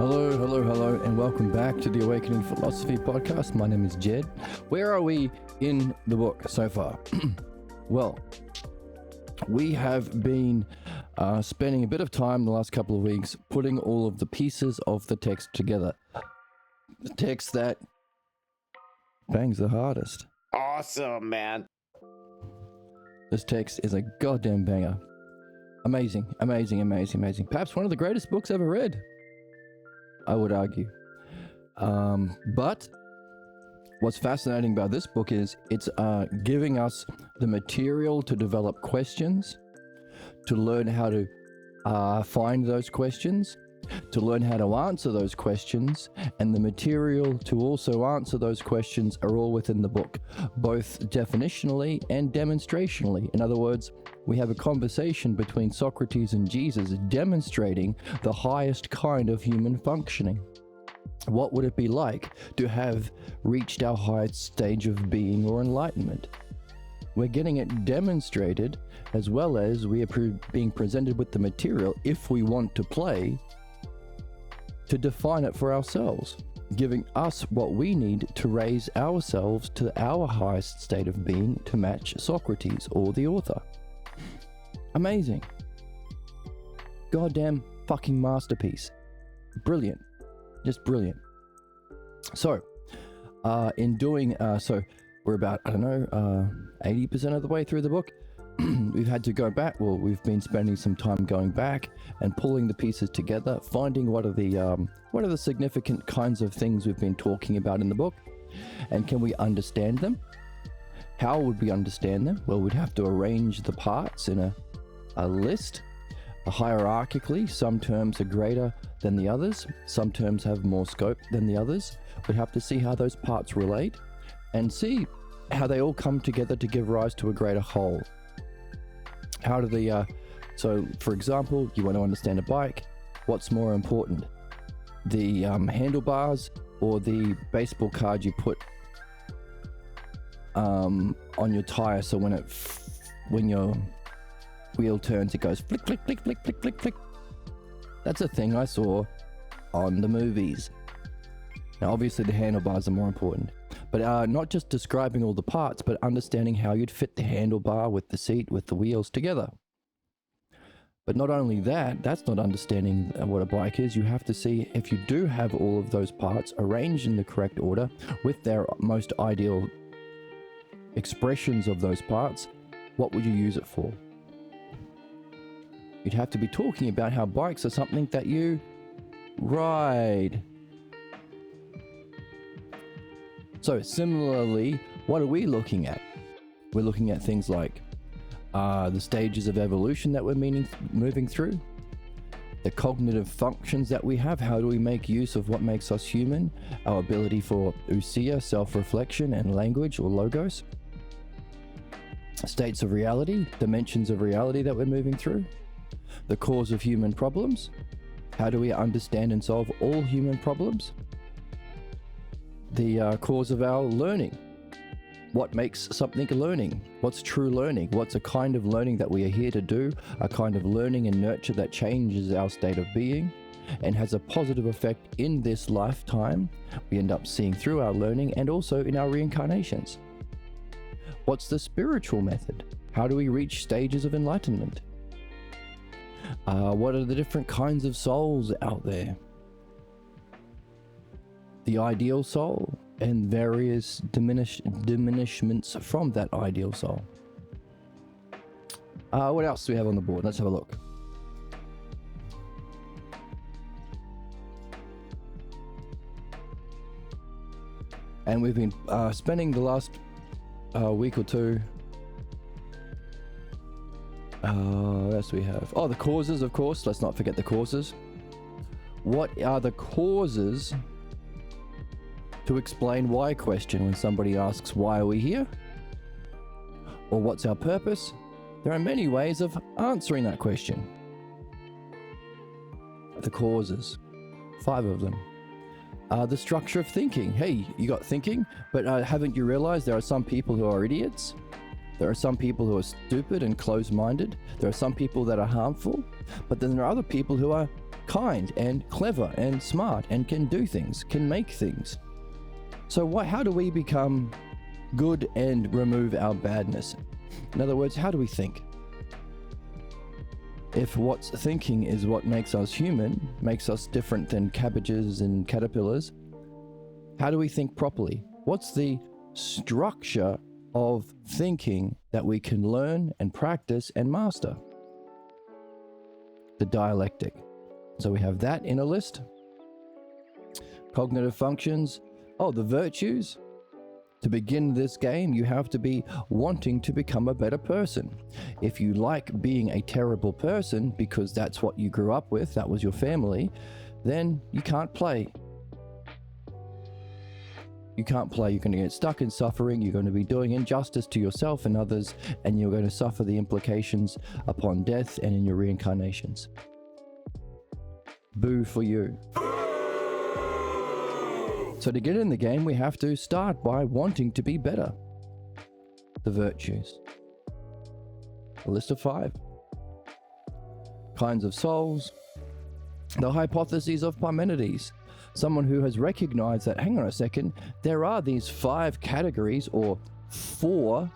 Hello, and welcome back to the Awakening Philosophy Podcast. My name is Jed. Where are we in the book so far? Well, we have been spending a bit of time the last couple of weeks putting all of the pieces of the text together. The text that bangs the hardest. Awesome, man. This text is a goddamn banger. Amazing. Perhaps one of the greatest books ever read, I would argue. But what's fascinating about this book is it's giving us the material to develop questions, to learn how to find those questions, to learn how to answer those questions, and the material to also answer those questions are all within the book, both definitionally and demonstrationally. In other words, we have a conversation between Socrates and Jesus demonstrating the highest kind of human functioning. What would it be like to have reached our highest stage of being or enlightenment? We're getting it demonstrated, as well as we are being presented with the material, if we want to play, to define it for ourselves, giving us what we need to raise ourselves to our highest state of being to match Socrates or the author. Amazing. Goddamn fucking masterpiece. Brilliant. Just brilliant. So, in doing so, we're about, 80% of the way through the book. We've had to go back. Well, we've been spending some time going back and pulling the pieces together, finding what are the significant kinds of things we've been talking about in the book, and can we understand them? How would we understand them? Well, we'd have to arrange the parts in a list, hierarchically. Some terms are greater than the others. Some terms have more scope than the others. We'd have to see how those parts relate and see how they all come together to give rise to a greater whole. How do the so for example, you want to understand a bike, what's more important, the handlebars or the baseball card you put on your tire, so when your wheel turns, it goes flick flick flick flick flick flick flick. That's a thing I saw on the movies. Now obviously the handlebars are more important, but not just describing all the parts, but understanding how you'd fit the handlebar with the seat, with the wheels together. But not only that, that's not understanding what a bike is. You have to see if you do have all of those parts arranged in the correct order with their most ideal expressions of those parts, what would you use it for? You'd have to be talking about how bikes are something that you ride. So similarly, what are we looking at? We're looking at things like the stages of evolution that we're moving through, the cognitive functions that we have. How do we make use of what makes us human? Our ability for ousia, self-reflection, and language or logos. States of reality, dimensions of reality that we're moving through. The cause of human problems. How do we understand and solve all human problems? The cause of our learning. What makes something learning? What's true learning? What's a kind of learning that we are here to do? A kind of learning and nurture that changes our state of being and has a positive effect in this lifetime. We end up seeing through our learning and also in our reincarnations. What's the spiritual method? How do we reach stages of enlightenment? What are the different kinds of souls out there? The ideal soul and various diminishments from that ideal soul. What else do we have on the board? Let's have a look. And we've been spending the last week or two. What else do we have? Oh, the causes, of course. Let's not forget the causes. What are the causes to explain why question when somebody asks, why are we here? Or what's our purpose? There are many ways of answering that question. The causes, 5 of them. The structure of thinking. Hey, you got thinking, but haven't you realized there are some people who are idiots? There are some people who are stupid and closed-minded. There are some people that are harmful, but then there are other people who are kind and clever and smart and can do things, can make things. So how do we become good and remove our badness? In other words, how do we think? If what's thinking is what makes us human, makes us different than cabbages and caterpillars, how do we think properly? What's the structure of thinking that we can learn and practice and master? The dialectic. So we have that in a list. Cognitive functions. Oh, the virtues. To begin this game, you have to be wanting to become a better person. If you like being a terrible person because that's what you grew up with, that was your family, then you can't play. You can't play. You're going to get stuck in suffering. You're going to be doing injustice to yourself and others, and you're going to suffer the implications upon death and in your reincarnations. Boo for you. So to get in the game, we have to start by wanting to be better. The virtues. A list of 5. Kinds of souls. The hypotheses of Parmenides. Someone who has recognized that, hang on a second, there are these 5 categories, or 4,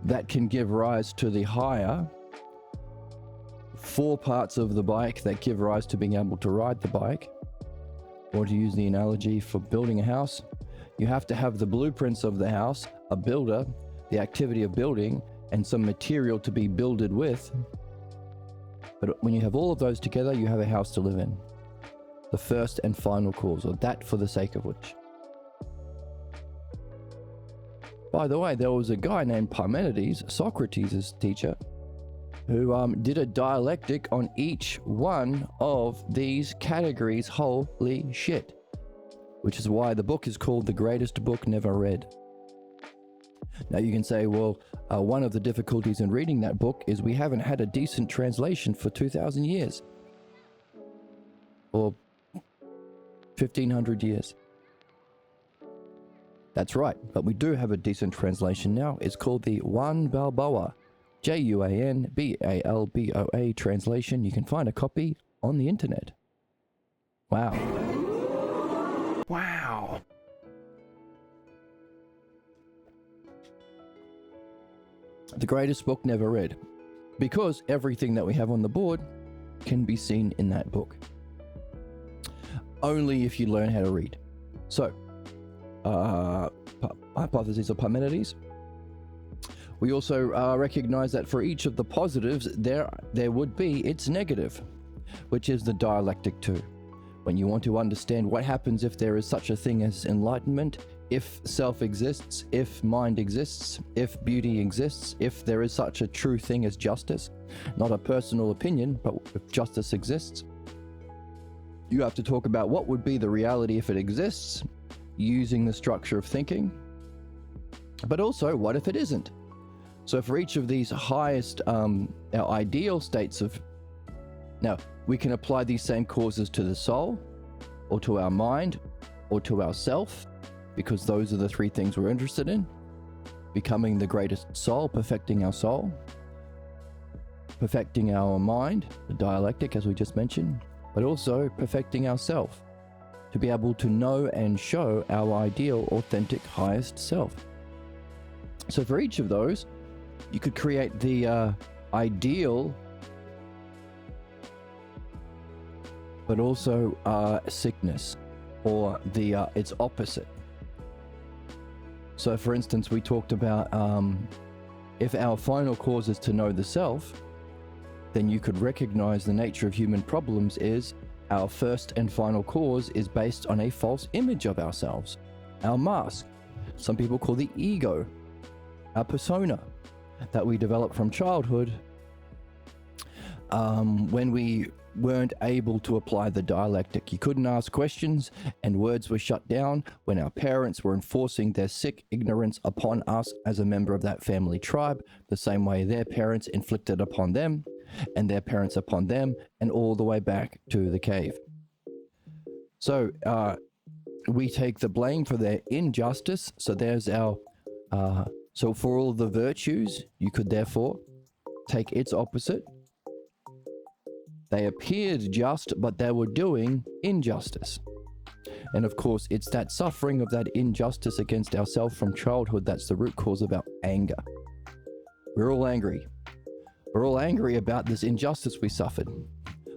that can give rise to the higher. 4 parts of the bike that give rise to being able to ride the bike. Or to use the analogy for building a house, you have to have the blueprints of the house, a builder, the activity of building, and some material to be builded with. But when you have all of those together, you have a house to live in. The first and final cause, or that for the sake of which. By the way, there was a guy named Parmenides, Socrates' teacher, who did a dialectic on each one of these categories. Holy shit. Which is why the book is called The Greatest Book Never Read. Now you can say, well, one of the difficulties in reading that book is we haven't had a decent translation for 2,000 years. Or 1,500 years. That's right, but we do have a decent translation now. It's called the Juan Balboa, Juanbalboa translation. You can find a copy on the internet. Wow. Wow. The greatest book never read. Because everything that we have on the board can be seen in that book. Only if you learn how to read. So, hypotheses of Parmenides. We also recognize that for each of the positives, there would be its negative, which is the dialectic too. When you want to understand what happens if there is such a thing as enlightenment, if self exists, if mind exists, if beauty exists, if there is such a true thing as justice, not a personal opinion, but if justice exists, you have to talk about what would be the reality if it exists, using the structure of thinking, but also what if it isn't? So for each of these highest, our ideal states of... Now, we can apply these same causes to the soul, or to our mind, or to ourself, because those are the 3 things we're interested in. Becoming the greatest soul, perfecting our soul, perfecting our mind, the dialectic as we just mentioned, but also perfecting ourself, to be able to know and show our ideal, authentic, highest self. So for each of those, you could create the ideal, but also sickness, or the its opposite. So for instance, we talked about if our final cause is to know the self, then you could recognize the nature of human problems is our first and final cause is based on a false image of ourselves, our mask. Some people call the ego, our persona that we develop from childhood when we weren't able to apply the dialectic. You couldn't ask questions and words were shut down when our parents were enforcing their sick ignorance upon us as a member of that family tribe, the same way their parents inflicted upon them and their parents upon them, and all the way back to the cave. So we take the blame for their injustice. So there's our so for all the virtues, you could therefore take its opposite, They appeared just, but they were doing injustice. And of course, it's that suffering of that injustice against ourselves from childhood that's the root cause of our anger. We're all angry. We're all angry about this injustice we suffered.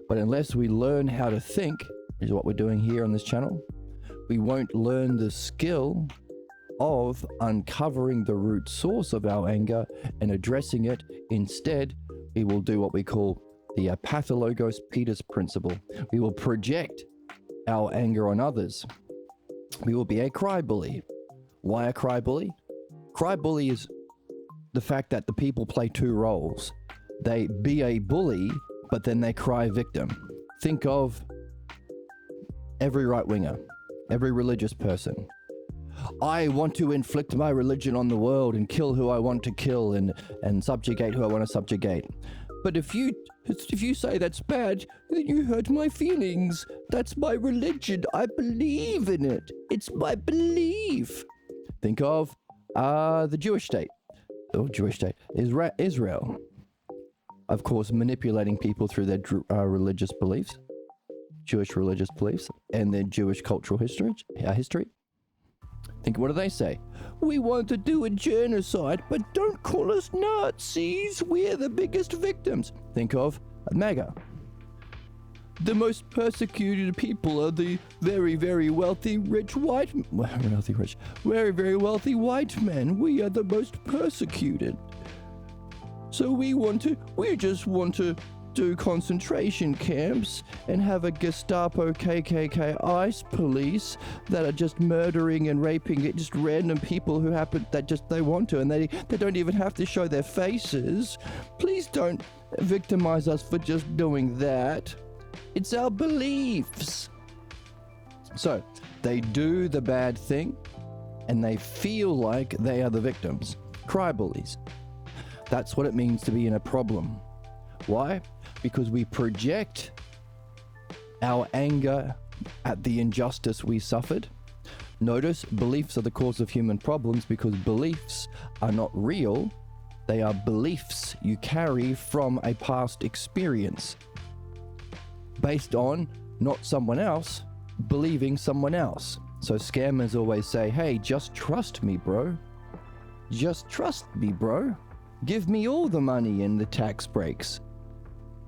But unless we learn how to think, which is what we're doing here on this channel, we won't learn the skill of uncovering the root source of our anger and addressing it. Instead, we will do what we call the pathologos Peters principle. We will project our anger on others. We will be a cry bully. Why a cry bully? Cry bully is the fact that the people play two roles. They be a bully, but then they cry victim. Think of every right-winger, every religious person. I want to inflict my religion on the world and kill who I want to kill and subjugate who I want to subjugate. But if you say that's bad, then you hurt my feelings. That's my religion. I believe in it. It's my belief. Think of the Jewish state. Israel. Of course, manipulating people through their religious beliefs, Jewish religious beliefs, and their Jewish cultural history. Think, what do they say? We want to do a genocide, but don't call us Nazis. We're the biggest victims. Think of MAGA. The most persecuted people are the very, very wealthy, rich white, very, very wealthy white men. We are the most persecuted. So we just want to do concentration camps and have a Gestapo KKK ICE police that are just murdering and raping just random people who they want to, and they don't even have to show their faces. Please don't victimize us for just doing that. It's our beliefs. So they do the bad thing and they feel like they are the victims. Cry bullies. That's what it means to be in a problem. Why? Because we project our anger at the injustice we suffered. Notice, beliefs are the cause of human problems because beliefs are not real. They are beliefs you carry from a past experience based on not someone else believing someone else. So scammers always say, hey, just trust me, bro. Just trust me, bro. Give me all the money and the tax breaks.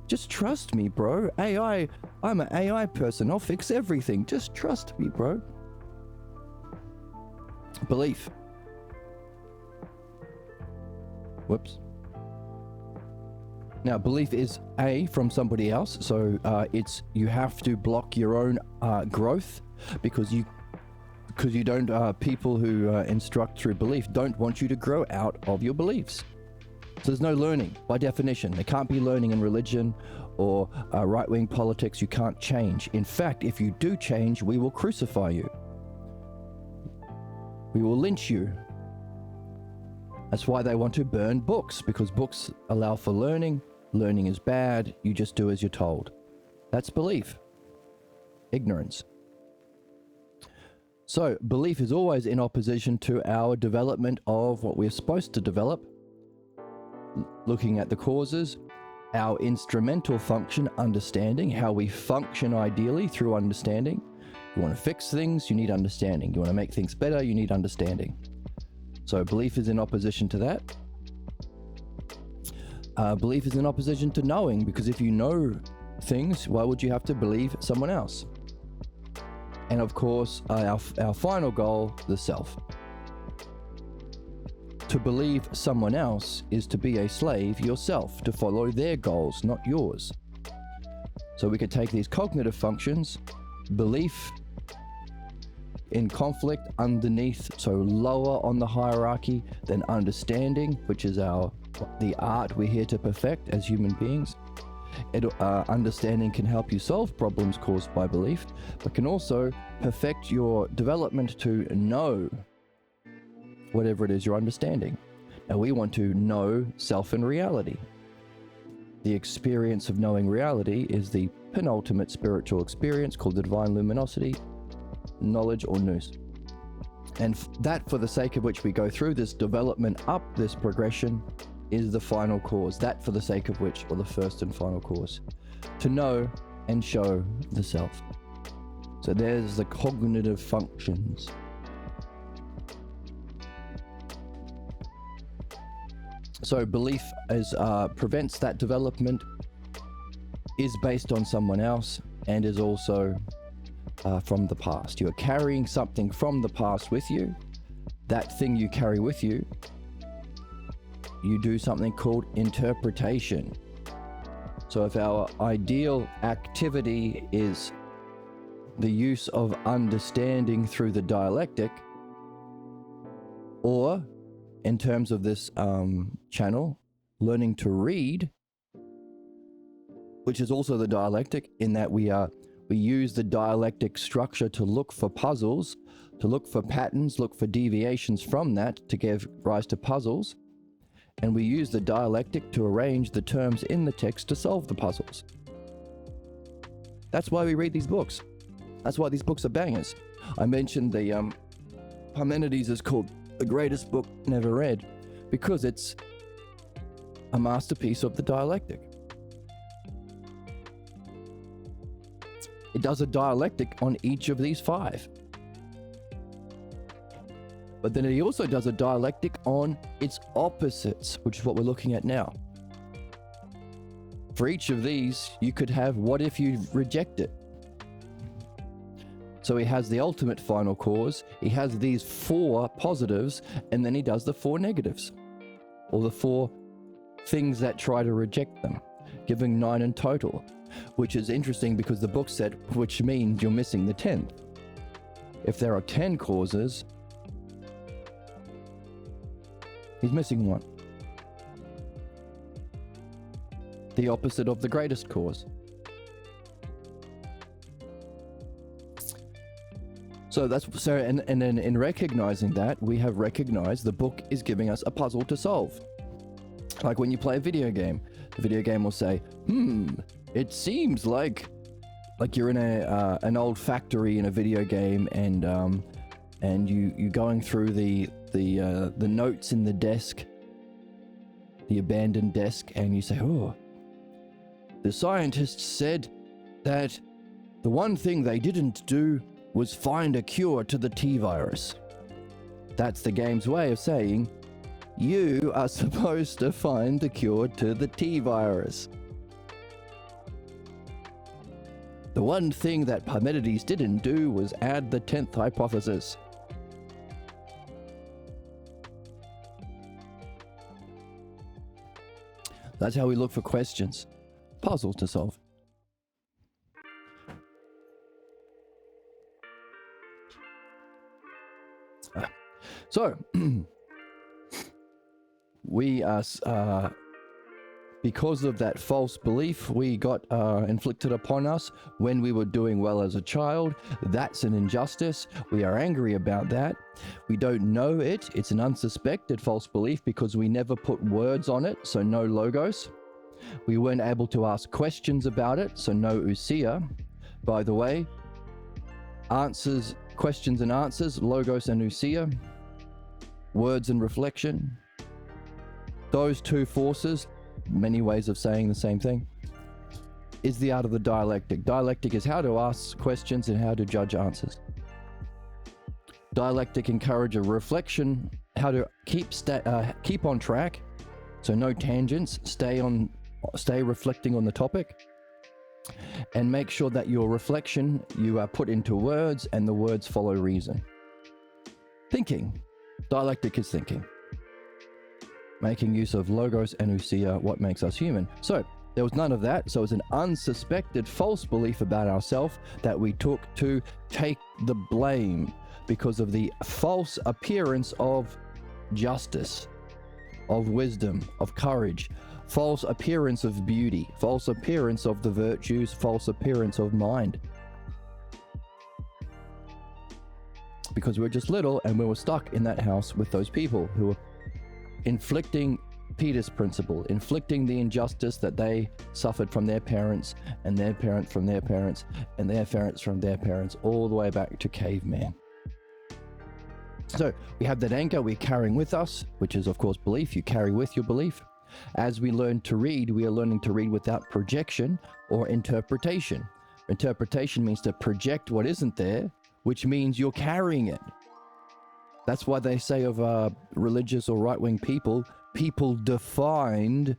Just trust me, bro. I'm an AI person. I'll fix everything. Just trust me, bro. Belief. Whoops. Now, belief is from somebody else. So you have to block your own growth because you don't, people who instruct through belief don't want you to grow out of your beliefs. So there's no learning by definition. There can't be learning in religion or right-wing politics. You can't change. In fact, if you do change, we will crucify you. We will lynch you. That's why they want to burn books, because books allow for learning. Learning is bad. You just do as you're told. That's belief. Ignorance. So belief is always in opposition to our development of what we're supposed to develop. Looking at the causes, our instrumental function, understanding, how we function ideally through understanding. You want to fix things, you need understanding. You want to make things better, you need understanding. So belief is in opposition to that. Belief is in opposition to knowing, because if you know things, why would you have to believe someone else? And of course, our final goal, the self. To believe someone else is to be a slave yourself, to follow their goals, not yours. So we could take these cognitive functions, belief in conflict underneath, so lower on the hierarchy than understanding, which is the art we're here to perfect as human beings. Understanding can help you solve problems caused by belief, but can also perfect your development to know whatever it is you're understanding. Now we want to know self and reality. The experience of knowing reality is the penultimate spiritual experience called the divine luminosity, knowledge or nous. And that, for the sake of which we go through this development up this progression, is the final cause, that for the sake of which, or the first and final cause, to know and show the self. So there's the cognitive functions. So belief prevents that development, is based on someone else, and is also from the past. You are carrying something from the past with you. That thing you carry with you, you do something called interpretation. So if our ideal activity is the use of understanding through the dialectic, or in terms of this channel, learning to read, which is also the dialectic, in that we use the dialectic structure to look for puzzles, to look for patterns, look for deviations from that to give rise to puzzles. And we use the dialectic to arrange the terms in the text to solve the puzzles. That's why we read these books. That's why these books are bangers. I mentioned the Parmenides is called the greatest book never read because it's a masterpiece of the dialectic. It does a dialectic on each of these 5. But then he also does a dialectic on its opposites, which is what we're looking at now. For each of these, you could have what if you reject it. So he has the ultimate final cause, he has these 4 positives, and then he does the 4 negatives, or the 4 things that try to reject them, giving 9 in total, which is interesting because the book said, which means you're missing the 10th. If there are 10 causes, he's missing 1. The opposite of the greatest cause. So and then in recognizing that, we have recognized the book is giving us a puzzle to solve. Like when you play a video game, the video game will say, it seems like you're in an old factory in a video game, and you're going through the notes in the desk, the abandoned desk, and you say, the scientists said that the one thing they didn't do was find a cure to the T-virus. That's the game's way of saying, you are supposed to find the cure to the T-virus. The one thing that Parmenides didn't do was add the 10th hypothesis. That's how we look for questions, puzzles to solve. So, we are, because of that false belief we got inflicted upon us when we were doing well as a child. That's an injustice. We are angry about that. We don't know it. It's an unsuspected false belief because we never put words on it, so no logos. We weren't able to ask questions about it, so no ousia. By the way, answers, questions and answers, logos and ousia, words and reflection. Those 2 forces, many ways of saying the same thing, is the art of the dialectic. Dialectic is how to ask questions and how to judge answers. Dialectic encourages a reflection, how to keep on track, so no tangents, stay reflecting on the topic, and make sure that your reflection you are put into words and the words follow reason. Thinking. Dialectic is thinking. Making use of logos and ousia, what makes us human. So there was none of that. So it's an unsuspected false belief about ourselves that we took to take the blame because of the false appearance of justice, of wisdom, of courage, false appearance of beauty, false appearance of the virtues, false appearance of mind. Because we were just little and we were stuck in that house with those people who were inflicting Peter's principle, inflicting the injustice that they suffered from their parents and their parents from their parents and their parents from their parents, all the way back to caveman. So we have that anchor we're carrying with us, which is of course belief. You carry with your belief. As we learn to read, we are learning to read without projection or interpretation. Interpretation means to project what isn't there, which means you're carrying it. That's why they say of religious or right-wing people defined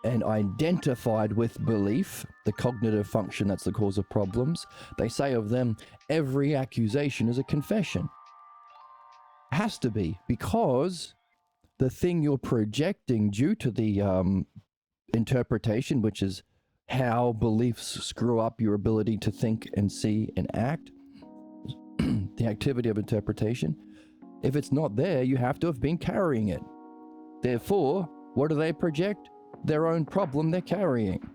and identified with belief, the cognitive function that's the cause of problems. They say of them, every accusation is a confession. It has to be, because the thing you're projecting due to the interpretation, which is how beliefs screw up your ability to think and see and act, the activity of interpretation, if it's not there, you have to have been carrying it. Therefore, what do they project? Their own problem they're carrying.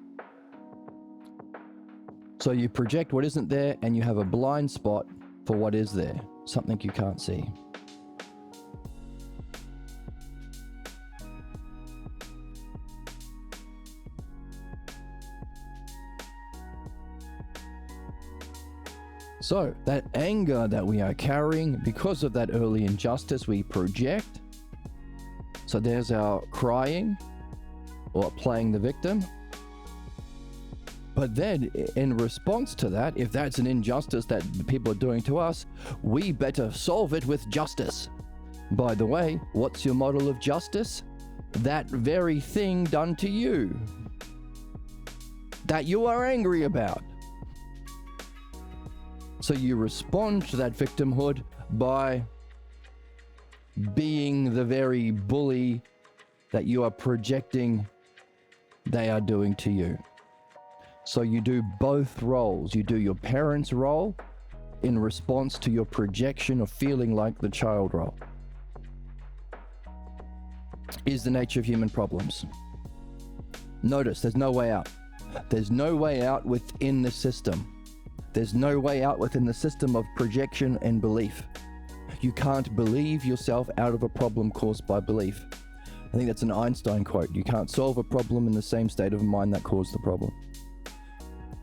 So you project what isn't there, and you have a blind spot for what is there, something you can't see. So that anger that we are carrying because of that early injustice we project. So there's our crying or playing the victim. But then in response to that, if that's an injustice that people are doing to us, we better solve it with justice. By the way, what's your model of justice? That very thing done to you that you are angry about. So you respond to that victimhood by being the very bully that you are projecting they are doing to you. So you do both roles. You do your parent's role in response to your projection of feeling like the child role. Is the nature of human problems. Notice there's no way out. There's no way out within the system. There's no way out within the system of projection and belief. You can't believe yourself out of a problem caused by belief. I think that's an Einstein quote. You can't solve a problem in the same state of mind that caused the problem.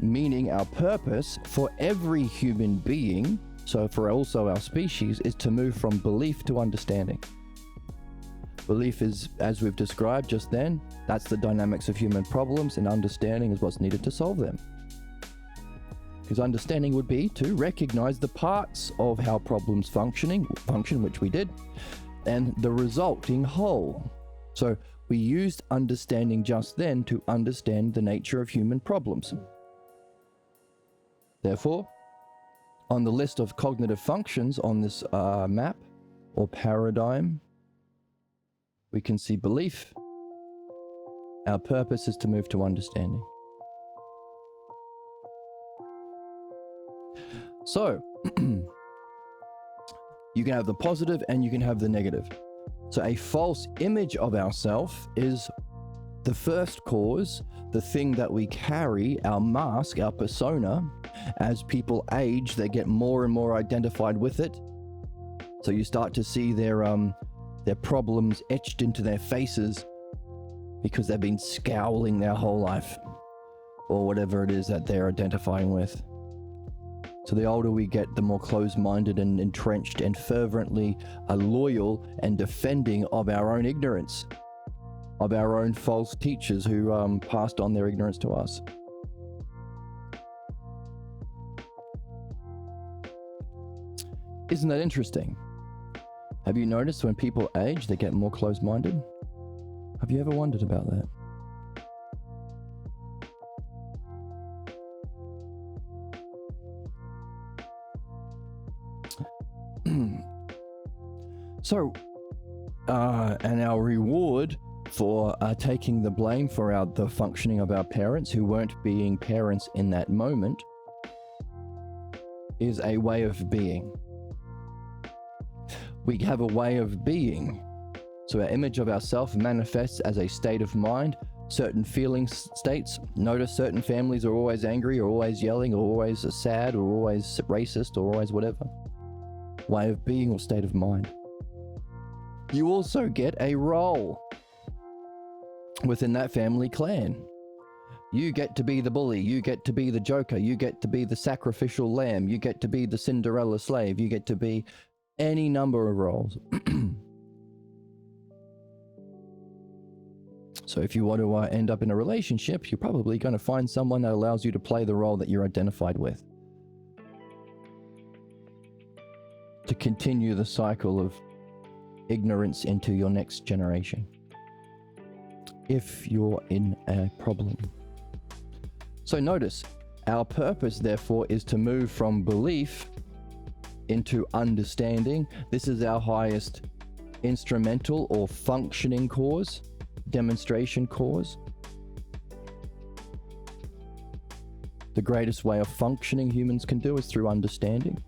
Meaning our purpose for every human being, so for also our species, is to move from belief to understanding. Belief is, as we've described just then, that's the dynamics of human problems, and understanding is what's needed to solve them. Because understanding would be to recognize the parts of how problems function, which we did, and the resulting whole. So we used understanding just then to understand the nature of human problems. Therefore, on the list of cognitive functions on this map or paradigm, we can see belief. Our purpose is to move to understanding. So, you can have the positive and you can have the negative. So a false image of ourself is the first cause, the thing that we carry, our mask, our persona. As people age, they get more and more identified with it. So you start to see their problems etched into their faces because they've been scowling their whole life, or whatever it is that they're identifying with. So the older we get, the more closed-minded and entrenched and fervently loyal and defending of our own ignorance, of our own false teachers who passed on their ignorance to us. Isn't that interesting? Have you noticed when people age, they get more closed-minded? Have you ever wondered about that? So, and our reward for taking the blame for the functioning of our parents who weren't being parents in that moment is a way of being. We have a way of being. So our image of ourselves manifests as a state of mind, certain feeling states. Notice certain families are always angry, or always yelling, or always sad, or always racist, or always whatever. Way of being or state of mind. You also get a role within that family clan. You get to be the bully, you get to be the joker, you get to be the sacrificial lamb, you get to be the Cinderella slave, you get to be any number of roles. So if you want to end up in a relationship, you're probably going to find someone that allows you to play the role that you're identified with, to continue the cycle of ignorance into your next generation, if you're in a problem. So notice, our purpose, therefore, is to move from belief into understanding. This is our highest instrumental or functioning cause, demonstration cause. The greatest way of functioning humans can do is through understanding.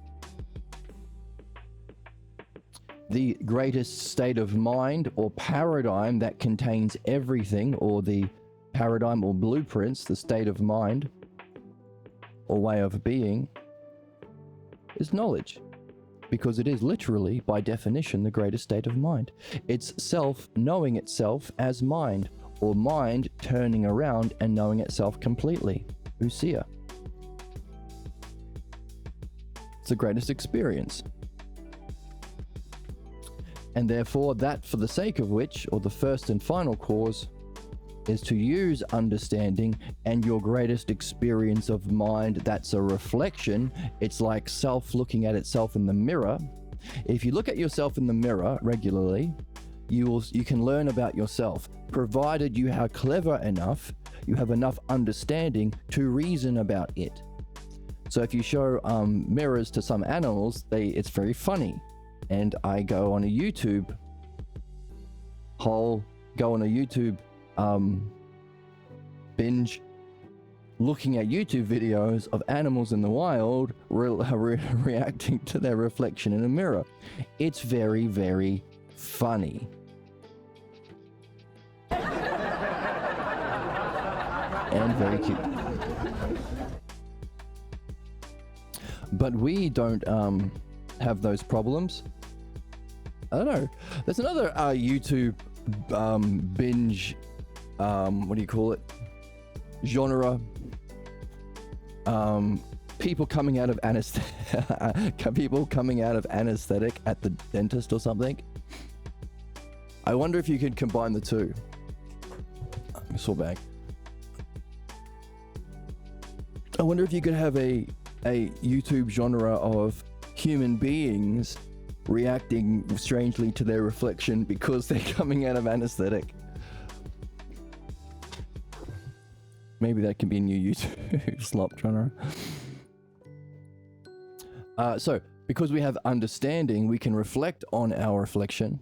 The greatest state of mind or paradigm that contains everything, or the paradigm or blueprints, the state of mind or way of being, is knowledge, because it is literally, by definition, the greatest state of mind. It's self knowing itself as mind, or mind turning around and knowing itself completely. Usia. It's the greatest experience. And therefore, that for the sake of which, or the first and final cause, is to use understanding and your greatest experience of mind that's a reflection. It's like self looking at itself in the mirror. If you look at yourself in the mirror regularly, you can learn about yourself, provided you are clever enough, you have enough understanding to reason about it. So if you show mirrors to some animals, it's very funny. And I go on a YouTube binge looking at YouTube videos of animals in the wild reacting to their reflection in a mirror. It's very, very funny. And very cute. But we don't have those problems. I don't know. There's another YouTube binge, what do you call it? Genre. People coming out of anesthetic at the dentist or something. I wonder if you could combine the two. Sore bag. I wonder if you could have a YouTube genre of human beings reacting strangely to their reflection because they're coming out of anesthetic. Maybe that can be a new YouTube slop genre. So, because we have understanding, we can reflect on our reflection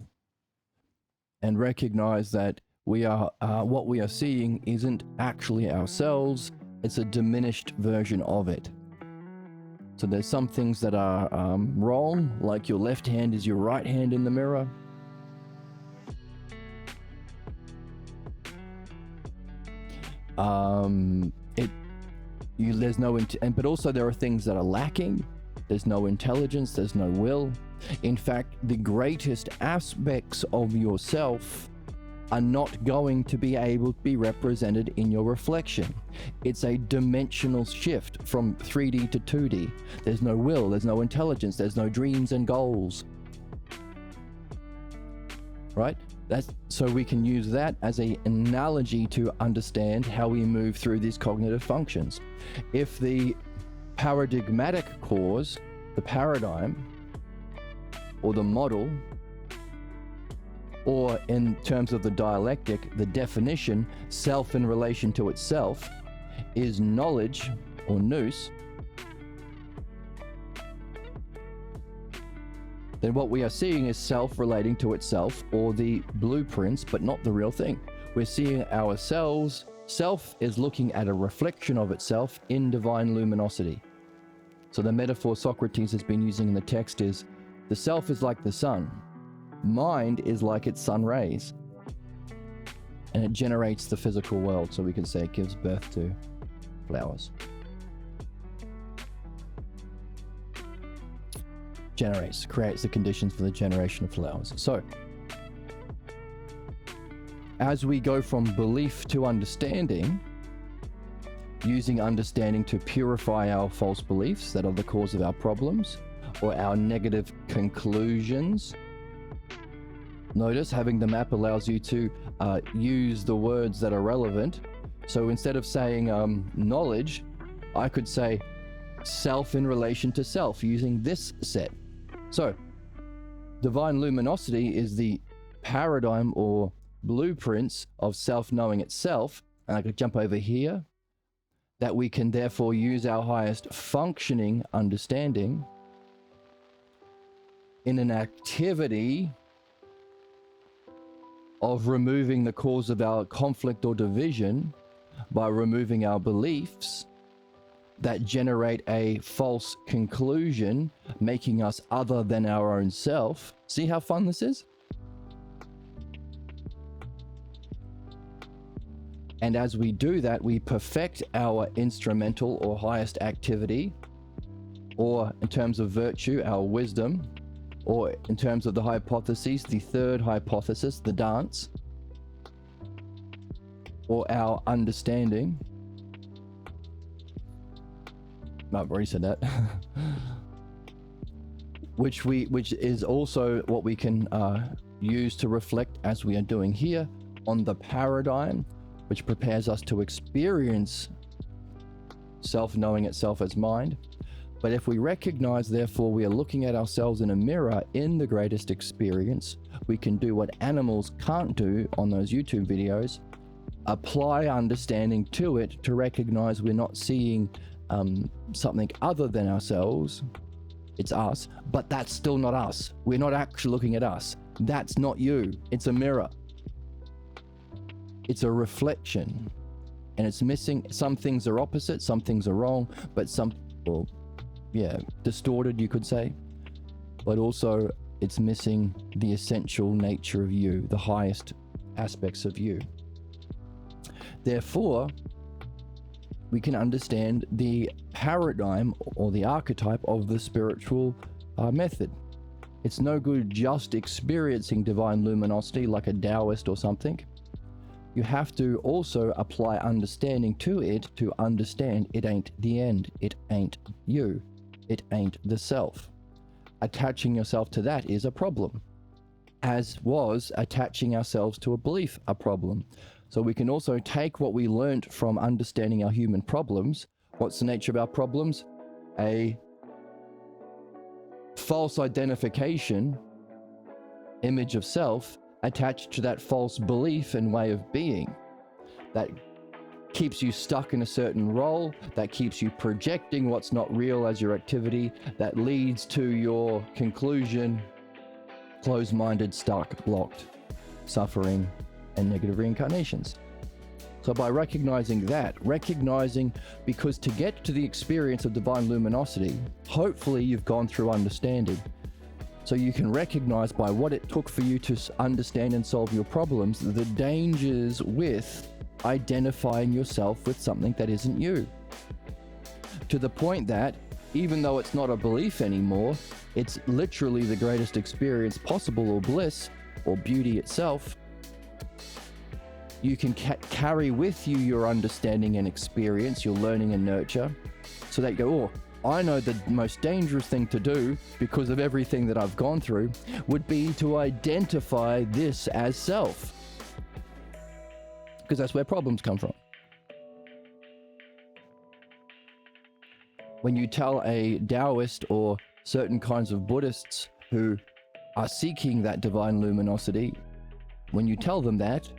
and recognize that we are what we are seeing isn't actually ourselves. It's a diminished version of it. So there's some things that are wrong, like your left hand is your right hand in the mirror. There's no but also there are things that are lacking. There's no intelligence, there's no will. In fact, the greatest aspects of yourself are not going to be able to be represented in your reflection. It's a dimensional shift from 3D to 2D. There's no will, there's no intelligence, there's no dreams and goals. Right? So we can use that as an analogy to understand how we move through these cognitive functions. If the paradigmatic cause, the paradigm, or the model, or in terms of the dialectic, the definition, self in relation to itself, is knowledge, or nous, then what we are seeing is self relating to itself, or the blueprints, but not the real thing. We're seeing ourselves, self is looking at a reflection of itself in divine luminosity. So the metaphor Socrates has been using in the text is, the self is like the sun. Mind is like its sun rays, and it generates the physical world. So we could say it gives birth to flowers. Creates the conditions for the generation of flowers. So as we go from belief to understanding, using understanding to purify our false beliefs that are the cause of our problems or our negative conclusions. Notice having the map allows you to use the words that are relevant. So instead of saying knowledge, I could say self in relation to self using this set. So divine luminosity is the paradigm or blueprints of self knowing itself. And I could jump over here, that we can therefore use our highest functioning understanding in an activity of removing the cause of our conflict or division by removing our beliefs that generate a false conclusion, making us other than our own self. See how fun this is? And as we do that, we perfect our instrumental or highest activity, or in terms of virtue, our wisdom, or in terms of the hypotheses, the third hypothesis, the dance, or our understanding. I've already said that. which is also what we can use to reflect, as we are doing here, on the paradigm, which prepares us to experience self-knowing itself as mind. But if we recognize, therefore, we are looking at ourselves in a mirror in the greatest experience, we can do what animals can't do on those YouTube videos, apply understanding to it to recognize we're not seeing something other than ourselves. It's us, but that's still not us. We're not actually looking at us. That's not you. It's a mirror. It's a reflection, and it's missing. Some things are opposite, some things are wrong, but some, well, yeah, distorted, you could say. But also, it's missing the essential nature of you, the highest aspects of you. Therefore, we can understand the paradigm or the archetype of the spiritual method. It's no good just experiencing divine luminosity like a Taoist or something. You have to also apply understanding to it to understand it ain't the end, it ain't you, it ain't the self. Attaching yourself to that is a problem, as was attaching ourselves to a belief a problem. So we can also take what we learned from understanding our human problems. What's the nature of our problems? A false identification, image of self, attached to that false belief and way of being that keeps you stuck in a certain role, that keeps you projecting what's not real as your activity, that leads to your conclusion, closed-minded, stuck, blocked, suffering, and negative reincarnations. So by recognizing that, because to get to the experience of divine luminosity, hopefully you've gone through understanding. So you can recognize by what it took for you to understand and solve your problems, the dangers with identifying yourself with something that isn't you. To the point that, even though it's not a belief anymore, it's literally the greatest experience possible, or bliss, or beauty itself. You can carry with you your understanding and experience, your learning and nurture, so that you go, oh, I know the most dangerous thing to do, because of everything that I've gone through, would be to identify this as self. Because that's where problems come from. When you tell a Taoist or certain kinds of Buddhists who are seeking that divine luminosity, when you tell them that,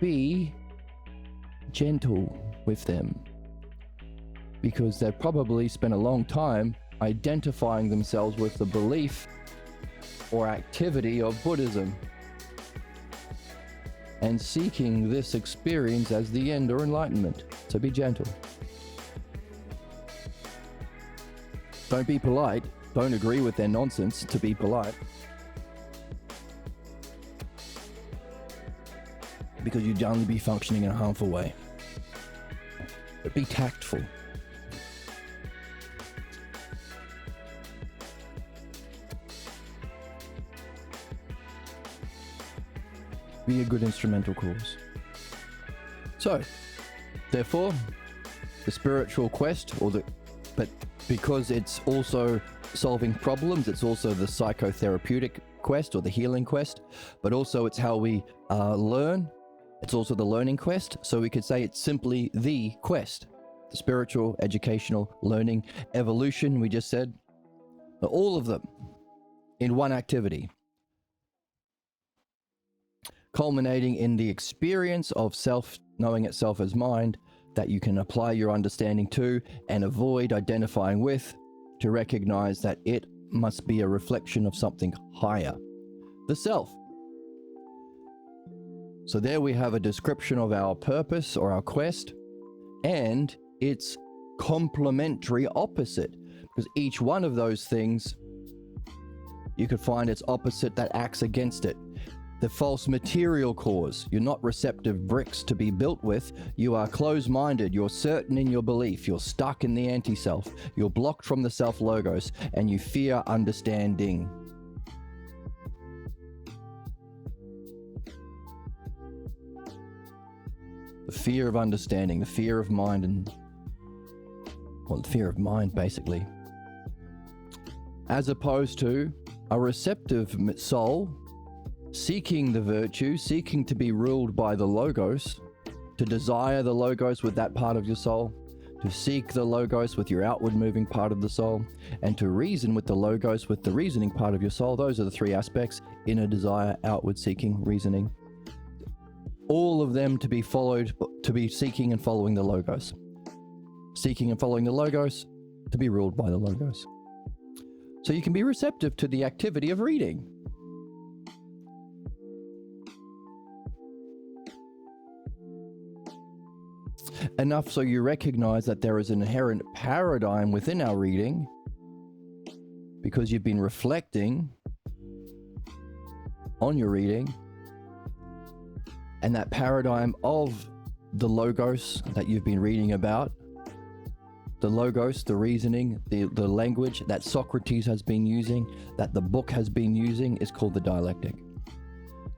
be gentle with them. Because they've probably spent a long time identifying themselves with the belief or activity of Buddhism and seeking this experience as the end or enlightenment. So be gentle. Don't be polite. Don't agree with their nonsense to be polite. Because you'd only be functioning in a harmful way. But be tactful. Be a good instrumental cause. So, therefore, the spiritual quest, but because it's also solving problems, it's also the psychotherapeutic quest or the healing quest, but also it's how we learn. It's also the learning quest. So we could say it's simply the quest, the spiritual, educational, learning, evolution, we just said. All of them in one activity, culminating in the experience of self, knowing itself as mind, that you can apply your understanding to and avoid identifying with, to recognize that it must be a reflection of something higher, the self. So there we have a description of our purpose or our quest and its complementary opposite, because each one of those things, you could find its opposite that acts against it. The false material cause, you're not receptive bricks to be built with, you are closed-minded, you're certain in your belief, you're stuck in the anti-self, you're blocked from the self-logos, and you fear understanding. The fear of understanding, the fear of mind, the fear of mind basically. As opposed to a receptive soul seeking the virtue, seeking to be ruled by the logos, to desire the logos with that part of your soul, to seek the logos with your outward moving part of the soul, and to reason with the logos with the reasoning part of your soul. Those are the three aspects: inner desire, outward seeking, reasoning. All of them to be followed, to be seeking and following the logos. Seeking and following the logos, to be ruled by the logos. So you can be receptive to the activity of reading. Enough so you recognize that there is an inherent paradigm within our reading, because you've been reflecting on your reading, and that paradigm of the logos that you've been reading about, the logos, the reasoning, the language that Socrates has been using, that the book has been using, is called the dialectic.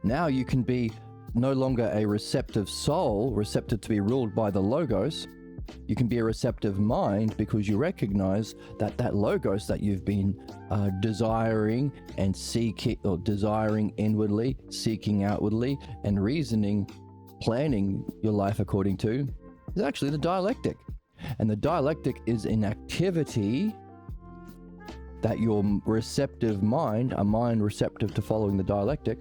Now you can be no longer a receptive soul, receptive to be ruled by the logos. You can be a receptive mind, because you recognize that that logos that you've been desiring and seeking, or desiring inwardly, seeking outwardly, and reasoning, planning your life according to, is actually the dialectic. And the dialectic is an activity that your receptive mind, a mind receptive to following the dialectic,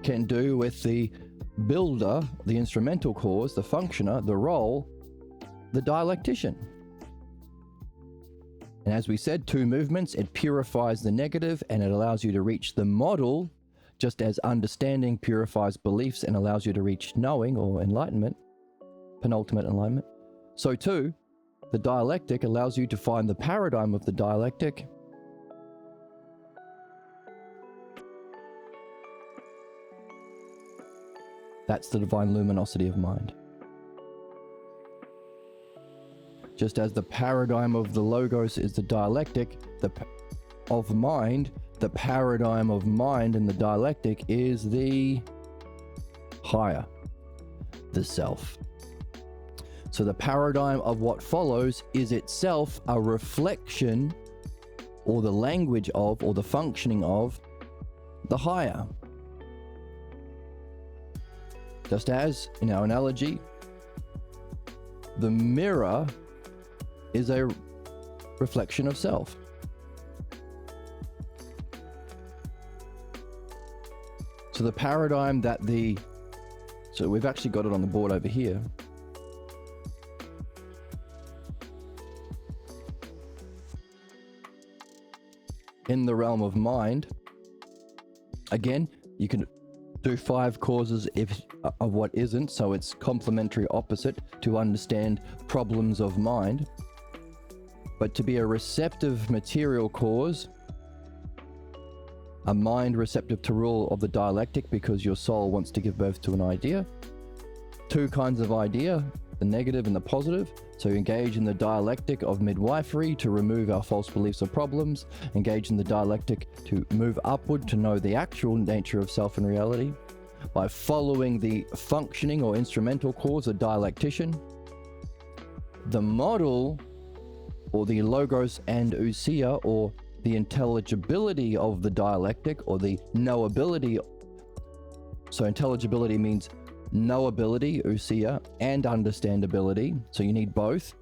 can do with the builder, the instrumental cause, the functioner, the role, the dialectician. And as we said, two movements, it purifies the negative and it allows you to reach the model, just as understanding purifies beliefs and allows you to reach knowing or enlightenment, penultimate enlightenment. So too, the dialectic allows you to find the paradigm of the dialectic That's the divine luminosity of mind. Just as the paradigm of the logos is the dialectic of mind, the paradigm of mind in the dialectic is the higher, the self. So the paradigm of what follows is itself a reflection, or the language of, or the functioning of, the higher. Just as, in our analogy, the mirror is a reflection of self. So the paradigm that so we've actually got it on the board over here. In the realm of mind, again, you can do 5 causes of what isn't, so it's complementary opposite to understand problems of mind. But to be a receptive material cause, a mind receptive to rule of the dialectic because your soul wants to give birth to an idea. 2 kinds of idea, the negative and the positive. So engage in the dialectic of midwifery to remove our false beliefs or problems. Engage in the dialectic to move upward to know the actual nature of self and reality. By following the functioning or instrumental cause, a dialectician. The model, or the logos and ousia, or the intelligibility of the dialectic, or the knowability. So intelligibility means knowability, ousia, and understandability. So you need both.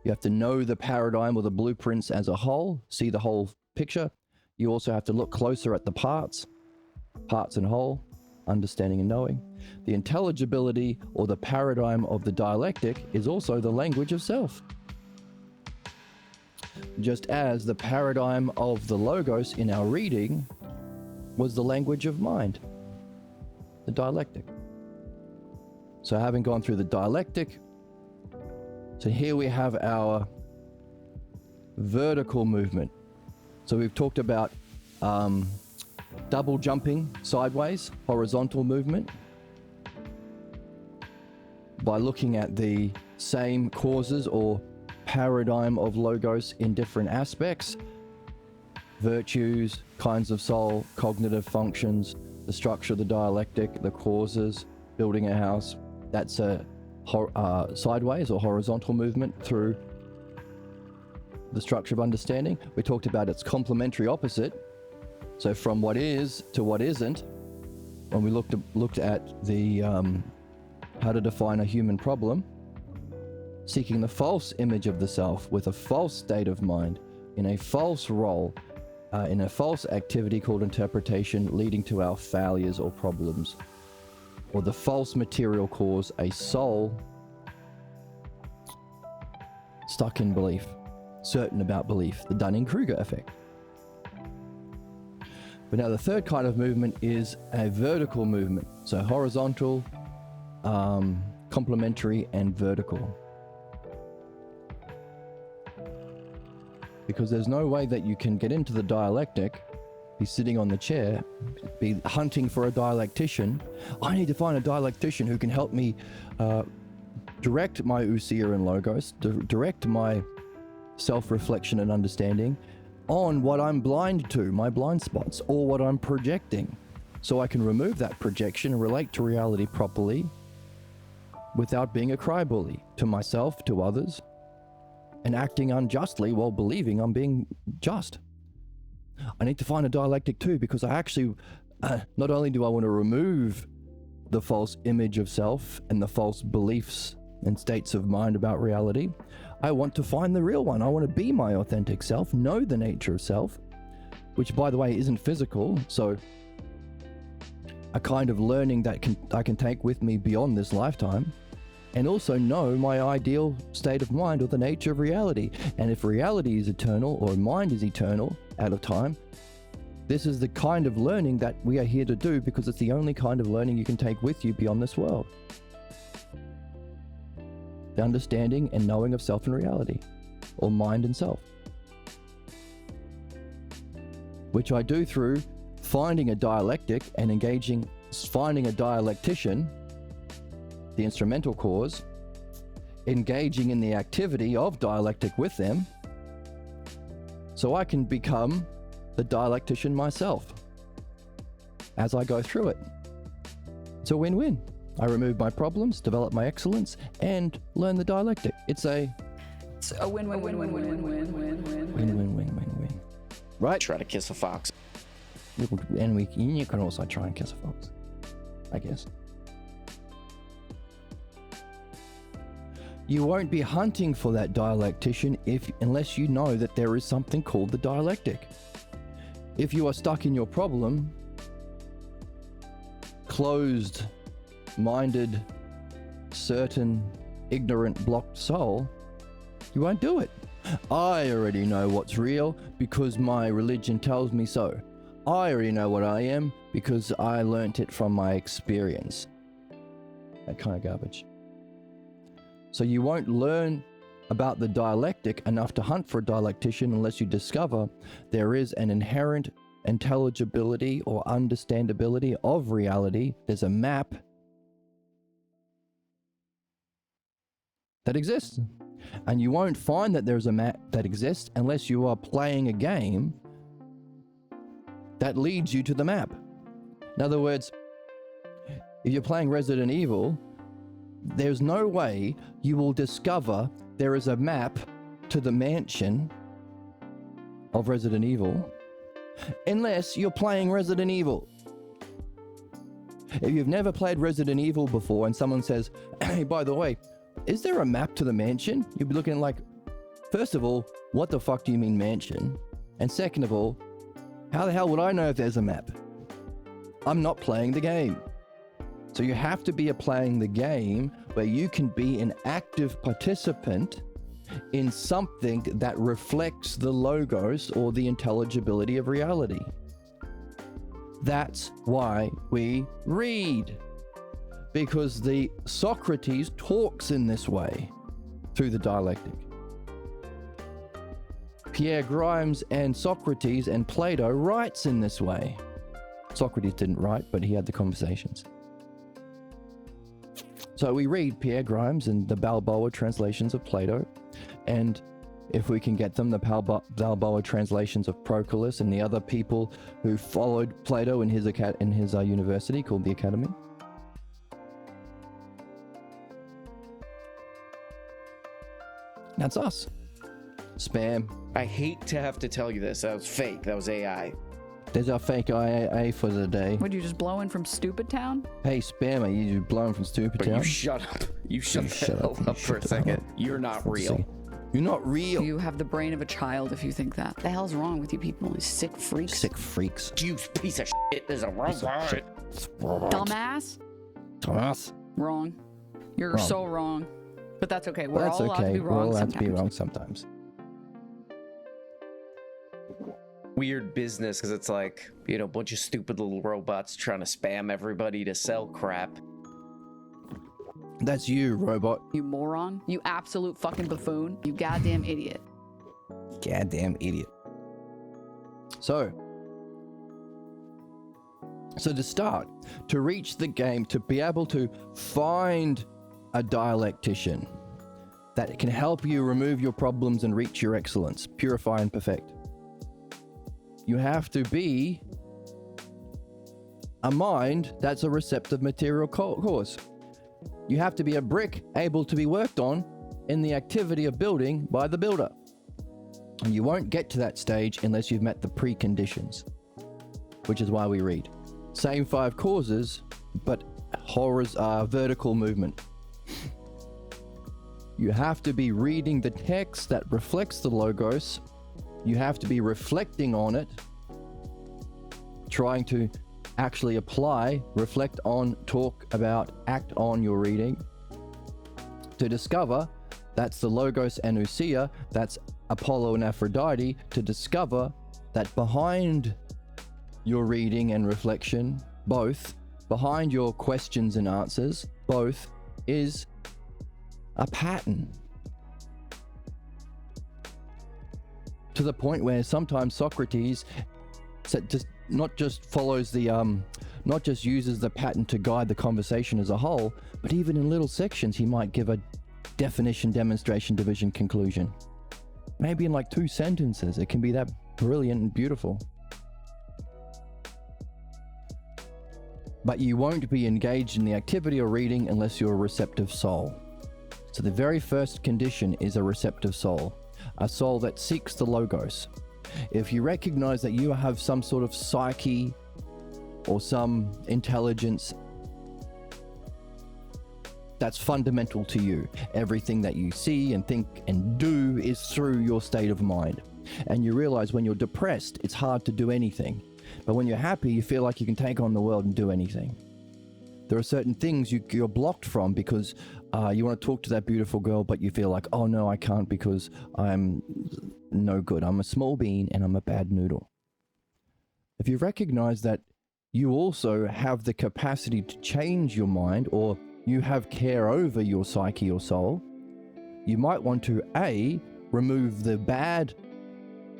You have to know the paradigm or the blueprints as a whole, see the whole picture. You also have to look closer at the parts and whole, understanding and knowing. The intelligibility or the paradigm of the dialectic is also the language of self. Just as the paradigm of the logos in our reading was the language of mind, the dialectic. So having gone through the dialectic, so here we have our vertical movement. So we've talked about double jumping sideways, horizontal movement, by looking at the same causes or paradigm of logos in different aspects: virtues, kinds of soul, cognitive functions, the structure of the dialectic, the causes, building a house. That's a sideways or horizontal movement through the structure of understanding. We talked about its complementary opposite, so from what is to what isn't, when we looked at the how to define a human problem, seeking the false image of the self with a false state of mind, in a false role, in a false activity called interpretation, leading to our failures or problems, or the false material cause, a soul stuck in belief, certain about belief, the Dunning-Kruger effect. But now the third kind of movement is a vertical movement. So horizontal, complementary, and vertical. Because there's no way that you can get into the dialectic, be sitting on the chair, be hunting for a dialectician. I need to find a dialectician who can help me direct my ousia and logos, direct my self-reflection and understanding on what I'm blind to, my blind spots, or what I'm projecting, so I can remove that projection and relate to reality properly without being a crybaby to myself, to others, and acting unjustly while believing I'm being just. I need to find a dialectic too, because I actually, not only do I want to remove the false image of self and the false beliefs and states of mind about reality, I want to find the real one. I want to be my authentic self, know the nature of self, which, by the way, isn't physical. So a kind of learning that I can take with me beyond this lifetime, and also know my ideal state of mind or the nature of reality. And if reality is eternal, or mind is eternal out of time, this is the kind of learning that we are here to do, because it's the only kind of learning you can take with you beyond this world. The understanding and knowing of self and reality, or mind and self. Which I do through finding a dialectic and finding a dialectician, the instrumental cause, engaging in the activity of dialectic with them, so I can become the dialectician myself as I go through it. It's a win-win. I remove my problems, develop my excellence, and learn the dialectic. It's a win-win-win-win-win-win-win-win. Right? Try to kiss a fox. And you can also try and kiss a fox, I guess. You won't be hunting for that dialectician unless you know that there is something called the dialectic. If you are stuck in your problem, closed-minded, certain, ignorant, blocked soul, you won't do it. I already know what's real because my religion tells me so. I already know what I am because I learnt it from my experience. That kind of garbage. So you won't learn about the dialectic enough to hunt for a dialectician unless you discover there is an inherent intelligibility or understandability of reality. There's a map that exists. And you won't find that there's a map that exists unless you are playing a game that leads you to the map. In other words, if you're playing Resident Evil, there's no way you will discover there is a map to the mansion of Resident Evil unless you're playing Resident Evil. If you've never played Resident Evil before and someone says, hey, by the way, is there a map to the mansion? You'll be looking like, first of all, what the fuck do you mean mansion? And second of all, how the hell would I know if there's a map? I'm not playing the game. So you have to be playing the game where you can be an active participant in something that reflects the logos or the intelligibility of reality. That's why we read. Because the Socrates talks in this way through the dialectic. Pierre Grimes and Socrates and Plato writes in this way. Socrates didn't write, but he had the conversations. So we read Pierre Grimes and the Balboa translations of Plato, and if we can get them, the Balboa translations of Proclus and the other people who followed Plato in his university called the Academy. That's us. Spam. I hate to have to tell you this. That was fake. That was AI. There's our fake IA for the day. Would you just blow in from Stupid Town? Hey, Spammer, you blowing from Stupid Town? You shut up. You shut the hell up for a second. You're not real. You're not real. You have the brain of a child if you think that. The hell's wrong with you people? You sick freaks. Sick freaks. You piece of shit. There's a robot. Dumbass. Dumbass. Wrong. You're Wrong. So wrong. But that's okay. We're That's all allowed to be We're wrong all allowed sometimes. to be wrong sometimes. Weird business because it's like, you know, a bunch of stupid little robots trying to spam everybody to sell crap. That's you, robot. You moron. You absolute fucking buffoon. You goddamn idiot. Goddamn idiot. So to start, to reach the game, to be able to find a dialectician that can help you remove your problems and reach your excellence, purify and perfect, you have to be a mind that's a receptive material cause. You have to be a brick able to be worked on in the activity of building by the builder. And you won't get to that stage unless you've met the preconditions, which is why we read. Same 5 causes, but vertical movement. You have to be reading the text that reflects the logos. You have to be reflecting on it, trying to actually apply, reflect on, talk about, act on your reading to discover that's the logos and ousia, that's Apollo and Aphrodite, to discover that behind your reading and reflection, both, behind your questions and answers, both, is a pattern. To the point where sometimes Socrates not just follows the, not just uses the pattern to guide the conversation as a whole, but even in little sections, he might give a definition, demonstration, division, conclusion. Maybe in like 2 sentences, it can be that brilliant and beautiful. But you won't be engaged in the activity or reading unless you're a receptive soul. So the very first condition is a receptive soul, a soul that seeks the logos. If you recognize that you have some sort of psyche or some intelligence that's fundamental to you, everything that you see and think and do is through your state of mind. And you realize when you're depressed, it's hard to do anything. But when you're happy, you feel like you can take on the world and do anything. There are certain things you're blocked from because you want to talk to that beautiful girl, but you feel like, oh no, I can't because I'm no good. I'm a small bean and I'm a bad noodle. If you recognize that you also have the capacity to change your mind, or you have care over your psyche or soul, you might want to A, remove the bad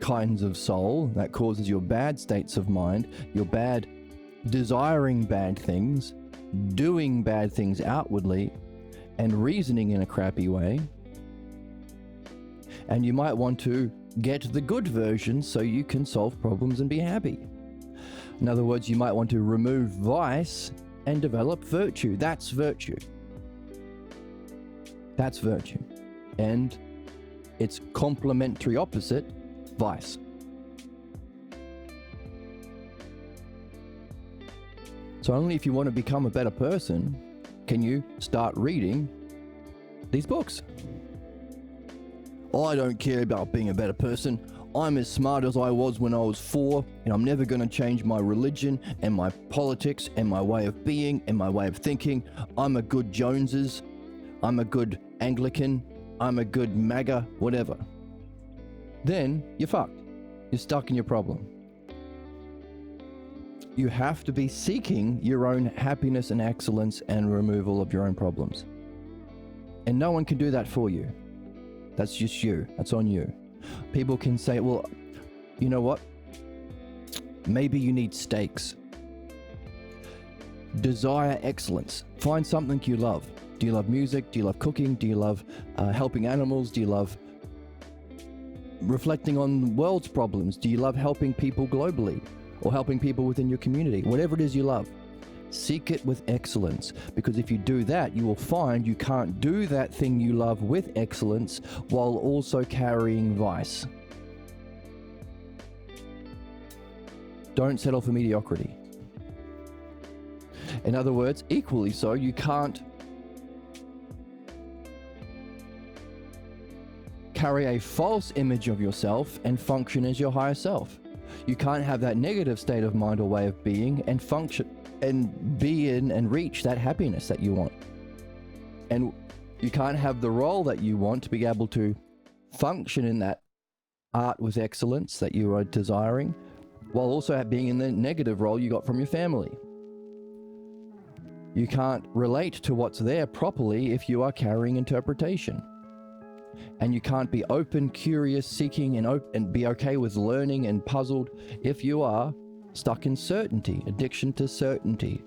kinds of soul that causes your bad states of mind, your bad desiring bad things, doing bad things outwardly, and reasoning in a crappy way. And you might want to get the good version so you can solve problems and be happy. In other words, you might want to remove vice and develop virtue. That's virtue. That's virtue. And its complementary opposite, vice. So only if you want to become a better person can you start reading these books. I don't care about being a better person. I'm as smart as I was when I was 4, and I'm never going to change my religion and my politics and my way of being and my way of thinking. I'm a good Joneses. I'm a good Anglican. I'm a good MAGA, whatever. Then you're fucked. You're stuck in your problem. You have to be seeking your own happiness and excellence and removal of your own problems. And no one can do that for you. That's just you. That's on you. People can say, well, you know what? Maybe you need stakes. Desire excellence. Find something you love. Do you love music? Do you love cooking? Do you love helping animals? Do you love reflecting on the world's problems? Do you love helping people globally or helping people within your community? Whatever it is you love, seek it with excellence, because if you do that, you will find you can't do that thing you love with excellence while also carrying vice. Don't settle for mediocrity. In other words, equally so, you can't carry a false image of yourself and function as your higher self. You can't have that negative state of mind or way of being and function and be in and reach that happiness that you want. And you can't have the role that you want to be able to function in that art with excellence that you are desiring, while also being in the negative role you got from your family. You can't relate to what's there properly if you are carrying interpretation. And you can't be open, curious, seeking, and be okay with learning and puzzled if you are stuck in certainty, addiction to certainty,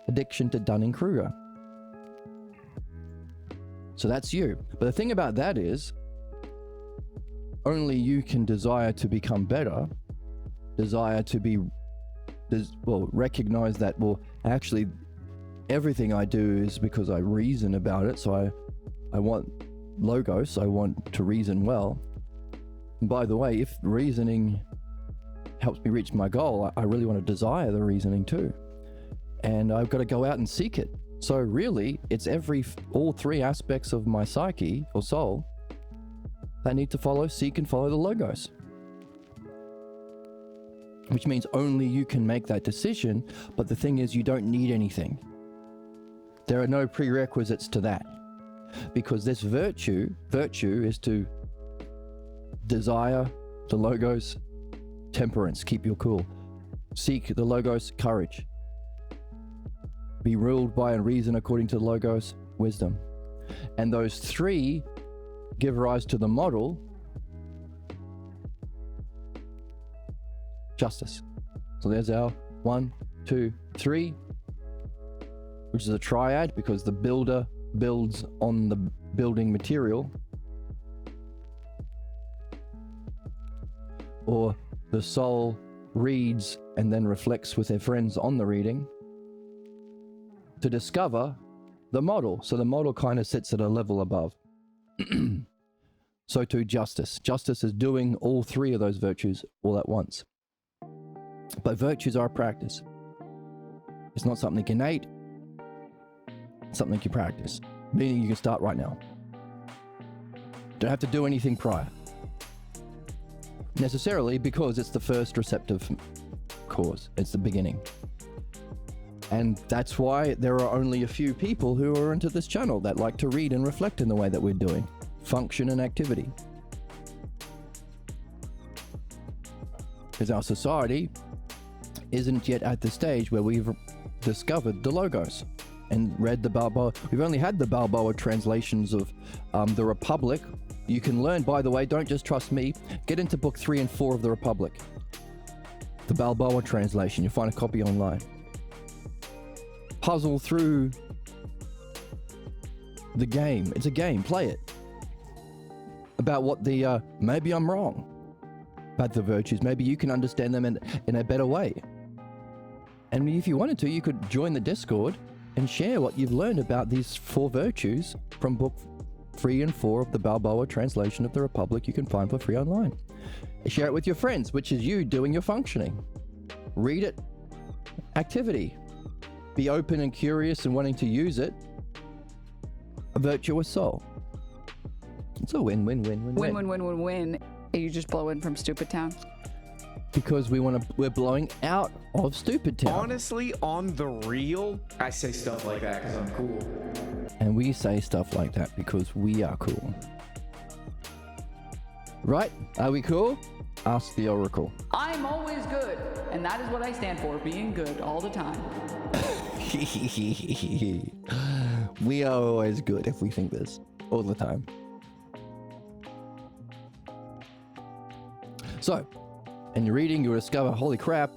addiction to Dunning-Kruger. So that's you. But the thing about that is, only you can desire to become better, desire to be, recognize that, actually, everything I do is because I reason about it, so I want logos, I want to reason well. And by the way, if reasoning helps me reach my goal, I really want to desire the reasoning too. And I've got to go out and seek it. So really, it's all 3 aspects of my psyche or soul that need to seek and follow the logos. Which means only you can make that decision, but the thing is, you don't need anything. There are no prerequisites to that. Because this virtue is to desire the logos, temperance, keep your cool. Seek the logos, courage. Be ruled by and reason according to the logos, wisdom. And those 3 give rise to the model, justice. So there's our 1, 2, 3, which is a triad because the builder builds on the building material, or the soul reads and then reflects with their friends on the reading to discover the model. So the model kind of sits at a level above. So too justice. Justice is doing all 3 of those virtues all at once. But virtues are a practice. It's not something innate. Something you practice, meaning you can start right now. Don't have to do anything prior necessarily, because it's the first receptive cause. It's the beginning. And that's why there are only a few people who are into this channel that like to read and reflect in the way that we're doing, function and activity. Because our society isn't yet at the stage where we've discovered the logos and read the Balboa. We've only had the Balboa translations of the Republic. You can learn, by the way, don't just trust me, get into book 3 and 4 of the Republic. The Balboa translation, you'll find a copy online. Puzzle through the game. It's a game, play it. About what maybe I'm wrong about the virtues. Maybe you can understand them in a better way. And if you wanted to, you could join the Discord and share what you've learned about these 4 virtues from book 3 and 4 of the Balboa translation of the Republic you can find for free online. Share it with your friends, which is you doing your functioning. Read it. Activity. be open and curious and wanting to use it, a virtuous soul. It's a Win. You just blow in from Stupid Town. Because we're blowing out of Stupid Town. Honestly, on the real, I say stuff like that because I'm cool. And we say stuff like that because we are cool. Right? Are we cool? Ask the Oracle. I'm always good, and that is what I stand for, being good all the time. We are always good if we think this all the time. So, in your reading, you'll discover, holy crap,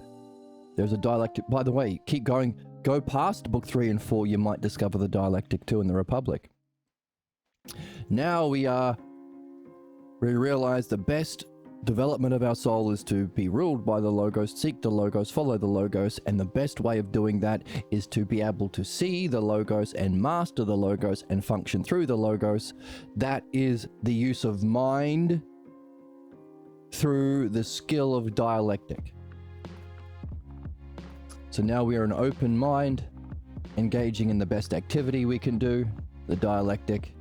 there's a dialectic. By the way, keep going. Go past book 3 and 4, you might discover the dialectic 2 in the Republic. Now we realize the best development of our soul is to be ruled by the Logos, seek the Logos, follow the Logos, and the best way of doing that is to be able to see the Logos and master the Logos and function through the Logos. That is the use of mind through the skill of dialectic. So now we are an open mind, engaging in the best activity we can do, the dialectic,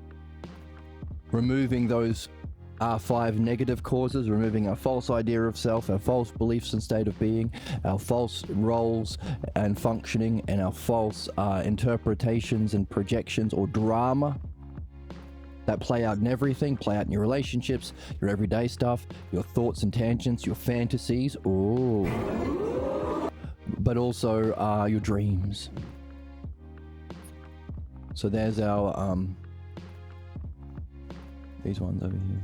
removing those R5 negative causes, removing our false idea of self, our false beliefs and state of being, our false roles and functioning, and our false interpretations and projections or drama that play out in everything, play out in your relationships, your everyday stuff, your thoughts and tangents, your fantasies, but also your dreams. So there's our these ones over here.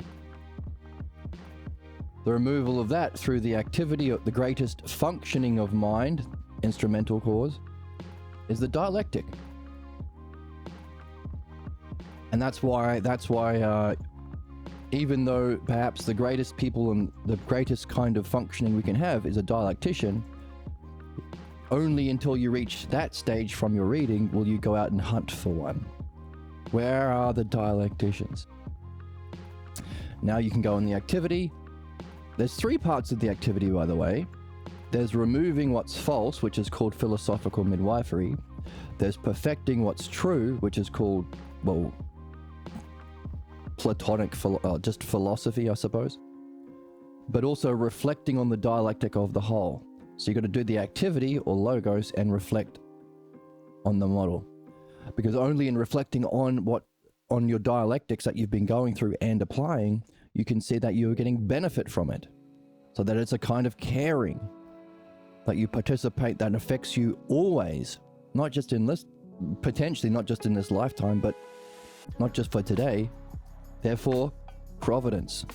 The removal of that through the activity of the greatest functioning of mind, instrumental cause, is the dialectic. And that's why even though perhaps the greatest people and the greatest kind of functioning we can have is a dialectician, only until you reach that stage from your reading will you go out and hunt for one. Where are the dialecticians? Now you can go on the activity. There's 3 parts of the activity, by the way. There's removing what's false, which is called philosophical midwifery. There's perfecting what's true, which is called, well, Platonic, just philosophy, I suppose. But also reflecting on the dialectic of the whole. So you've got to do the activity, or logos, and reflect on the model. Because only in reflecting on your dialectics that you've been going through and applying, you can see that you're getting benefit from it. So that it's a kind of caring that you participate that affects you always, not just in this, potentially not just in this lifetime, but not just for today. Therefore, providence.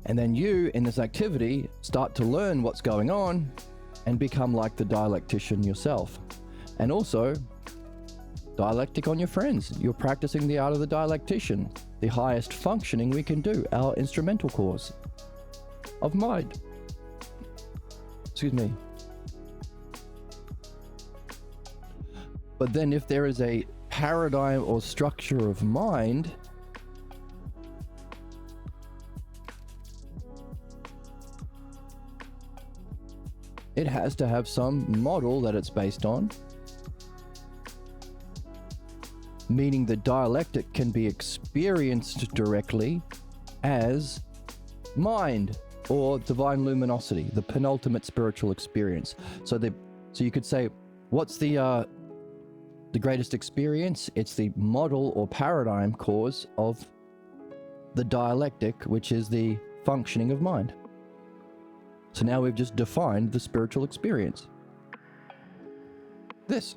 And then you, in this activity, start to learn what's going on and become like the dialectician yourself. And also, dialectic on your friends. You're practicing the art of the dialectician, the highest functioning we can do, our instrumental cause of mind. Excuse me. But then if there is a paradigm or structure of mind, it has to have some model that it's based on, meaning the dialectic can be experienced directly as mind or divine luminosity, the penultimate spiritual experience. So you could say, what's the greatest experience? It's the model or paradigm cause of the dialectic, which is the functioning of mind. So now we've just defined the spiritual experience. The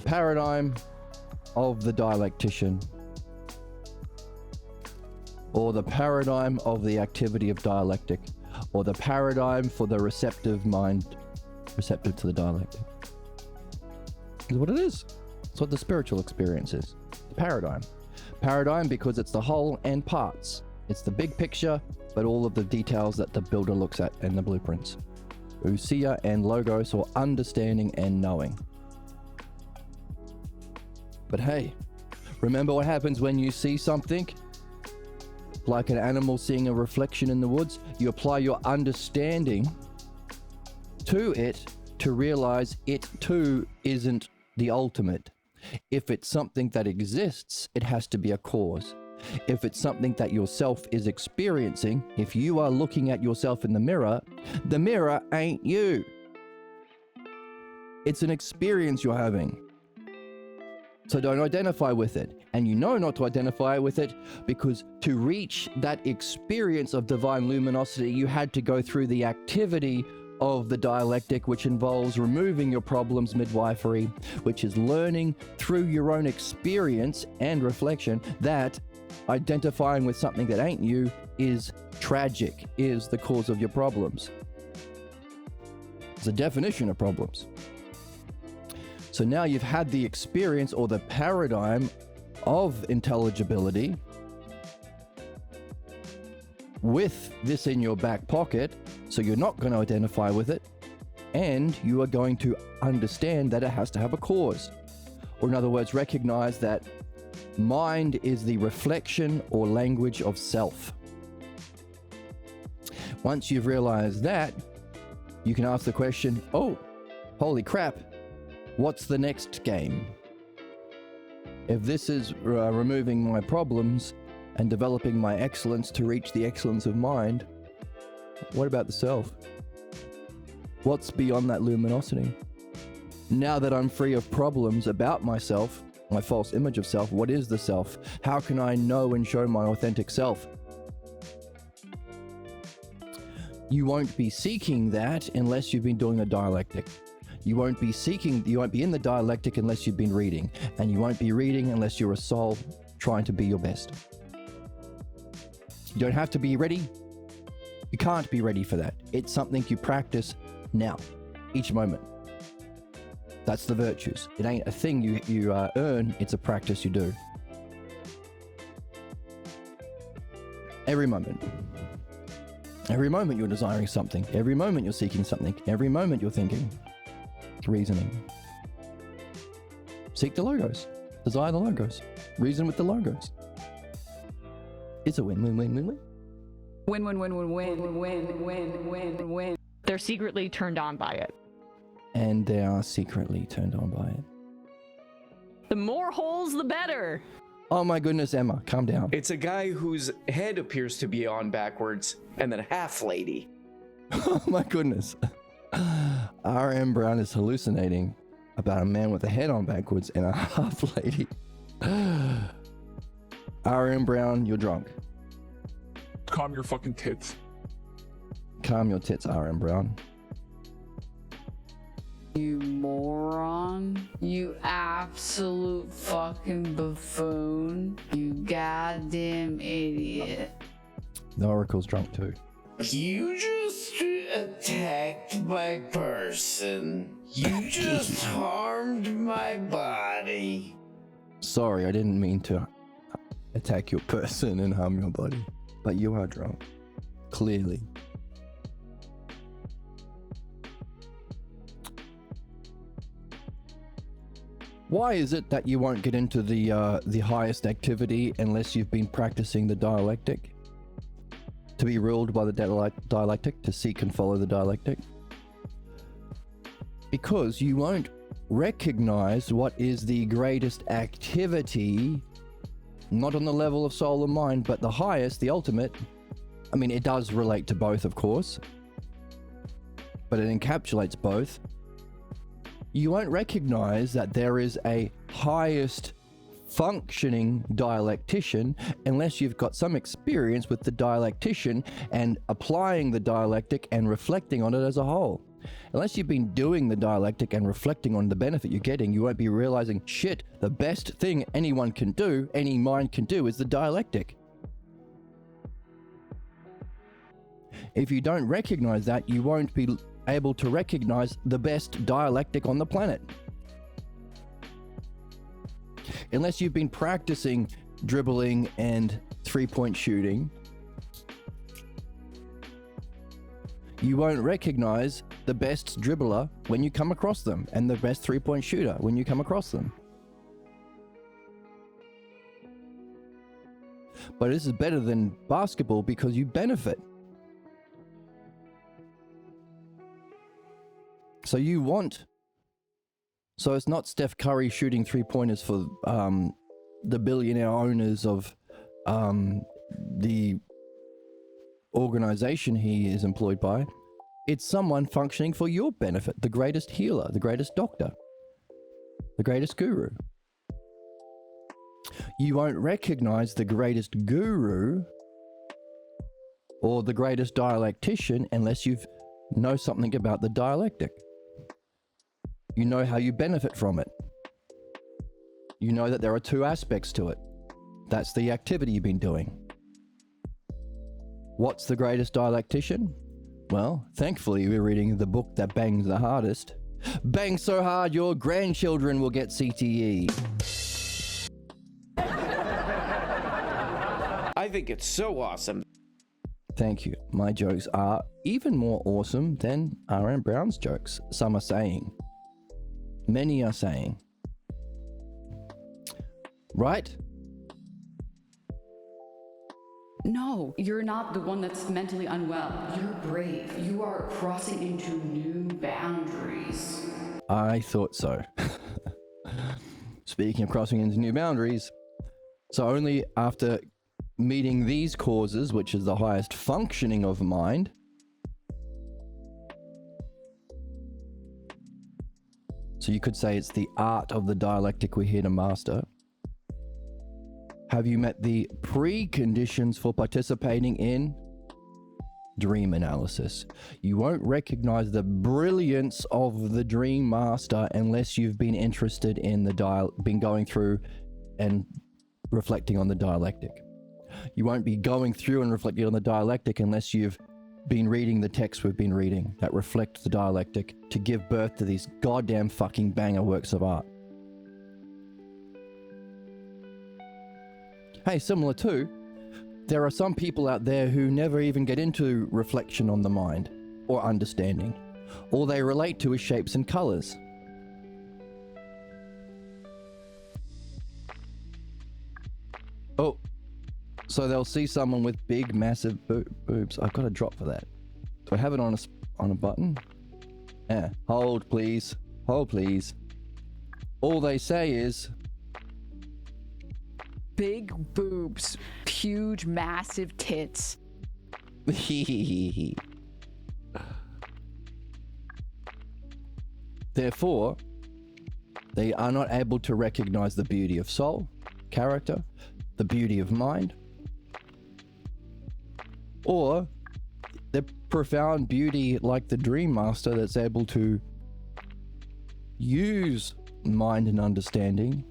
paradigm of the dialectician, or the paradigm of the activity of dialectic, or the paradigm for the receptive mind, receptive to the dialectic. Is what it is. It's what the spiritual experience is. The paradigm. Paradigm because it's the whole and parts. It's the big picture, but all of the details that the builder looks at in the blueprints. Ousia and logos, or understanding and knowing. But hey, remember what happens when you see something? Like an animal seeing a reflection in the woods, you apply your understanding to it to realize it too isn't the ultimate. If it's something that exists, it has to be a cause. If it's something that yourself is experiencing, if you are looking at yourself in the mirror ain't you. It's an experience you're having. So don't identify with it. And you know not to identify with it because to reach that experience of divine luminosity, you had to go through the activity of the dialectic, which involves removing your problems midwifery, which is learning through your own experience and reflection that identifying with something that ain't you is tragic, is the cause of your problems. It's a definition of problems. So now you've had the experience or the paradigm of intelligibility. With this in your back pocket, so you're not going to identify with it, and you are going to understand that it has to have a cause. Or in other words, recognize that mind is the reflection or language of self. Once you've realized that, you can ask the question, oh, holy crap, what's the next game? If this is removing my problems and developing my excellence to reach the excellence of mind, what about the self? What's beyond that luminosity? Now that I'm free of problems about myself, my false image of self, what is the self? How can I know and show my authentic self? You won't be seeking that unless you've been doing a dialectic. You won't be in the dialectic unless you've been reading. And you won't be reading unless you're a soul trying to be your best. You don't have to be ready. You can't be ready for that. It's something you practice now, each moment. That's the virtues. It ain't a thing you earn, it's a practice you do. Every moment. Every moment you're desiring something. Every moment you're seeking something. Every moment you're thinking, reasoning. Seek the logos. Desire the logos. Reason with the logos. It's a win-win-win-win-win. Win. They're secretly turned on by it. And they are secretly turned on by it. The more holes, the better. Oh my goodness, Emma, calm down. It's a guy whose head appears to be on backwards, and then a half lady. Oh my goodness. R.M. Brown is hallucinating about a man with a head on backwards and a half lady. R.M. Brown, you're drunk. Calm your fucking tits. Calm your tits, R.M. Brown. You moron. You absolute fucking buffoon. You goddamn idiot. The Oracle's drunk too. You just attacked my person. You just harmed my body. Sorry, I didn't mean to attack your person and harm your body. But you are drunk. Clearly. Why is it that you won't get into the highest activity unless you've been practicing the dialectic? To be ruled by the dialectic, to seek and follow the dialectic? Because you won't recognize what is the greatest activity, not on the level of soul and mind, but the highest, the ultimate. I mean, it does relate to both, of course, but it encapsulates both. You won't recognize that there is a highest functioning dialectician unless you've got some experience with the dialectician and applying the dialectic and reflecting on it as a whole. Unless you've been doing the dialectic and reflecting on the benefit you're getting, you won't be realizing, shit, the best thing anyone can do, any mind can do, is the dialectic. If you don't recognize that, you won't be able to recognize the best dialectic on the planet. Unless you've been practicing dribbling and three-point shooting, you won't recognize the best dribbler when you come across them and the best three-point shooter when you come across them. But this is better than basketball because you benefit. So it's not Steph Curry shooting 3-pointers for the billionaire owners of the organization he is employed by. It's someone functioning for your benefit, the greatest healer, the greatest doctor, the greatest guru. You won't recognize the greatest guru or the greatest dialectician unless you know something about the dialectic. You know how you benefit from it. You know that there are two aspects to it. That's the activity you've been doing. What's the greatest dialectician? Well, thankfully we're reading the book that bangs the hardest. Bang so hard your grandchildren will get CTE. I think it's so awesome. Thank you. My jokes are even more awesome than R.M. Brown's jokes. Some are saying. Many are saying. Right? No, you're not the one that's mentally unwell. You're brave. You are crossing into new boundaries. I thought so. Speaking of crossing into new boundaries, so only after meeting these causes, which is the highest functioning of mind, so you could say it's the art of the dialectic we're here to master. Have you met the preconditions for participating in dream analysis? You won't recognize the brilliance of the dream master unless you've been interested in been going through and reflecting on the dialectic. You won't be going through and reflecting on the dialectic unless you've been reading the texts we've been reading that reflect the dialectic to give birth to these goddamn fucking banger works of art. Hey, similar too, there are some people out there who never even get into reflection on the mind or understanding. All they relate to is shapes and colors. Oh, so they'll see someone with big, massive boobs. I've got a drop for that. Do I have it on a button? Yeah. Hold, please. Hold, please. All they say is, Big boobs, huge, massive tits. therefore, they are not able to recognize the beauty of soul, character, the beauty of mind, or the profound beauty like the Dream Master that's able to use mind and understanding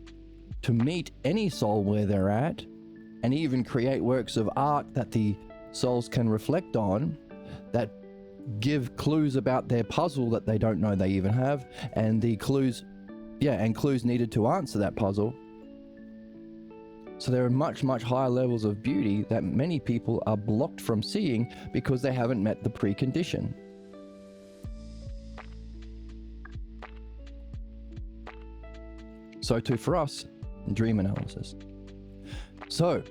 to meet any soul where they're at, and even create works of art that the souls can reflect on that give clues about their puzzle that they don't know they even have, and the clues needed to answer that puzzle. So there are much, much higher levels of beauty that many people are blocked from seeing because they haven't met the precondition. So too for us, dream analysis. So,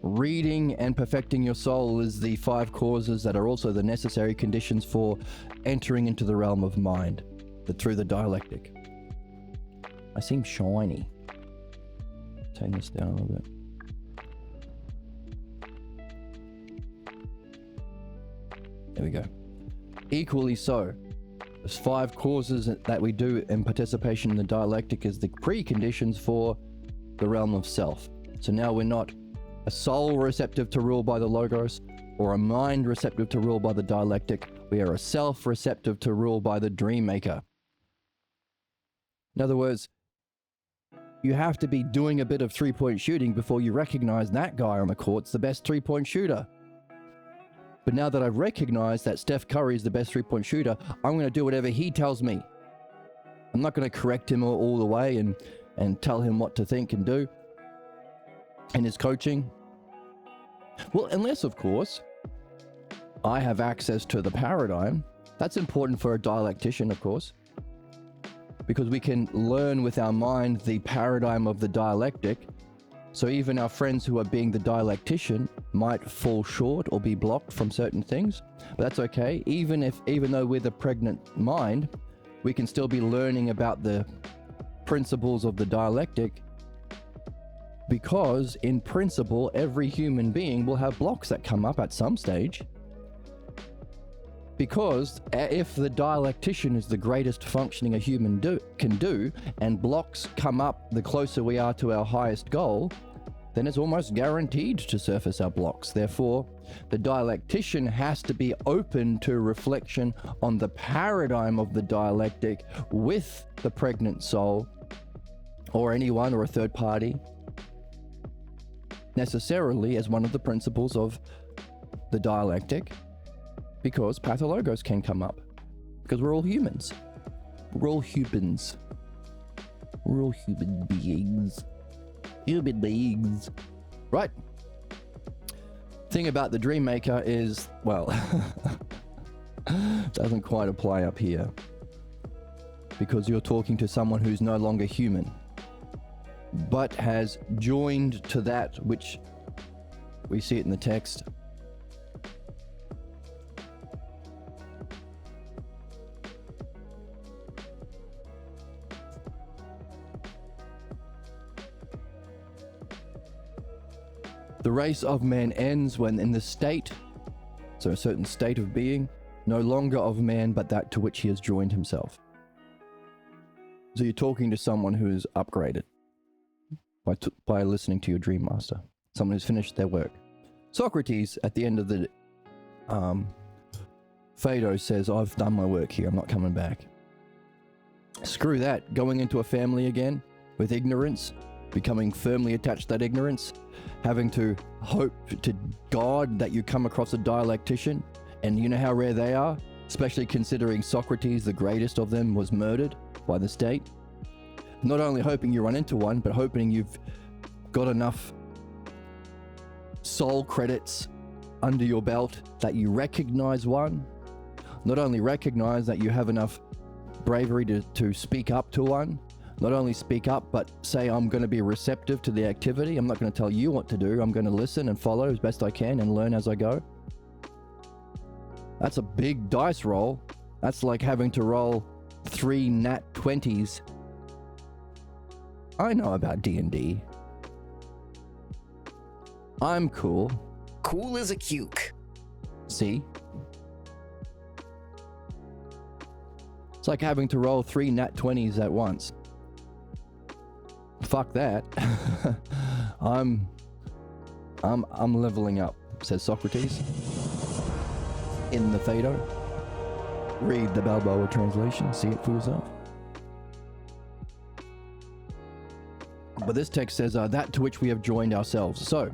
reading and perfecting your soul is the 5 causes that are also the necessary conditions for entering into the realm of mind, through the dialectic. I seem shiny. Turn this down a little bit. There we go. Equally so, there's 5 causes that we do in participation in the dialectic is the preconditions for the realm of self. So now we're not a soul receptive to rule by the logos or a mind receptive to rule by the dialectic. We are a self receptive to rule by the dream maker. In other words, you have to be doing a bit of 3-point shooting before you recognize that guy on the court's the best 3-point shooter. But now that I've recognized that Steph Curry is the best 3-point shooter, I'm going to do whatever he tells me. I'm not going to correct him all the way and tell him what to think and do in his coaching. Well, unless, of course, I have access to the paradigm. That's important for a dialectician, of course, because we can learn with our mind the paradigm of the dialectic So even our friends who are being the dialectician might fall short or be blocked from certain things, but that's okay. Even though we're the pregnant mind, we can still be learning about the principles of the dialectic, because in principle, every human being will have blocks that come up at some stage. Because if the dialectician is the greatest functioning a human can do, and blocks come up the closer we are to our highest goal, then it's almost guaranteed to surface our blocks. Therefore, the dialectician has to be open to reflection on the paradigm of the dialectic with the pregnant soul, or anyone or a third party, necessarily as one of the principles of the dialectic. Because pathologos can come up. Because we're all humans. We're all humans. We're all human beings. Human beings. Right. Thing about the Dream Maker is, well, doesn't quite apply up here. Because you're talking to someone who's no longer human, but has joined to that which we see it in the text. The race of man ends when in the state, so a certain state of being, no longer of man, but that to which he has joined himself. So you're talking to someone who is upgraded by listening to your Dream Master, someone who's finished their work. Socrates, at the end of the Phaedo, says, I've done my work here, I'm not coming back. Screw that, going into a family again with ignorance, becoming firmly attached to that ignorance, having to hope to God that you come across a dialectician, and you know how rare they are, especially considering Socrates, the greatest of them, was murdered by the state. Not only hoping you run into one, but hoping you've got enough soul credits under your belt that you recognize one. Not only recognize that you have enough bravery to speak up to one. Not only speak up, but say, I'm going to be receptive to the activity. I'm not going to tell you what to do. I'm going to listen and follow as best I can and learn as I go. That's a big dice roll. That's like having to roll 3 nat 20s. I know about D&D. I'm cool. Cool as a cuke. See? It's like having to roll 3 nat 20s at once. Fuck that. I'm leveling up, says Socrates in the Phaedo. Read the Balboa translation, see it for yourself. But this text says that to which we have joined ourselves. So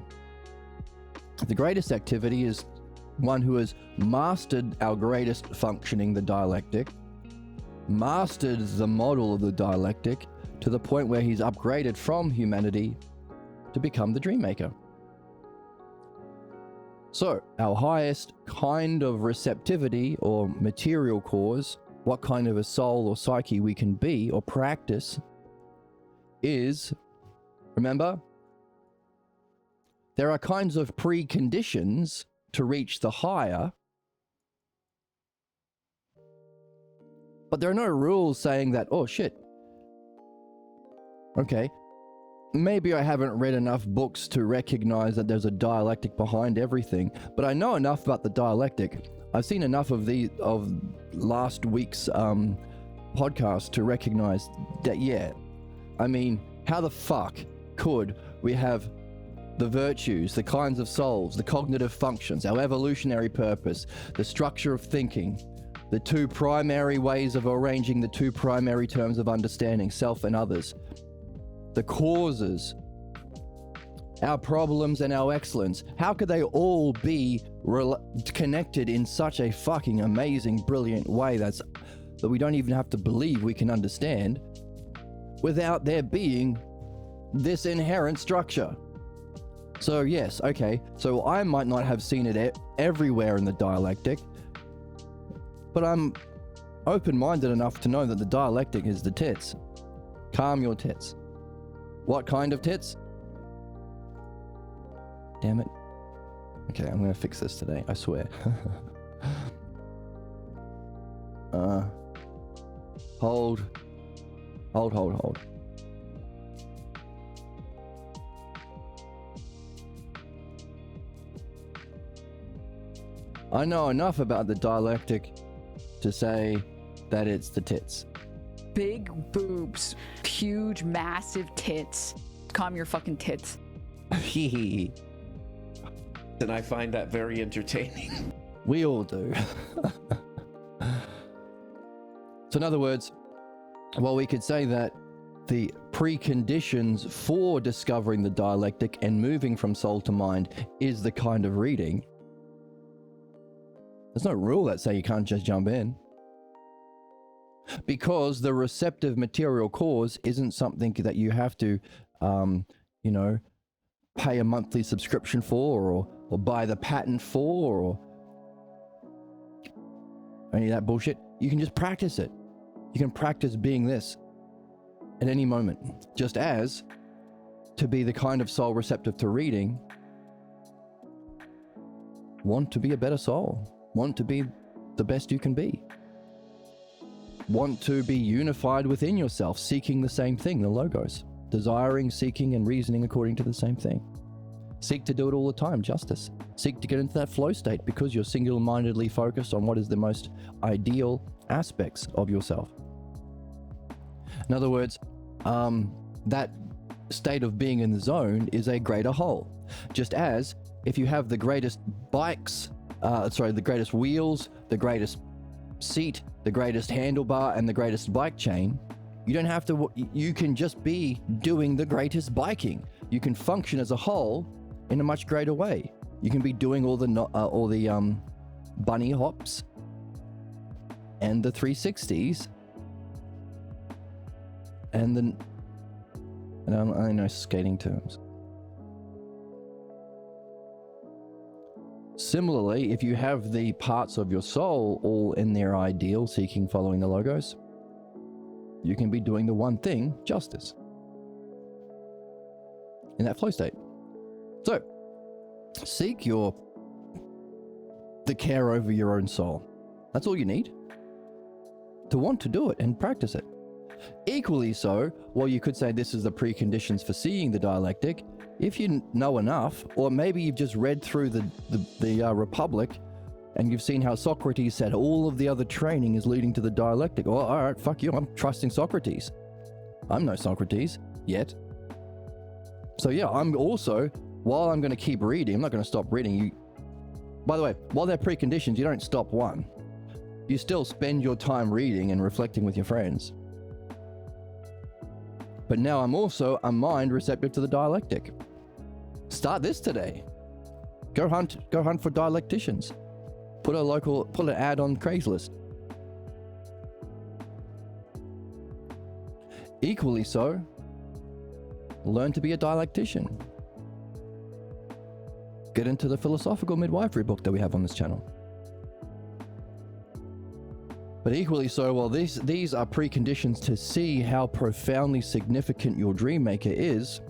the greatest activity is one who has mastered our greatest functioning, the dialectic, mastered the model of the dialectic, to the point where he's upgraded from humanity to become the Dream Maker. So, our highest kind of receptivity or material cause, what kind of a soul or psyche we can be or practice, is, remember, there are kinds of preconditions to reach the higher, but there are no rules saying that, oh shit, okay, maybe I haven't read enough books to recognize that there's a dialectic behind everything, but I know enough about the dialectic. I've seen enough of last week's podcast to recognize that, yeah, I mean, how the fuck could we have the virtues, the kinds of souls, the cognitive functions, our evolutionary purpose, the structure of thinking, the 2 primary ways of arranging the 2 primary terms of understanding, self and others, the causes, our problems and our excellence. How could they all be connected in such a fucking amazing, brilliant way that we don't even have to believe we can understand without there being this inherent structure? So yes, okay, so I might not have seen it everywhere in the dialectic, but I'm open-minded enough to know that the dialectic is the tits. Calm your tits. What kind of tits? damn it. Okay, I'm gonna fix this today, I swear. Hold. I know enough about the dialectic to say that it's the tits. Big boobs, huge, massive tits. Calm your fucking tits. And I find that very entertaining. We all do. So in other words, while we could say that the preconditions for discovering the dialectic and moving from soul to mind is the kind of reading, there's no rule that say you can't just jump in. Because the receptive material cause isn't something that you have to, pay a monthly subscription for or buy the patent for or any of that bullshit. You can just practice it. You can practice being this at any moment. Just as to be the kind of soul receptive to reading, want to be a better soul. Want to be the best you can be. Want to be unified within yourself, seeking the same thing, the logos. Desiring, seeking, and reasoning according to the same thing. Seek to do it all the time, justice. Seek to get into that flow state because you're single-mindedly focused on what is the most ideal aspects of yourself. In other words, that state of being in the zone is a greater whole. Just as if you have the greatest the greatest wheels, the greatest seat, the greatest handlebar, and the greatest bike chain, you don't have to, you can just be doing the greatest biking. You can function as a whole in a much greater way. You can be doing all the bunny hops and the 360s and I know skating terms. Similarly, if you have the parts of your soul all in their ideal, seeking, following the logos, you can be doing the one thing, justice, in that flow state. So, seek the care over your own soul. That's all you need to want to do it and practice it. Equally so, while you could say this is the preconditions for seeing the dialectic, if you know enough, or maybe you've just read through the Republic and you've seen how Socrates said all of the other training is leading to the dialectic. Well, all right, fuck you, I'm trusting Socrates. I'm no Socrates yet. So yeah, I'm also, while I'm going to keep reading, I'm not going to stop reading. By the way, while they're preconditions, you don't stop one. You still spend your time reading and reflecting with your friends. But now I'm also a mind receptive to the dialectic. Start this today. Go hunt for dialecticians. Put an ad on Craigslist. Equally so, learn to be a dialectician. Get into the philosophical midwifery book that we have on this channel. But equally so, while these are preconditions to see how profoundly significant your dream maker is,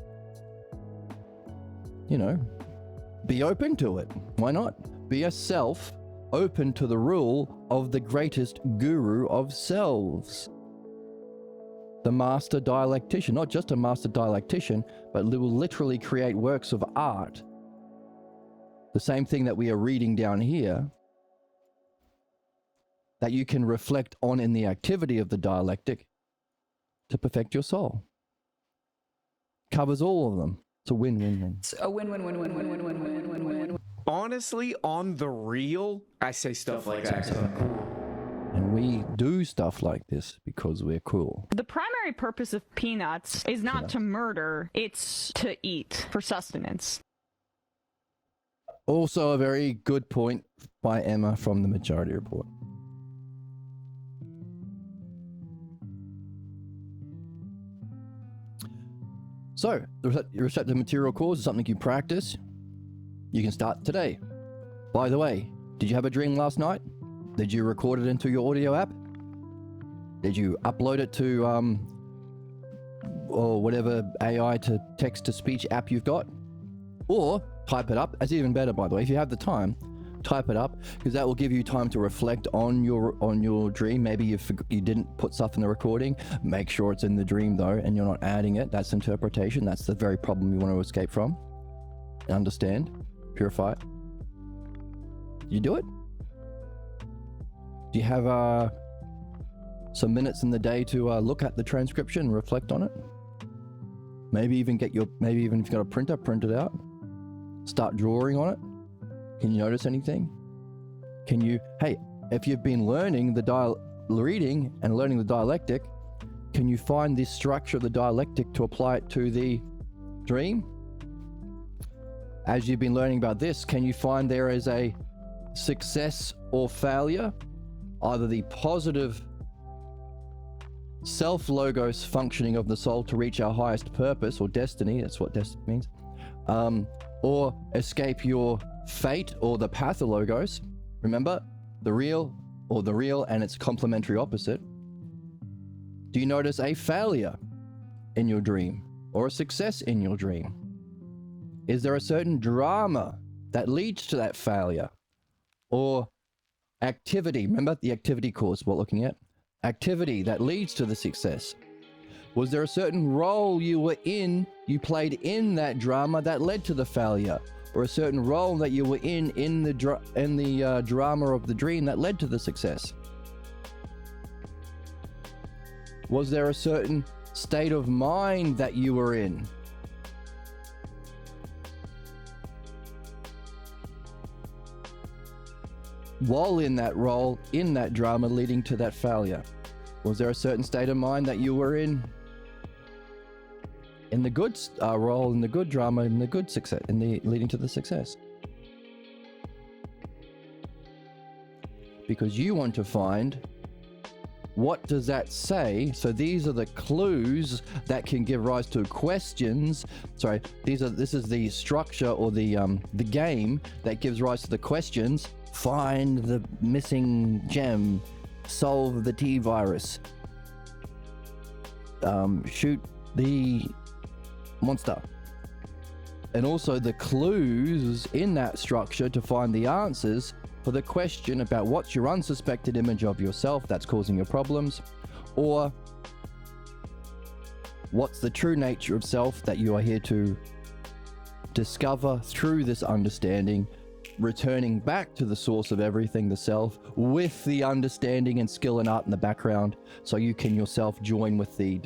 be open to it. Why not? Be a self open to the rule of the greatest guru of selves. The master dialectician, not just a master dialectician, but will literally create works of art. The same thing that we are reading down here, that you can reflect on in the activity of the dialectic to perfect your soul. Covers all of them. It's a win-win-win. It's a win-win-win-win-win-win-win-win-win-win. Honestly, on the real, I say stuff like that. And we do stuff like this because we're cool. The primary purpose of peanuts is not to murder, it's to eat for sustenance. Also a very good point by Emma from the Majority Report. So, the receptive material cause is something you practice. You can start today. By the way, did you have a dream last night? Did you record it into your audio app? Did you upload it to or whatever AI to text to speech app you've got? Or type it up. That's even better, by the way. If you have the time, type it up, because that will give you time to reflect on your dream. Maybe you didn't put stuff in the recording. Make sure it's in the dream though, and you're not adding it. That's interpretation. That's the very problem you want to escape from. Understand, purify it. You do it. Do you have some minutes in the day to look at the transcription and reflect on it? Maybe even if you've got a printer, print it out. Start drawing on it. Can you notice anything? If you've been learning reading and learning the dialectic, can you find this structure of the dialectic to apply it to the dream? As you've been learning about this, can you find there is a success or failure? Either the positive self-logos functioning of the soul to reach our highest purpose or destiny, that's what destiny means, or escape your fate or the pathologos. Remember, the real and its complementary opposite. Do you notice a failure in your dream or a success in your dream? Is there a certain drama that leads to that failure or activity? Remember the activity course we're looking at? Activity that leads to the success. Was there a certain role you played in that drama that led to the failure? Or a certain role that you were in the drama of the dream that led to the success? Was there a certain state of mind that you were in? While in that role, in that drama leading to that failure? Was there a certain state of mind that you were in the good role, in the good drama, in the good success, in the leading to the success? Because you want to find, what does that say? So these are the clues that can give rise to questions. Sorry, this is the structure or the game that gives rise to the questions. Find the missing gem, solve the T virus, shoot the monster, and also the clues in that structure to find the answers for the question about what's your unsuspected image of yourself that's causing your problems, or what's the true nature of self that you are here to discover through this understanding, returning back to the source of everything, the self, with the understanding and skill and art in the background, so you can yourself join with the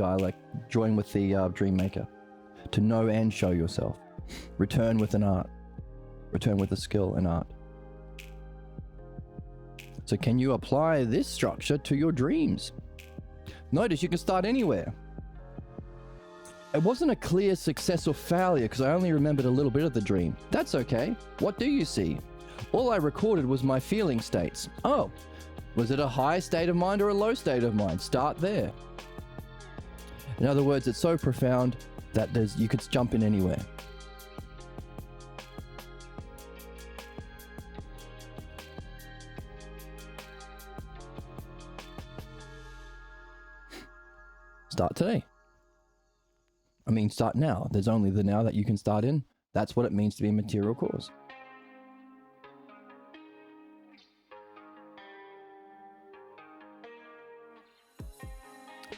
dream maker to know and show yourself. Return with an art, return with a skill and art. So can you apply this structure to your dreams? Notice you can start anywhere. It wasn't a clear success or failure because I only remembered a little bit of the dream. That's okay. What do you see? All I recorded was my feeling states. Oh, was it a high state of mind or a low state of mind? Start there. In other words, it's so profound that you could jump in anywhere. Start today. I mean, start now. There's only the now that you can start in. That's what it means to be a material cause.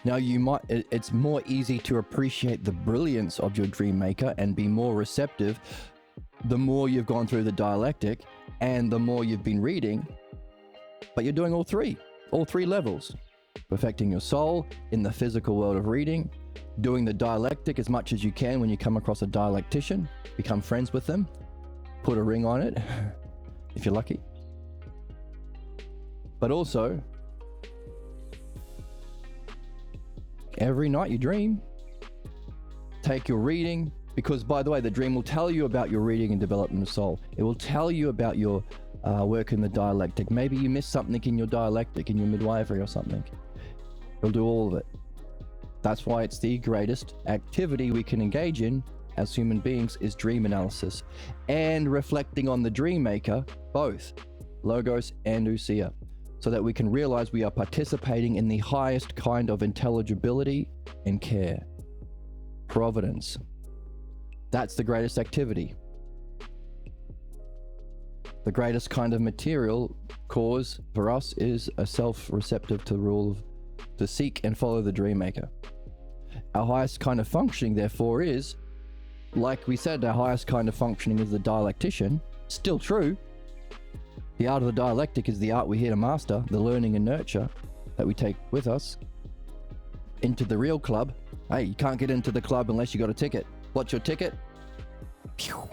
Now it's more easy to appreciate the brilliance of your dream maker and be more receptive the more you've gone through the dialectic and the more you've been reading. But you're doing all three levels. Perfecting your soul in the physical world of reading, doing the dialectic as much as you can when you come across a dialectician, become friends with them, put a ring on it, if you're lucky. But also, every night you dream, take your reading, because by the way, the dream will tell you about your reading and development of soul. It will tell you about your work in the dialectic. Maybe you missed something in your dialectic, in your midwifery or something. It'll do all of it. That's why it's the greatest activity we can engage in as human beings is dream analysis and reflecting on the dream maker, both Logos and Usia, so that we can realize we are participating in the highest kind of intelligibility and care. Providence. That's the greatest activity. The greatest kind of material cause for us is a self-receptive to the rule of to seek and follow the dream maker. Our highest kind of functioning, therefore, is, like we said, our highest kind of functioning is the dialectician. Still true. The art of the dialectic is the art we're here to master, the learning and nurture that we take with us into the real club. Hey, you can't get into the club unless you got a ticket. What's your ticket? Pew.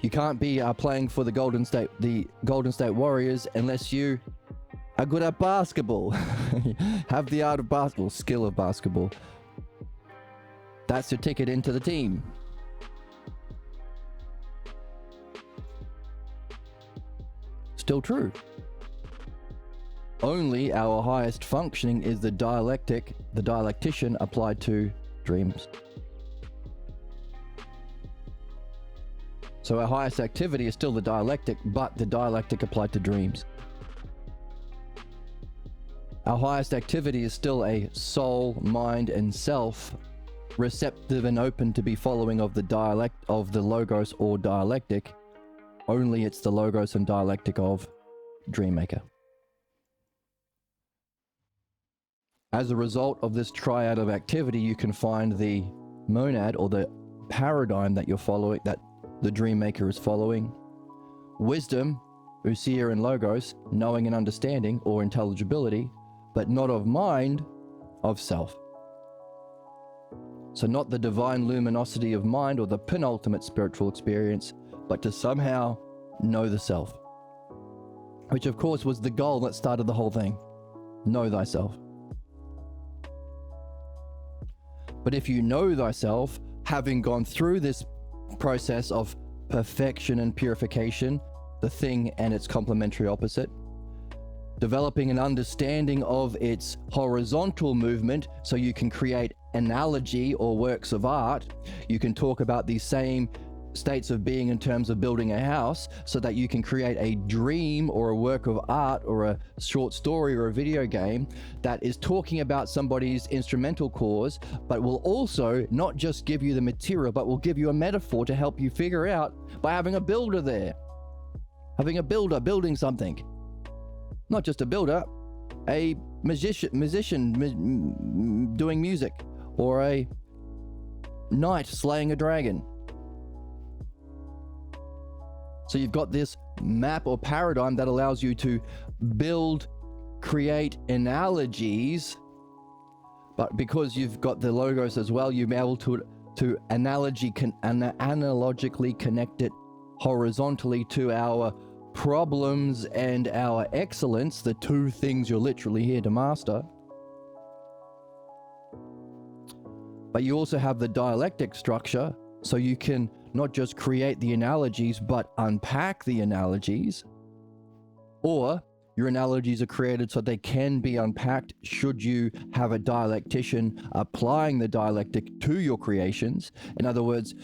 You can't be playing for the Golden State Warriors unless you are good at basketball. Have the art of basketball, skill of basketball. That's your ticket into the team. Still true. Only our highest functioning is the dialectician applied to dreams. So our highest activity is still the dialectic, but the dialectic applied to dreams. Our highest activity is still a soul, mind, and self, receptive and open to be following of the dialect of the logos or dialectic. Only it's the logos and dialectic of Dreammaker. As a result of this triad of activity, you can find the monad or the paradigm that you're following, that the Dreammaker is following. Wisdom, Usia and Logos, knowing and understanding or intelligibility, but not of mind, of self. So not the divine luminosity of mind or the penultimate spiritual experience, but to somehow know the self. Which of course was the goal that started the whole thing. Know thyself. But if you know thyself, having gone through this process of perfection and purification, the thing and its complementary opposite, developing an understanding of its horizontal movement so you can create analogy or works of art, you can talk about these same states of being in terms of building a house so that you can create a dream or a work of art or a short story or a video game that is talking about somebody's instrumental cause, but will also not just give you the material, but will give you a metaphor to help you figure out by having a builder there. Having a builder building something. Not just a builder, a musician doing music, or a knight slaying a dragon. So you've got this map or paradigm that allows you to build, create analogies, but because you've got the logos as well, you'll be able to analogically connect it horizontally to our problems and our excellence, the two things you're literally here to master. But you also have the dialectic structure, so you can not just create the analogies, but unpack the analogies. Or your analogies are created so they can be unpacked should you have a dialectician applying the dialectic to your creations. In other words,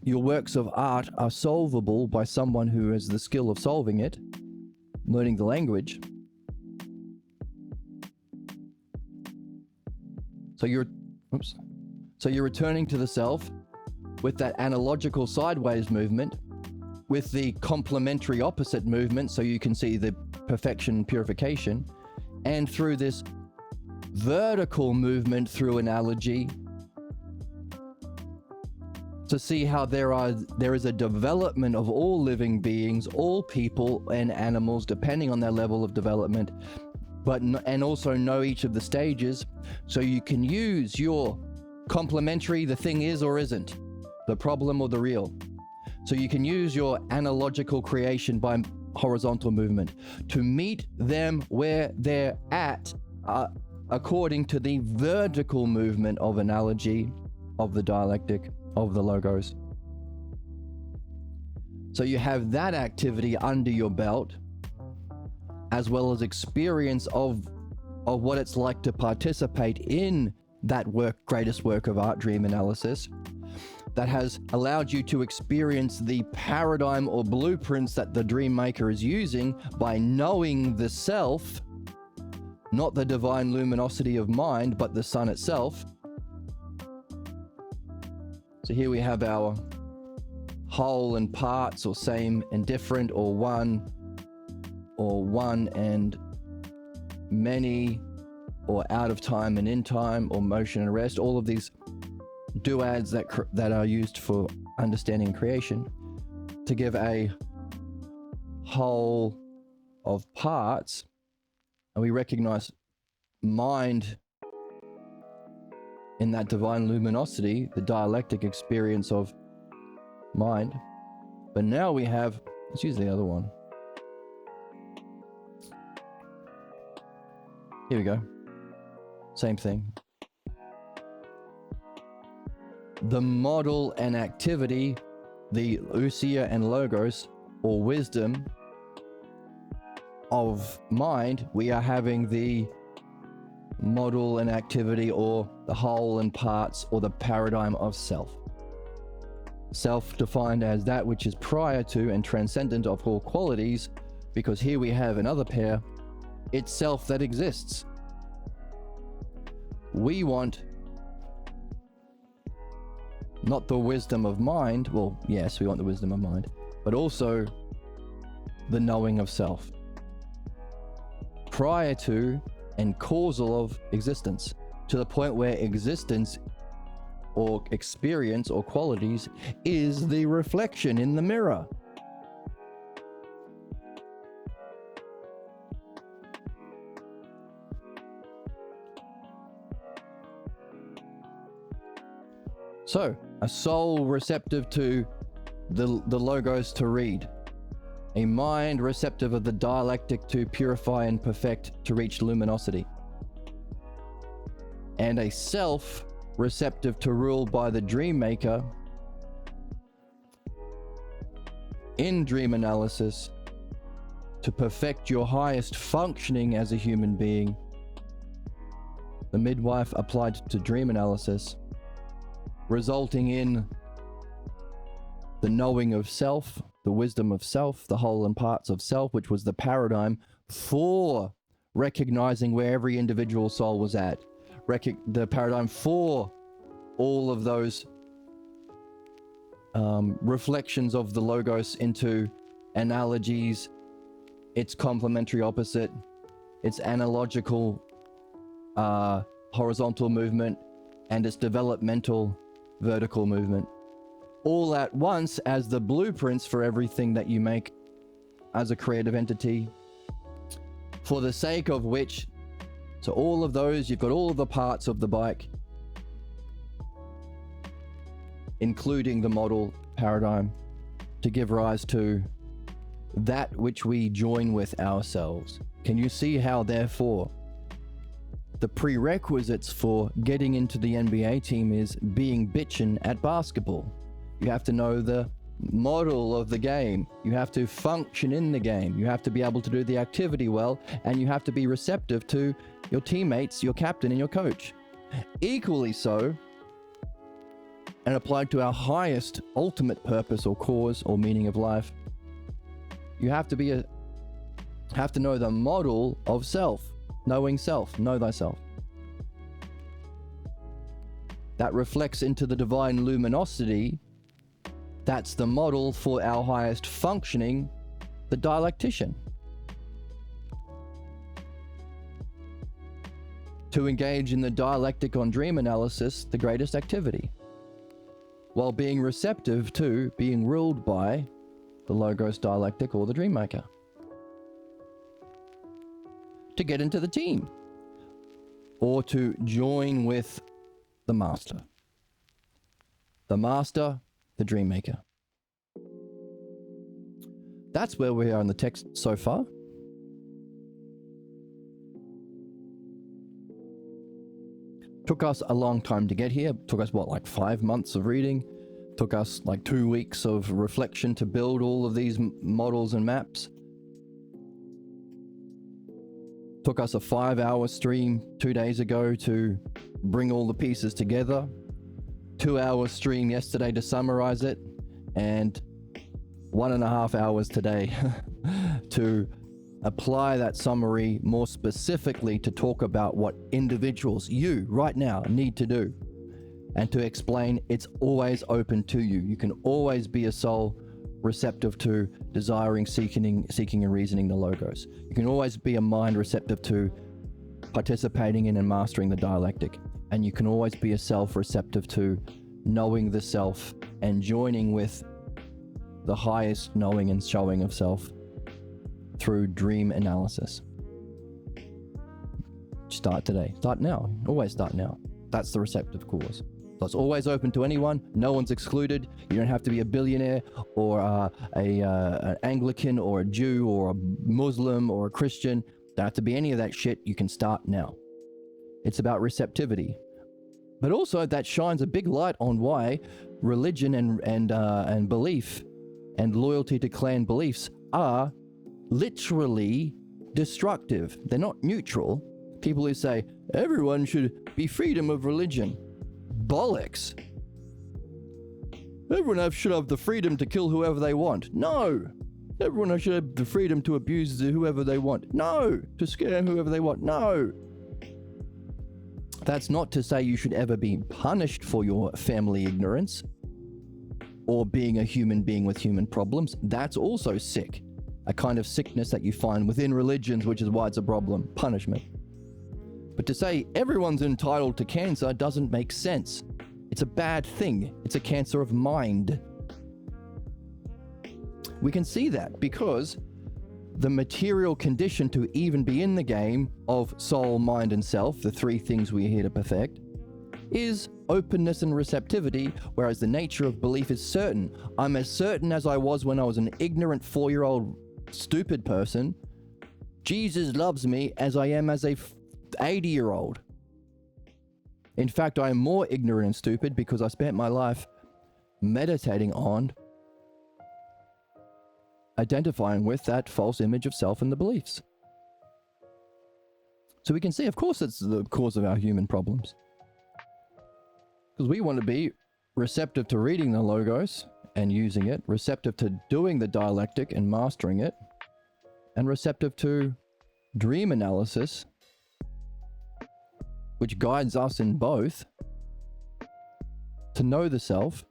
your works of art are solvable by someone who has the skill of solving it, learning the language. So you're returning to the self with that analogical sideways movement, with the complementary opposite movement, so you can see the perfection and purification, and through this vertical movement through analogy, to see how there is a development of all living beings, all people and animals, depending on their level of development, and also know each of the stages, so you can use your complementary, the thing is or isn't, the problem or the real. So you can use your analogical creation by horizontal movement to meet them where they're at, according to the vertical movement of analogy, of the dialectic, of the logos. So you have that activity under your belt, as well as experience of what it's like to participate in that greatest work of art, dream analysis, that has allowed you to experience the paradigm or blueprints that the dream maker is using by knowing the self, not the divine luminosity of mind, but the sun itself. So here we have our whole and parts, or same and different, or one and many, or out of time and in time, or motion and rest. All of these duads that are used for understanding creation to give a whole of parts. And we recognize mind in that divine luminosity, the dialectic experience of mind. But now we have, let's use the other one. Here we go. Same thing. The model and activity, the ousia and logos, or wisdom of mind, we are having the model and activity, or the whole and parts, or the paradigm of self. Self defined as that which is prior to and transcendent of all qualities, because here we have another pair, it's self that exists. We want not the wisdom of mind, well, yes, we want the wisdom of mind, but also the knowing of self, prior to and causal of existence, to the point where existence or experience or qualities is the reflection in the mirror. So, a soul receptive to the logos to read, a mind receptive of the dialectic to purify and perfect to reach luminosity, and a self receptive to rule by the dream maker in dream analysis to perfect your highest functioning as a human being. The midwife applied to dream analysis, resulting in the knowing of self, the wisdom of self, the whole and parts of self, which was the paradigm for recognizing where every individual soul was at. The paradigm for all of those reflections of the logos into analogies, its complementary opposite, its analogical horizontal movement, and its developmental vertical movement, all at once as the blueprints for everything that you make as a creative entity, for the sake of which, so all of those, you've got all of the parts of the bike, including the model paradigm, to give rise to that which we join with ourselves. Can you see how, therefore, the prerequisites for getting into the NBA team is being bitchin' at basketball? You have to know the model of the game. You have to function in the game. You have to be able to do the activity well, and you have to be receptive to your teammates, your captain, and your coach. Equally so, and applied to our highest ultimate purpose or cause or meaning of life, you have to know the model of self. Knowing self, know thyself. That reflects into the divine luminosity. That's the model for our highest functioning, the dialectician. To engage in the dialectic on dream analysis, the greatest activity, while being receptive to being ruled by the logos dialectic or the dream maker, to get into the team, or to join with the master. The master, the dream maker. That's where we are in the text so far. Took us a long time to get here. Took us, like 5 months of reading. Took us like 2 weeks of reflection to build all of these models and maps. Took us a 5-hour stream 2 days ago to bring all the pieces together. 2-hour stream yesterday to summarize it, and 1.5 hours today to apply that summary more specifically to talk about what individuals, you right now, need to do. and to explain, it's always open to you. You can always be a soul receptive to desiring, seeking and reasoning the logos. You can always be a mind receptive to participating in and mastering the dialectic. And you can always be a self receptive to knowing the self and joining with the highest knowing and showing of self through dream analysis. Start today. Start now. Always start now. That's the receptive cause. So it's always open to anyone. No one's excluded. You don't have to be a billionaire or an Anglican or a Jew or a Muslim or a Christian. Don't have to be any of that shit. You can start now. It's about receptivity. But also that shines a big light on why religion and belief and loyalty to clan beliefs are literally destructive. They're not neutral. People who say everyone should be freedom of religion. Bollocks. Everyone should have the freedom to kill whoever they want. No. Everyone should have the freedom to abuse whoever they want. No. To scam whoever they want. No. That's not to say you should ever be punished for your family ignorance or being a human being with human problems. That's also sick. A kind of sickness that you find within religions, which is why it's a problem. Punishment. But to say everyone's entitled to cancer doesn't make sense. It's a bad thing. It's a cancer of mind. We can see that because the material condition to even be in the game of soul, mind, and self, the three things we're here to perfect, is openness and receptivity, whereas the nature of belief is certain. I'm as certain as I was when I was an ignorant 4-year-old stupid person. Jesus loves me as I am as a 80-year-old. In fact, I am more ignorant and stupid because I spent my life meditating on identifying with that false image of self and the beliefs. So we can see, of course, it's the cause of our human problems. Because we want to be receptive to reading the logos and using it, receptive to doing the dialectic and mastering it, and receptive to dream analysis, which guides us in both, to know the self,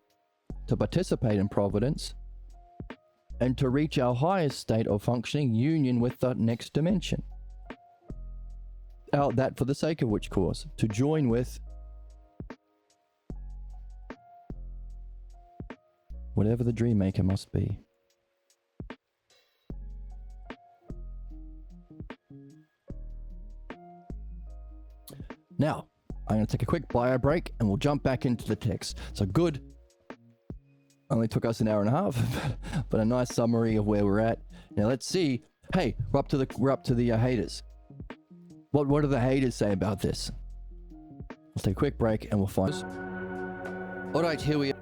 to participate in providence, and to reach our highest state of functioning, union with the next dimension. That for the sake of which cause? To join with whatever the dream maker must be. Now, I'm going to take a quick bio break and we'll jump back into the text. So good. Only took us an hour and a half, but a nice summary of where we're at. Now let's see. Hey, we're up to the haters. What do the haters say about this? Let's take a quick break and we'll find. All right, here we are.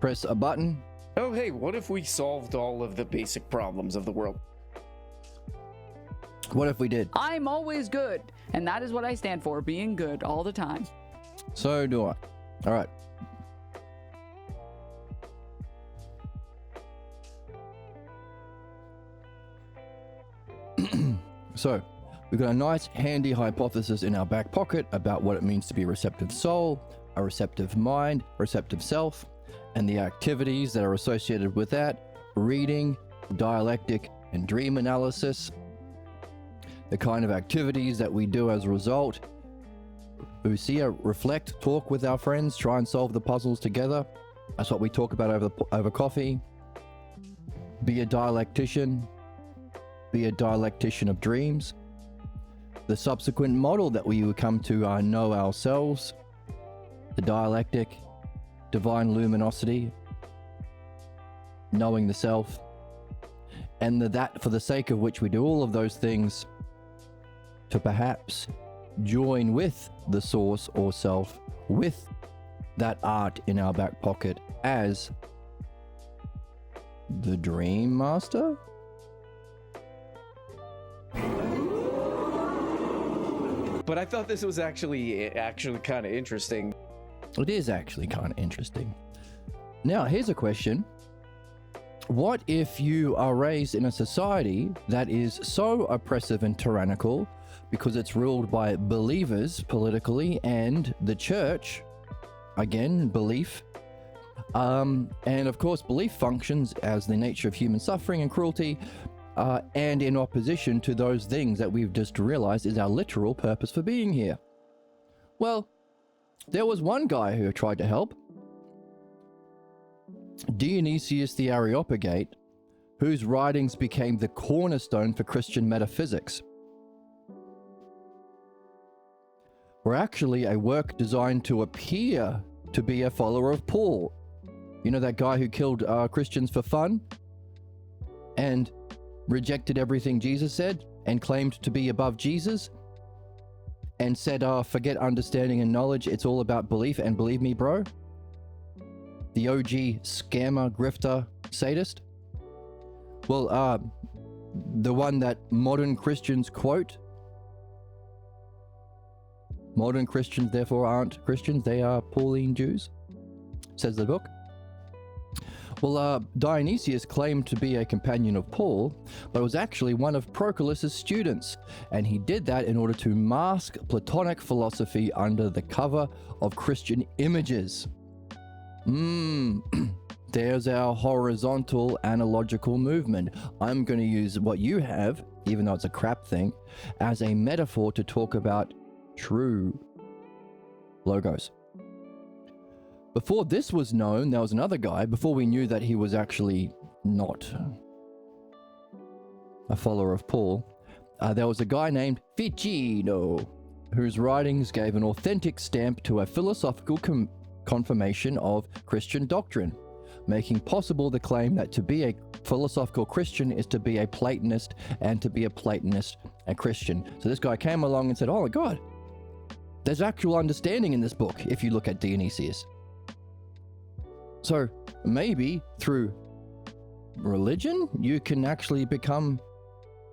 Press a button. Oh, hey, what if we solved all of the basic problems of the world? What if we did? I'm always good, and that is what I stand for, being good all the time. So do I. All right. So, we've got a nice handy hypothesis in our back pocket about what it means to be a receptive soul, a receptive mind, receptive self, and the activities that are associated with that: reading, dialectic, and dream analysis. The kind of activities that we do as a result: Usia, reflect, talk with our friends, try and solve the puzzles together. That's what we talk about over coffee. Be a dialectician. Be a dialectician of dreams. The subsequent model that we would come to know ourselves. The dialectic, divine luminosity, knowing the self, and that for the sake of which we do all of those things, to perhaps join with the source or self, with that art in our back pocket as the Dream Master? But I thought this was actually kind of interesting. It is actually kind of interesting. Now, here's a question. What if you are raised in a society that is so oppressive and tyrannical because it's ruled by believers politically, and the church, again, belief. And of course, belief functions as the nature of human suffering and cruelty, and in opposition to those things that we've just realized is our literal purpose for being here. Well, there was one guy who tried to help, Dionysius the Areopagite, whose writings became the cornerstone for Christian metaphysics. Were actually a work designed to appear to be a follower of Paul. You know, that guy who killed Christians for fun and rejected everything Jesus said and claimed to be above Jesus and said, forget understanding and knowledge, it's all about belief, and believe me, bro. The OG scammer, grifter, sadist. Well, the one that modern Christians quote. Modern Christians, therefore, aren't Christians, they are Pauline Jews, says the book. Well, Dionysius claimed to be a companion of Paul, but was actually one of Proculus' students, and he did that in order to mask Platonic philosophy under the cover of Christian images. There's our horizontal analogical movement. I'm going to use what you have, even though it's a crap thing, as a metaphor to talk about true logos. Before this was known, there was another guy, before we knew that he was actually not a follower of Paul, there was a guy named Ficino, whose writings gave an authentic stamp to a philosophical confirmation of Christian doctrine, making possible the claim that to be a philosophical Christian is to be a Platonist, and to be a Platonist a Christian. So this guy came along and said, oh my God, there's actual understanding in this book if you look at Dionysius. So maybe through religion, you can actually become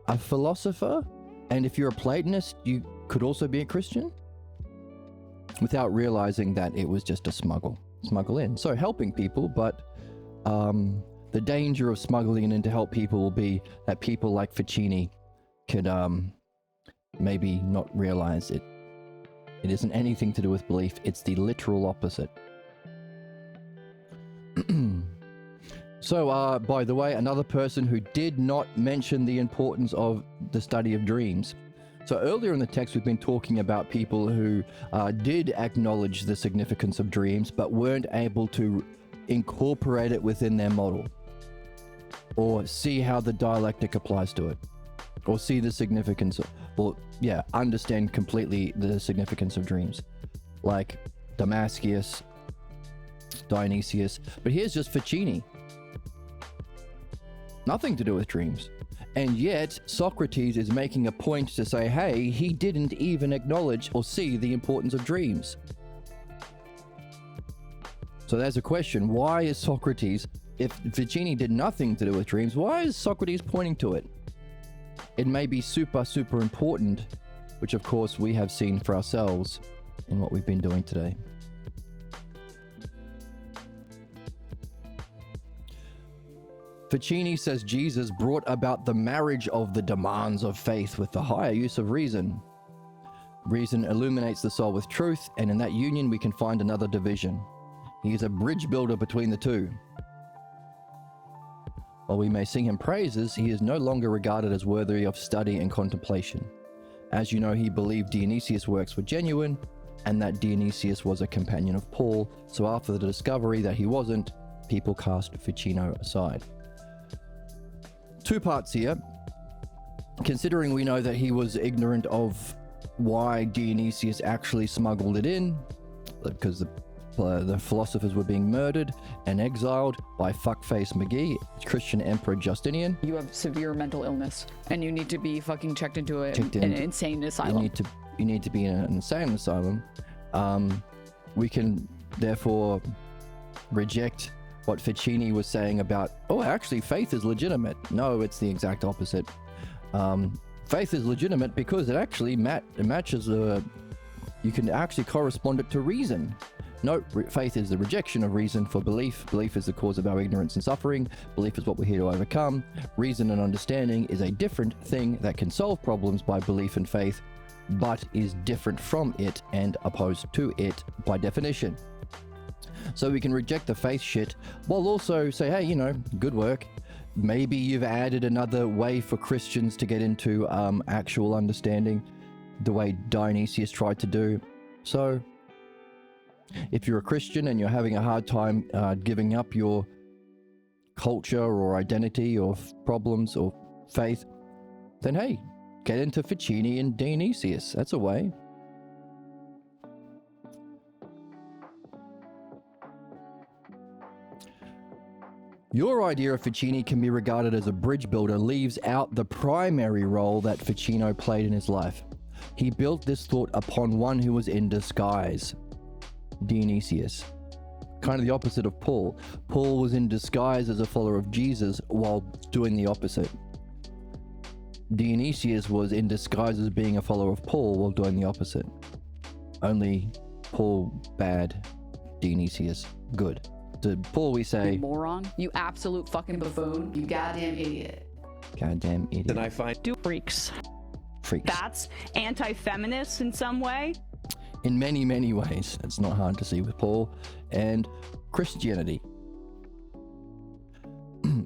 a philosopher. And if you're a Platonist, you could also be a Christian without realizing that it was just a smuggle in. So helping people, but the danger of smuggling in to help people will be that people like Ficini could maybe not realize it. It isn't anything to do with belief. It's the literal opposite. So, by the way, another person who did not mention the importance of the study of dreams. So earlier in the text, we've been talking about people who did acknowledge the significance of dreams, but weren't able to incorporate it within their model, or see how the dialectic applies to it, or see the significance of, or understand completely the significance of dreams, like Damascus, Dionysius. But here's just Ficini. Nothing to do with dreams. And yet Socrates is making a point to say, hey, he didn't even acknowledge or see the importance of dreams. So there's a question. Why is Socrates, if Ficini did nothing to do with dreams, why is Socrates pointing to it? It may be super, super important, which of course we have seen for ourselves in what we've been doing today. Ficini says Jesus brought about the marriage of the demands of faith with the higher use of reason. Reason illuminates the soul with truth, and in that union we can find another division. He is a bridge builder between the two. While we may sing him praises, he is no longer regarded as worthy of study and contemplation. As you know, he believed Dionysius' works were genuine, and that Dionysius was a companion of Paul, so after the discovery that he wasn't, people cast Ficino aside. Two parts here. Considering we know that he was ignorant of why Dionysius actually smuggled it in, because the philosophers were being murdered and exiled by fuckface McGee, Christian Emperor Justinian. You have severe mental illness, and you need to be fucking checked into an insane asylum. You need to be in an insane asylum. We can therefore reject what Ficini was saying about, oh, actually faith is legitimate. No, it's the exact opposite. Faith is legitimate because it actually matches you can actually correspond it to reason. No, faith is the rejection of reason for belief. Belief is the cause of our ignorance and suffering. Belief is what we're here to overcome. Reason and understanding is a different thing that can solve problems by belief and faith. but is different from it and opposed to it by definition. So we can reject the faith shit while also say, hey, you know, good work. Maybe you've added another way for Christians to get into actual understanding, the way Dionysius tried to do. So if you're a Christian and you're having a hard time giving up your culture or identity or problems or faith, then hey, get into Ficini and Dionysius. That's a way. Your idea of Ficini can be regarded as a bridge builder leaves out the primary role that Ficino played in his life. He built this thought upon one who was in disguise, Dionysius. Kind of the opposite of Paul. Paul was in disguise as a follower of Jesus while doing the opposite. Dionysius was in disguise as being a follower of Paul while doing the opposite. Only Paul bad, Dionysius good. To Paul we say, Moron. You absolute fucking buffoon. You goddamn idiot. goddamn idiot. Then I find Do freaks. Freaks. That's anti-feminist in some way. In many, many ways. It's not hard to see with Paul and Christianity.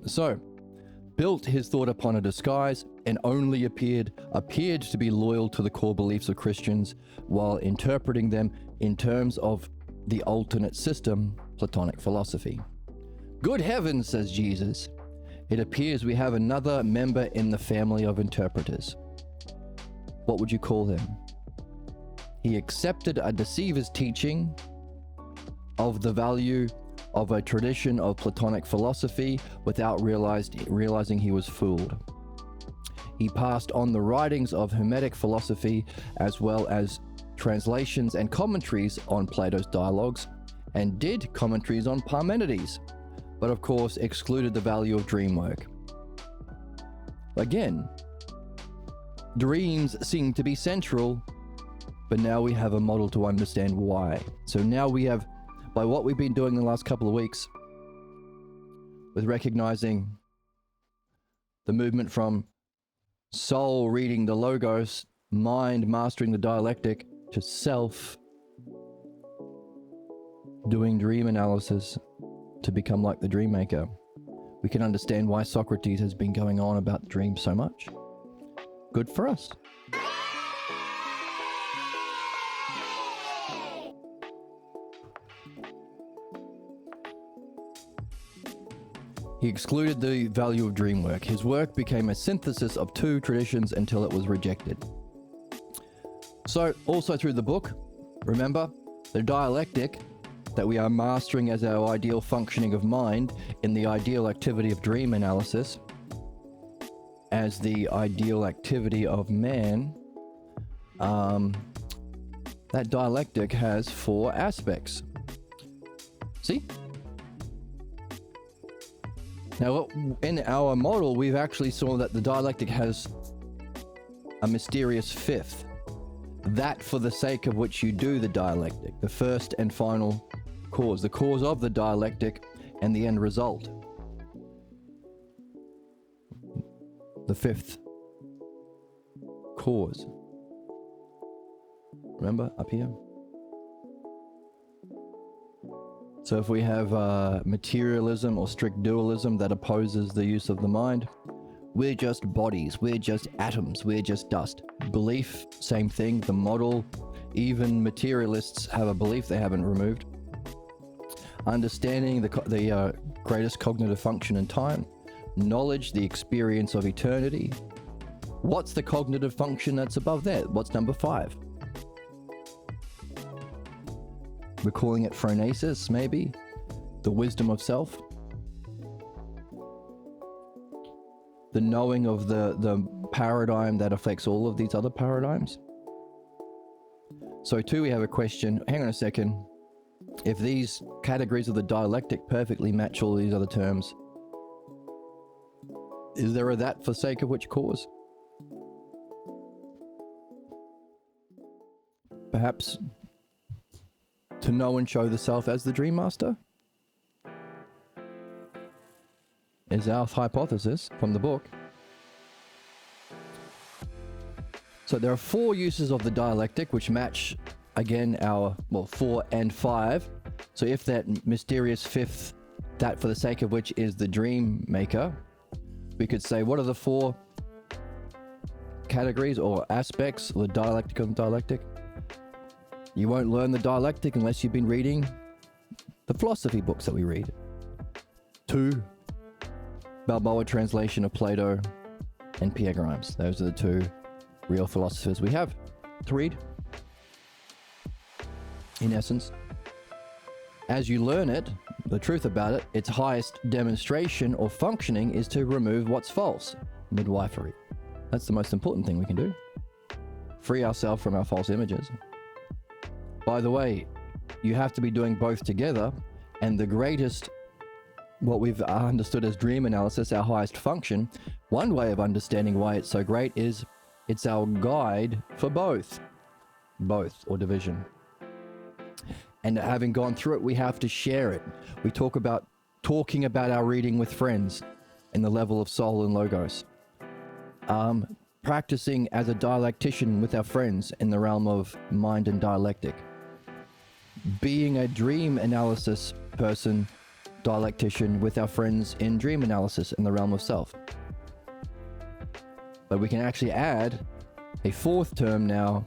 So, built his thought upon a disguise and only appeared to be loyal to the core beliefs of Christians while interpreting them in terms of the alternate system, Platonic philosophy. Good heavens, says Jesus. It appears we have another member in the family of interpreters. What would you call him? He accepted a deceiver's teaching of the value of a tradition of Platonic philosophy without realizing he was fooled. He passed on the writings of Hermetic philosophy as well as translations and commentaries on Plato's dialogues, and did commentaries on Parmenides, but of course excluded the value of dream work. Again, dreams seem to be central, but now we have a model to understand why. So now we have, by what we've been doing the last couple of weeks, with recognizing the movement from soul reading the logos, mind mastering the dialectic, to self doing dream analysis to become like the dream maker, we can understand why Socrates has been going on about dreams so much. Good for us. He excluded the value of dream work. His work became a synthesis of two traditions until it was rejected. So, also through the book, remember, the dialectic that we are mastering as our ideal functioning of mind in the ideal activity of dream analysis, as the ideal activity of man, that dialectic has 4 aspects. See? Now, in our model, we've actually saw that the dialectic has a mysterious 5th. That for the sake of which you do the dialectic, the first and final cause, the cause of the dialectic and the end result. The 5th cause. Remember, up here? So if we have materialism or strict dualism that opposes the use of the mind, we're just bodies, we're just atoms, we're just dust. Belief, same thing, the model, even materialists have a belief they haven't removed. Understanding the greatest cognitive function in time, knowledge, the experience of eternity. What's the cognitive function that's above that? What's number 5? We're calling it phronesis, maybe? The wisdom of self? The knowing of the paradigm that affects all of these other paradigms? So too, we have a question, hang on a second. If these categories of the dialectic perfectly match all these other terms, is there a that for sake of which cause? Perhaps to know and show the self as the dream master? Is our hypothesis from the book. So there are 4 uses of the dialectic, which match again our 4 and 5. So if that mysterious 5th, that for the sake of which is the dream maker, we could say, what are the 4 categories or aspects of the dialectic of the dialectic? You won't learn the dialectic unless you've been reading the philosophy books that we read. 2, Balboa translation of Plato and Pierre Grimes. Those are the 2 real philosophers we have to read. In essence, as you learn it, the truth about it, its highest demonstration or functioning is to remove what's false, midwifery. That's the most important thing we can do. Free ourselves from our false images. By the way, you have to be doing both together, and the greatest, what we've understood as dream analysis, our highest function, one way of understanding why it's so great is it's our guide for both or division. And having gone through it, we have to share it. We talk about talking about our reading with friends in the level of soul and logos. Practicing as a dialectician with our friends in the realm of mind and dialectic. Being a dream analysis person, dialectician with our friends in dream analysis in the realm of self. But we can actually add a 4th term now,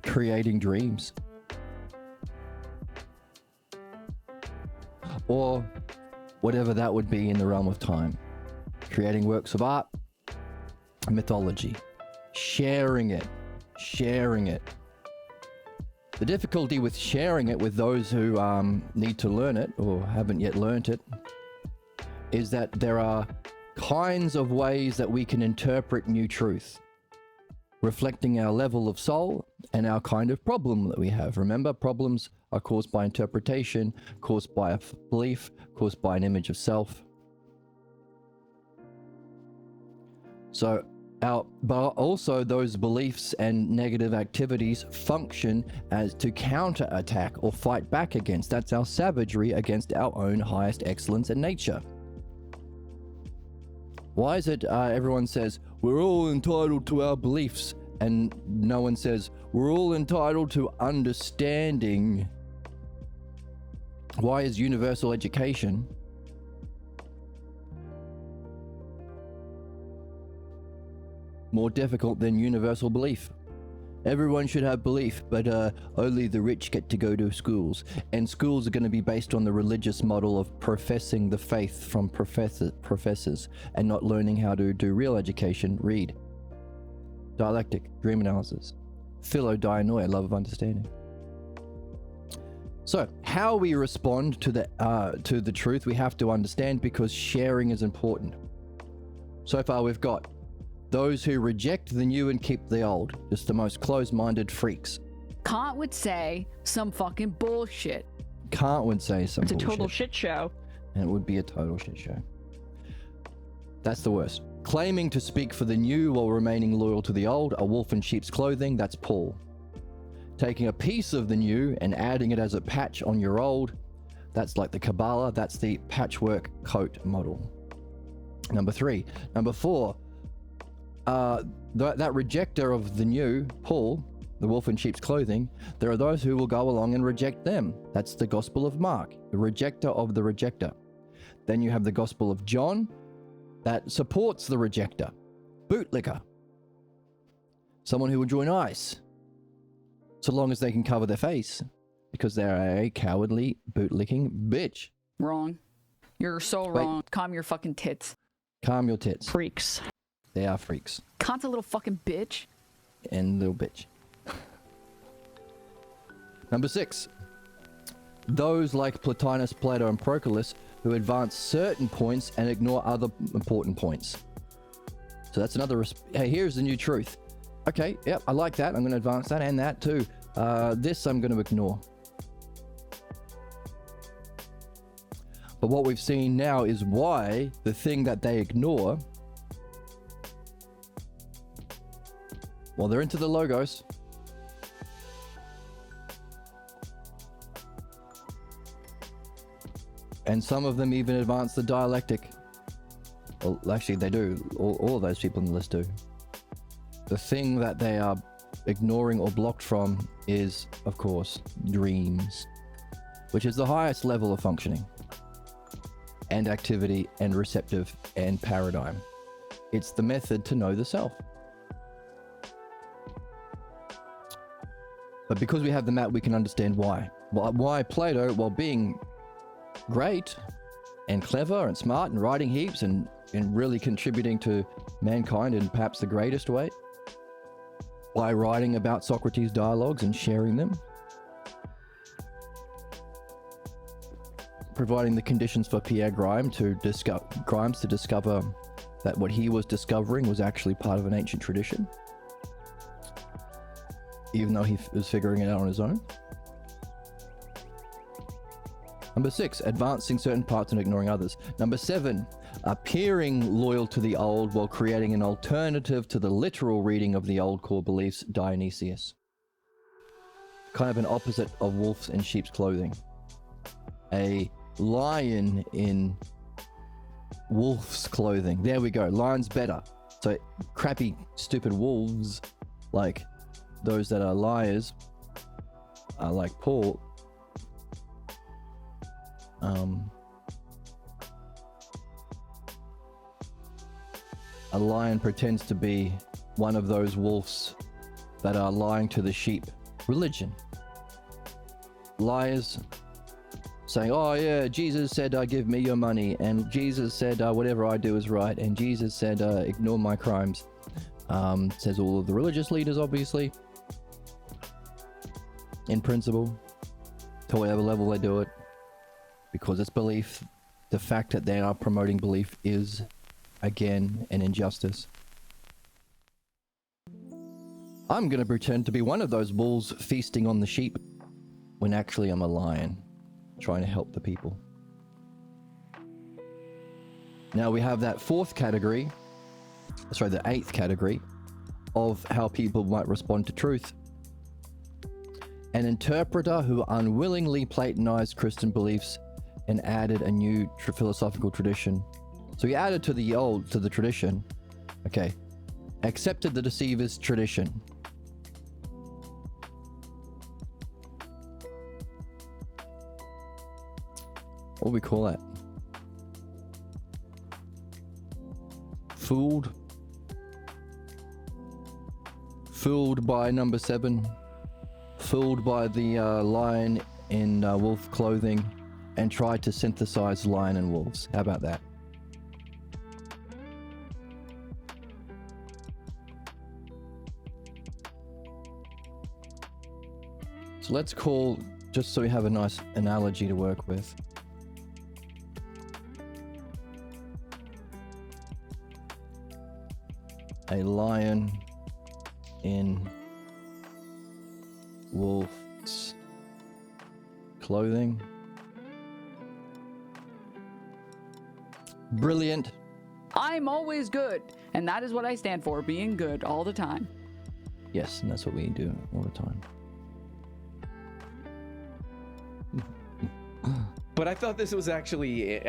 creating dreams. Or whatever that would be in the realm of time. Creating works of art, mythology, sharing it. The difficulty with sharing it with those who need to learn it or haven't yet learnt it is that there are kinds of ways that we can interpret new truth, reflecting our level of soul and our kind of problem that we have. Remember, problems are caused by interpretation, caused by a belief, caused by an image of self. So but also those beliefs and negative activities function as to counter-attack or fight back against. That's our savagery against our own highest excellence and nature. Why is it everyone says, we're all entitled to our beliefs, and no one says, we're all entitled to understanding? Why is universal education more difficult than universal belief? Everyone should have belief, but only the rich get to go to schools. And schools are going to be based on the religious model of professing the faith from professors and not learning how to do real education, read. Dialectic, dream analysis. Philo-dianoia, love of understanding. So, how we respond to the truth, we have to understand, because sharing is important. So far we've got those who reject the new and keep the old, just the most closed-minded freaks. Kant would say some fucking bullshit. Kant would say some It's a bullshit. total shit show. And it would be a total shit show. That's the worst. Claiming to speak for the new while remaining loyal to the old, a wolf in sheep's clothing, that's Paul. Taking a piece of the new and adding it as a patch on your old, that's like the Kabbalah, that's the patchwork coat model. Number 3. Number 4, that rejecter of the new, Paul, the wolf in sheep's clothing, there are those who will go along and reject them. That's the Gospel of Mark, the rejecter of the rejecter. Then you have the Gospel of John that supports the rejecter, bootlicker, someone who will join ICE, so long as they can cover their face, because they're a cowardly bootlicking bitch. Wrong. You're so wrong. Calm your fucking tits. Calm your tits. Freaks. They are freaks. Kant's a little fucking bitch. And little bitch. Number 6. Those like Plotinus, Plato, and Proclus who advance certain points and ignore other important points. So that's another... Hey, here's the new truth. Okay, yep, I like that. I'm going to advance that and that too. This I'm going to ignore. But what we've seen now is why the thing that they ignore... Well, they're into the logos. And some of them even advance the dialectic. Well, actually, they do. All of those people on the list do. the thing that they are ignoring or blocked from is, of course, dreams, which is the highest level of functioning and activity and receptive and paradigm. It's the method to know the self. But because we have the map, we can understand why. Why Plato, while being great and clever and smart and writing heaps and really contributing to mankind in perhaps the greatest way, by writing about Socrates' dialogues and sharing them, providing the conditions for Pierre Grimes to discover that what he was discovering was actually part of an ancient tradition, even though he was figuring it out on his own. Number 6, advancing certain parts and ignoring others. Number 7, appearing loyal to the old while creating an alternative to the literal reading of the old core beliefs, Dionysius. Kind of an opposite of wolves in sheep's clothing. A lion in wolf's clothing. There we go. Lion's better. So crappy, stupid wolves, like those that are liars, like Paul, a lion pretends to be one of those wolves that are lying to the sheep. Religion. Liars saying, oh yeah, Jesus said, give me your money. And Jesus said, whatever I do is right. And Jesus said, ignore my crimes. Says all of the religious leaders, obviously. In principle. To whatever level they do it. Because it's belief. The fact that they are promoting belief is, again, an injustice. I'm going to pretend to be one of those bulls feasting on the sheep, when actually I'm a lion, trying to help the people. Now we have that 8th category, of how people might respond to truth. An interpreter who unwillingly Platonized Christian beliefs and added a new philosophical tradition. So he added to the tradition, okay, accepted the deceiver's tradition. What do we call that? Fooled? Fooled by number 7. Fooled by the lion in wolf clothing and tried to synthesize lion and wolves. How about that? So let's call, just so we have a nice analogy to work with. A lion in wolf's clothing. Brilliant. I'm always good, and that is what I stand for, being good all the time. Yes, and that's what we do all the time. But I thought this was actually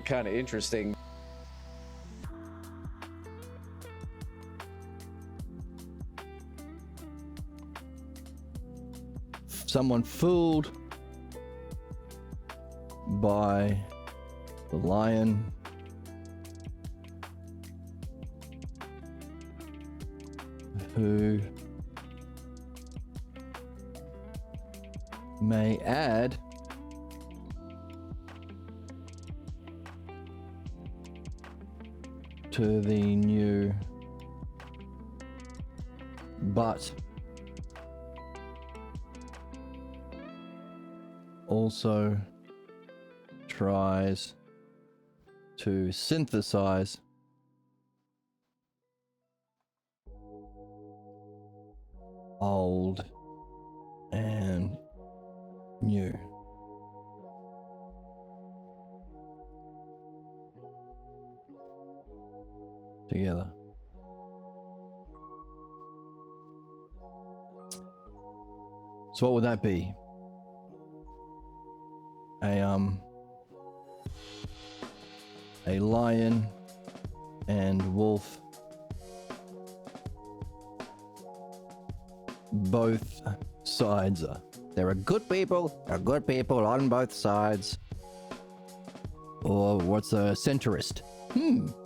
kind of interesting. Someone fooled by the lion who may add to the new, but also tries to synthesize old and new. Together. So what would that be? A lion and wolf both sides are. There are good people on both sides. Or what's a centrist?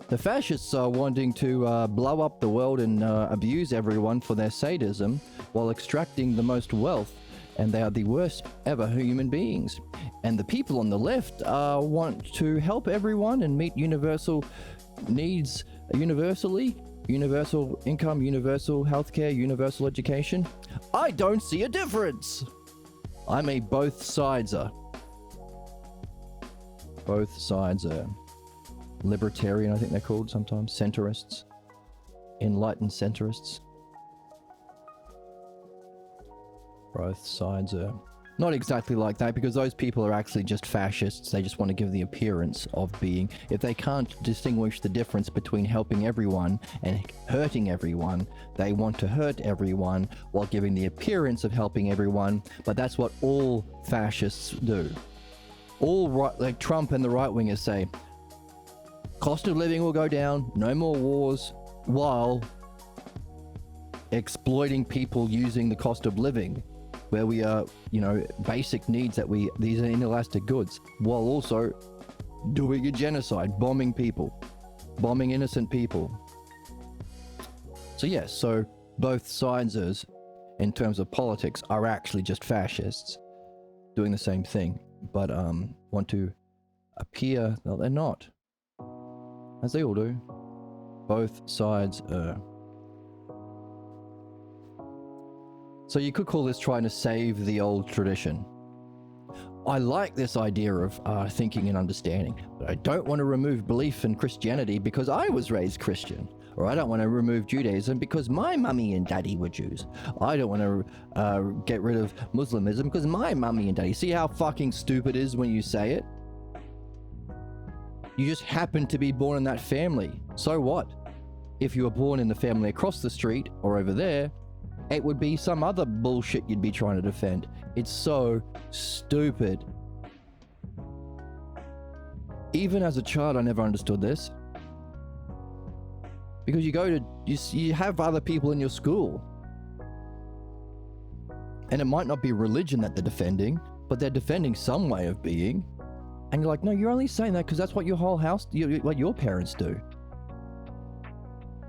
The fascists are wanting to blow up the world and abuse everyone for their sadism while extracting the most wealth, and they are the worst ever human beings. And the people on the left want to help everyone and meet universal needs universally. Universal income, universal healthcare, universal education. I don't see a difference. I'm a both sides are. Both sides are. Libertarian, I think they're called sometimes. Centrists. Enlightened centrists. Both sides are. Not exactly like that, because those people are actually just fascists. They just want to give the appearance of being. If they can't distinguish the difference between helping everyone and hurting everyone, they want to hurt everyone while giving the appearance of helping everyone. But that's what all fascists do. All right, like Trump and the right-wingers say, cost of living will go down, no more wars, while exploiting people using the cost of living, where we are, basic needs these are inelastic goods, while also doing a genocide, bombing people, bombing innocent people. So yes, so both sides, in terms of politics, are actually just fascists doing the same thing, but want to appear, no, they're not, as they all do. Both sides are. So you could call this trying to save the old tradition. I like this idea of thinking and understanding, but I don't want to remove belief in Christianity because I was raised Christian. Or I don't want to remove Judaism because my mummy and daddy were Jews. I don't want to get rid of Muslimism because my mummy and daddy. See how fucking stupid it is when you say it? You just happen to be born in that family. So what? If you were born in the family across the street or over there, it would be some other bullshit you'd be trying to defend. It's so stupid. Even as a child, I never understood this. Because you have other people in your school. And it might not be religion that they're defending, but they're defending some way of being. And you're like, no, you're only saying that because that's what your whole house, what your parents do.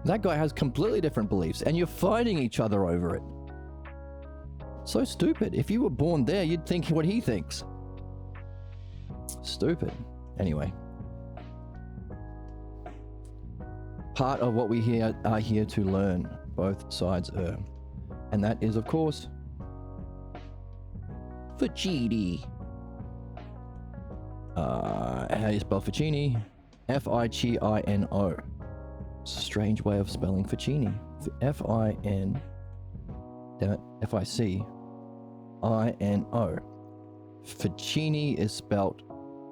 That guy has completely different beliefs, and you're fighting each other over it. So stupid. If you were born there, you'd think what he thinks. Stupid. Anyway. Part of what we are here to learn, both sides are. And that is, of course, Ficini. How do you spell Ficini? F-I-C-I-N-O. It's a strange way of spelling Ficini. F-I-N... Damn it. F-I-C-I-N-O. Ficini is spelt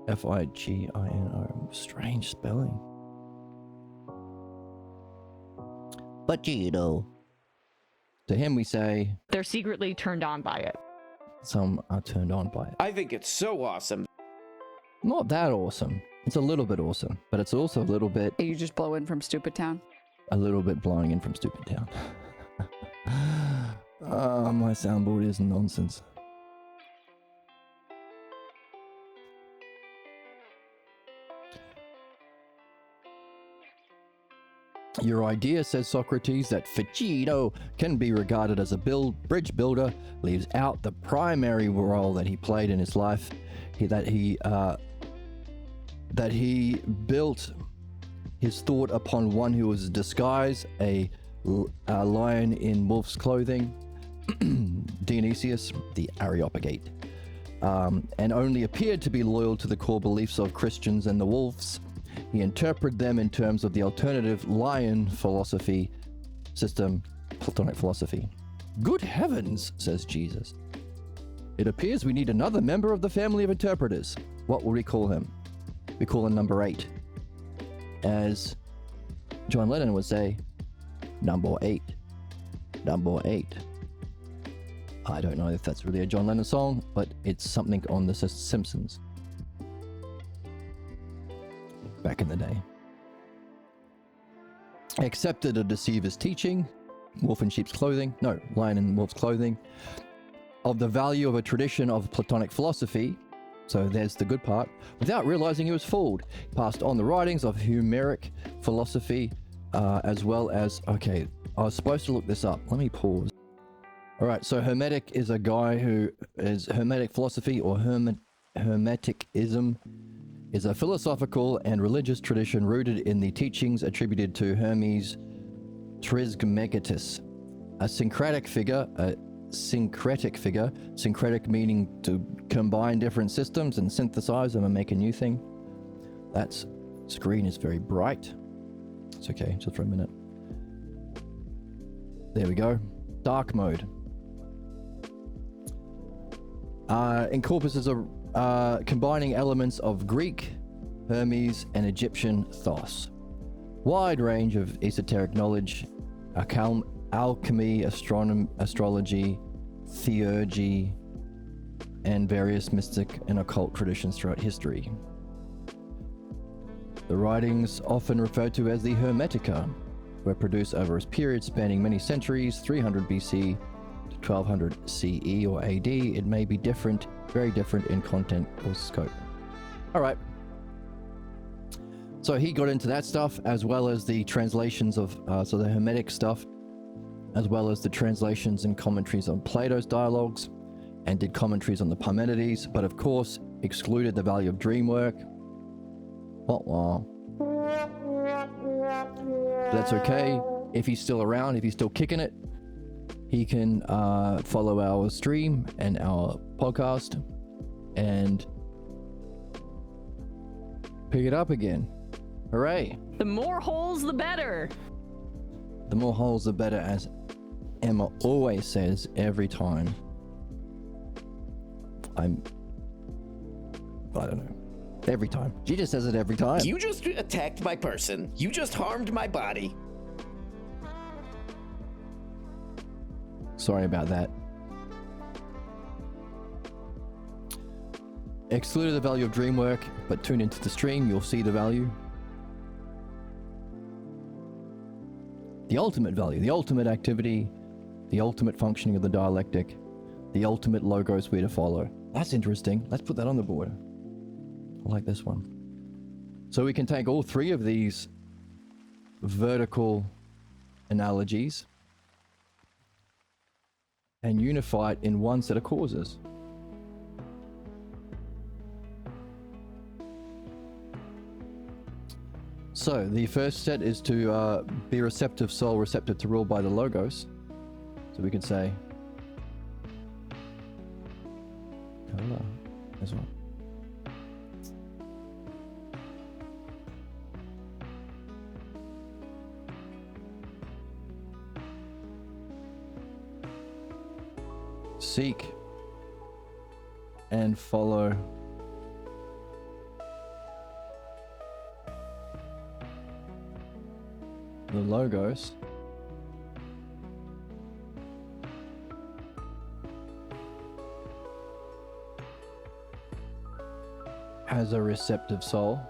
F-I-G-I-N-O. Strange spelling. Ficino. To him we say... They're secretly turned on by it. Some are turned on by it. I think it's so awesome. Not that awesome. It's a little bit awesome, but it's also a little bit... You just blow in from Stupid Town? A little bit blowing in from Stupid Town. My soundboard is nonsense. Your idea, says Socrates, that Ficino can be regarded as a bridge builder leaves out the primary role that he played in his life, that he built his thought upon one who was disguised, a lion in wolf's clothing, Dionysius, the Areopagite, and only appeared to be loyal to the core beliefs of Christians and the wolves. He interpreted them in terms of the alternative lion philosophy system, Platonic philosophy. Good heavens, says Jesus. It appears we need another member of the family of interpreters. What will we call him? We call him number 8. As John Lennon would say, number 8. Number 8. I don't know if that's really a John Lennon song, but it's something on the Simpsons. Back in the day. Accepted a deceiver's teaching, wolf in sheep's clothing. No, lion in wolf's clothing. Of the value of a tradition of Platonic philosophy. So there's the good part. Without realizing he was fooled, he passed on the writings of Homeric philosophy, as well as... Okay, I was supposed to look this up. Let me pause. All right, so Hermetic is a guy who is... Hermetic philosophy or Hermeticism is a philosophical and religious tradition rooted in the teachings attributed to Hermes Trismegistus, a syncretic figure, syncretic meaning to combine different systems and synthesize them and make a new thing. That screen is very bright. It's okay, just for a minute. There we go. Dark mode. Encompasses combining elements of Greek, Hermes, and Egyptian Thos. Wide range of esoteric knowledge, alchemy, astrology, theurgy, and various mystic and occult traditions throughout history. The writings, often referred to as the Hermetica, were produced over a period spanning many centuries, 300 BC to 1200 CE or AD. It may be different, very different in content or scope. All right. So he got into that stuff, as well as the translations of, so the Hermetic stuff, as well as the translations and commentaries on Plato's dialogues, and did commentaries on the Parmenides, but of course excluded the value of dream work. Wow. That's okay. If he's still around, if he's still kicking it, he can follow our stream and our podcast and pick it up again. Hooray. The more holes, the better. The more holes, the better, as Emma always says every time. I don't know. Every time. She just says it every time. You just attacked my person. You just harmed my body. Sorry about that. Excluded the value of dream work, but tune into the stream, you'll see the value. The ultimate value, the ultimate activity, the ultimate functioning of the dialectic, the ultimate logos we're to follow. That's interesting. Let's put that on the board. I like this one. So we can take all three of these vertical analogies and unify it in one set of causes. So the first set is to be receptive soul, receptive to rule by the logos. So we can say, hello, this one. Seek and follow the logos as a receptive soul.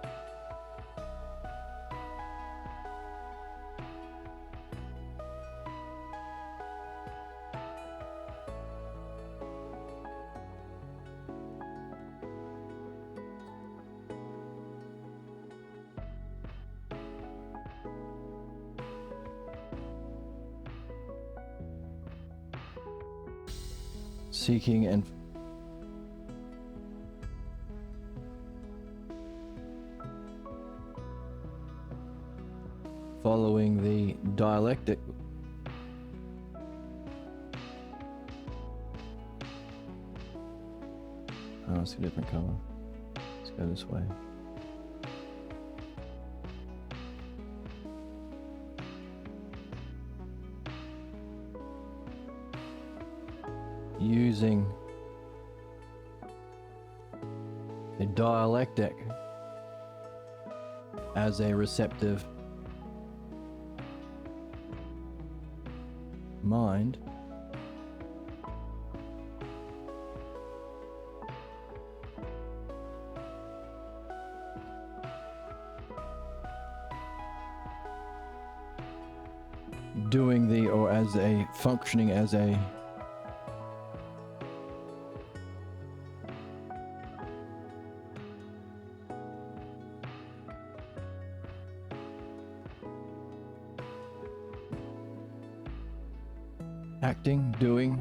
Seeking and following the dialectic. Oh, it's a different color. Let's go this way. Using the dialectic as a receptive mind, doing the, or as a, functioning as a acting, doing,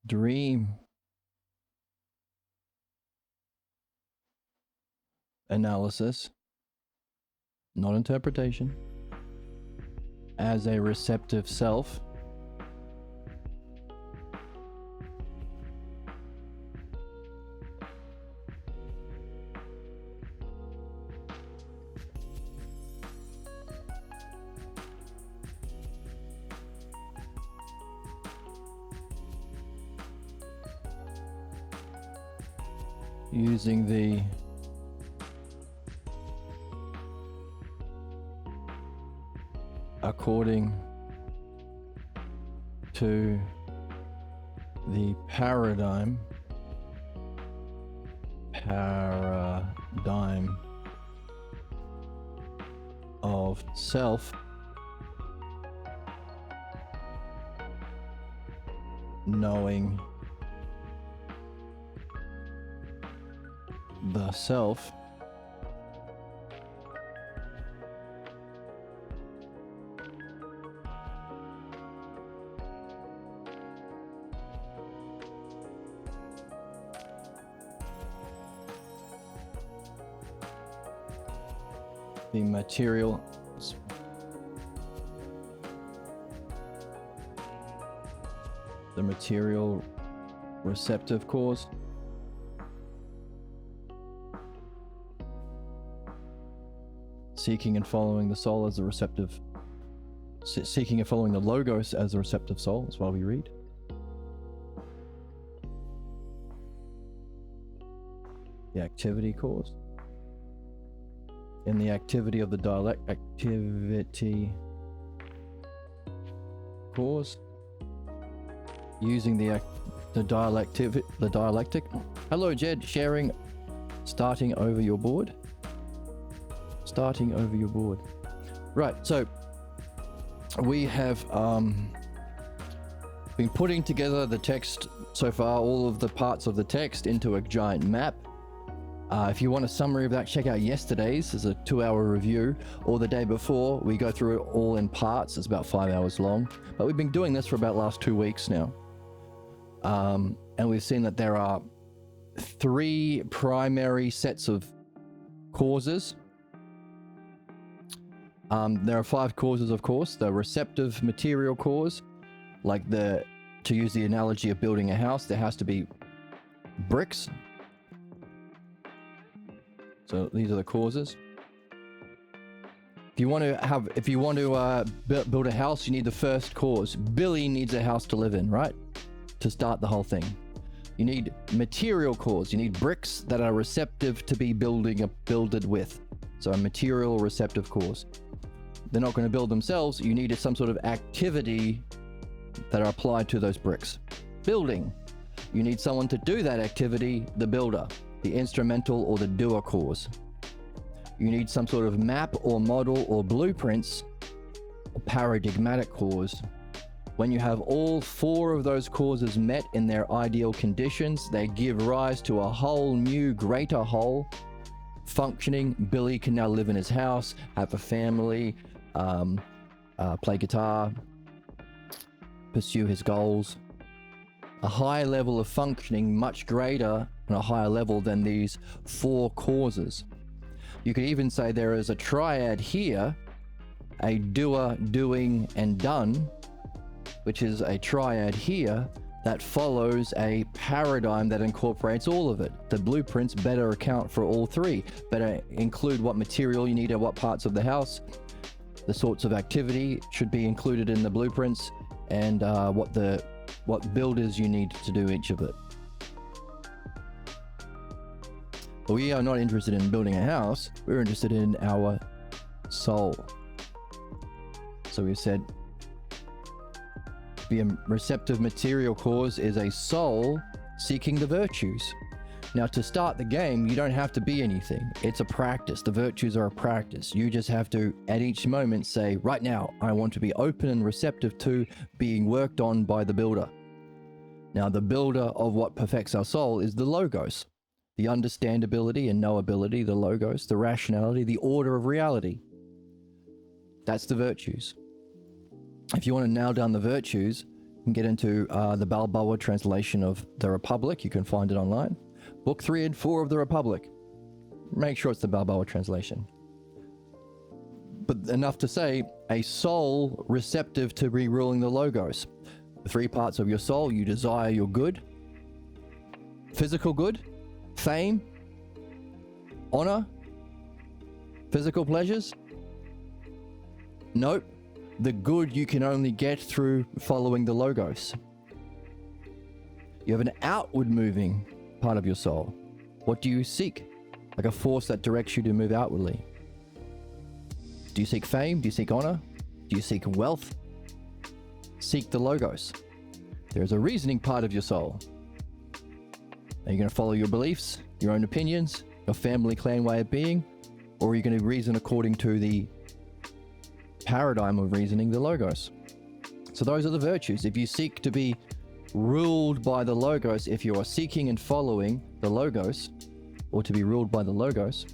dream analysis, not interpretation, as a receptive self, using the according to the paradigm of self, knowing the self, the material receptive cause, seeking and following the soul as the receptive, seeking and following the logos as the receptive soul is what we read. The activity cause. In the activity of the activity cause, using the dialectic. Hello, Jed, sharing, starting over your board. Right, so we have been putting together the text so far, all of the parts of the text into a giant map. If you want a summary of that, check out yesterday's. There's a 2-hour review, or the day before. We go through it all in parts. It's about 5 hours long, but we've been doing this for about last 2 weeks now. And we've seen that there are 3 primary sets of causes. There are 5 causes, of course. The receptive material cause, like to use the analogy of building a house, there has to be bricks. So these are the causes. If you want to build a house, you need the first cause. Billy needs a house to live in, right? To start the whole thing. You need material cause. You need bricks that are receptive to be builded with. So a material receptive cause. They're not going to build themselves. You need some sort of activity that are applied to those bricks. Building. You need someone to do that activity, the builder, the instrumental or the doer cause. You need some sort of map or model or blueprints, or paradigmatic cause. When you have all 4 of those causes met in their ideal conditions, they give rise to a whole new, greater whole. Functioning, Billy can now live in his house, have a family, play guitar, pursue his goals. A high level of functioning, much greater and a higher level than these 4 causes. You could even say there is a triad here, a doer, doing, and done, which is a triad here that follows a paradigm that incorporates all of it. The blueprints better account for all 3, better include what material you need at what parts of the house, the sorts of activity should be included in the blueprints, and what builders you need to do each of it. But we are not interested in building a house, we're interested in our soul. So we said the receptive material cause is a soul seeking the virtues. Now, to start the game, you don't have to be anything. It's a practice. The virtues are a practice. You just have to, at each moment, say, right now, I want to be open and receptive to being worked on by the builder. Now, the builder of what perfects our soul is the logos, the understandability and knowability, the logos, the rationality, the order of reality. That's the virtues. If you want to nail down the virtues, you can get into the Balboa translation of The Republic. You can find it online. Book 3 and 4 of The Republic. Make sure it's the Balboa translation. But enough to say, a soul receptive to re-ruling the logos. The 3 parts of your soul: you desire your good, physical good, fame, honor, physical pleasures. Nope. The good you can only get through following the logos. You have an outward moving part of your soul. What do you seek? Like a force that directs you to move outwardly. Do you seek fame? Do you seek honor? Do you seek wealth? Seek the logos. There's a reasoning part of your soul. Are you going to follow your beliefs, your own opinions, your family clan way of being? Or are you going to reason according to the paradigm of reasoning, the logos? So those are the virtues. If you seek to be ruled by the logos, if you are seeking and following the logos, or to be ruled by the logos,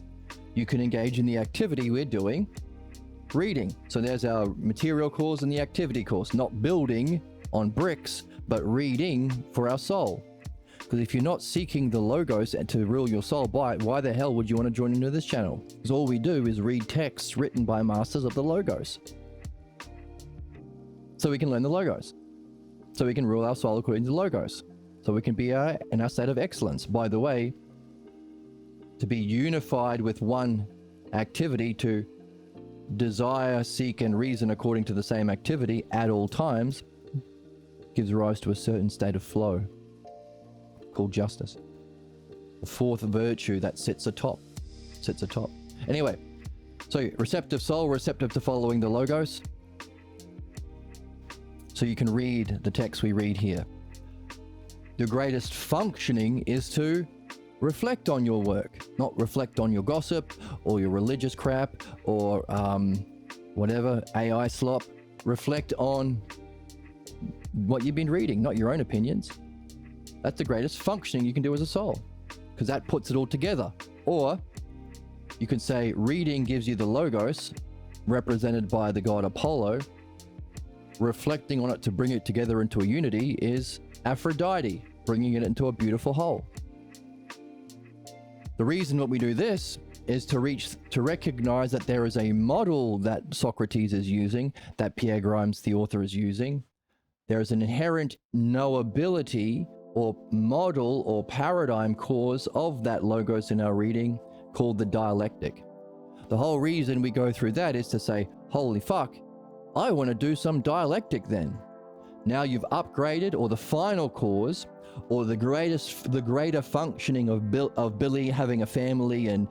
you can engage in the activity we're doing, reading. So there's our material course and the activity course, not building on bricks, but reading for our soul. Because if you're not seeking the logos to rule your soul by it, why the hell would you want to join into this channel? Because all we do is read texts written by masters of the logos. So we can learn the logos. So we can rule our soul according to the logos. So we can be in our state of excellence. By the way, to be unified with one activity, to desire, seek, and reason according to the same activity at all times, gives rise to a certain state of flow called justice. The 4th virtue that sits atop. Anyway, so receptive soul, receptive to following the logos. So you can read the text we read here. The greatest functioning is to reflect on your work, not reflect on your gossip or your religious crap or whatever AI slop. Reflect on what you've been reading, not your own opinions. That's the greatest functioning you can do as a soul, because that puts it all together. Or you can say reading gives you the logos, represented by the god Apollo. Reflecting on it to bring it together into a unity is Aphrodite, bringing it into a beautiful whole. The reason that we do this is to recognize that there is a model that Socrates is using, that Pierre Grimes, the author, is using. There is an inherent knowability or model or paradigm cause of that logos in our reading called the dialectic. The whole reason we go through that is to say, holy fuck, I want to do some dialectic then. Now you've upgraded, or the final cause, or the greater functioning of Billy having a family and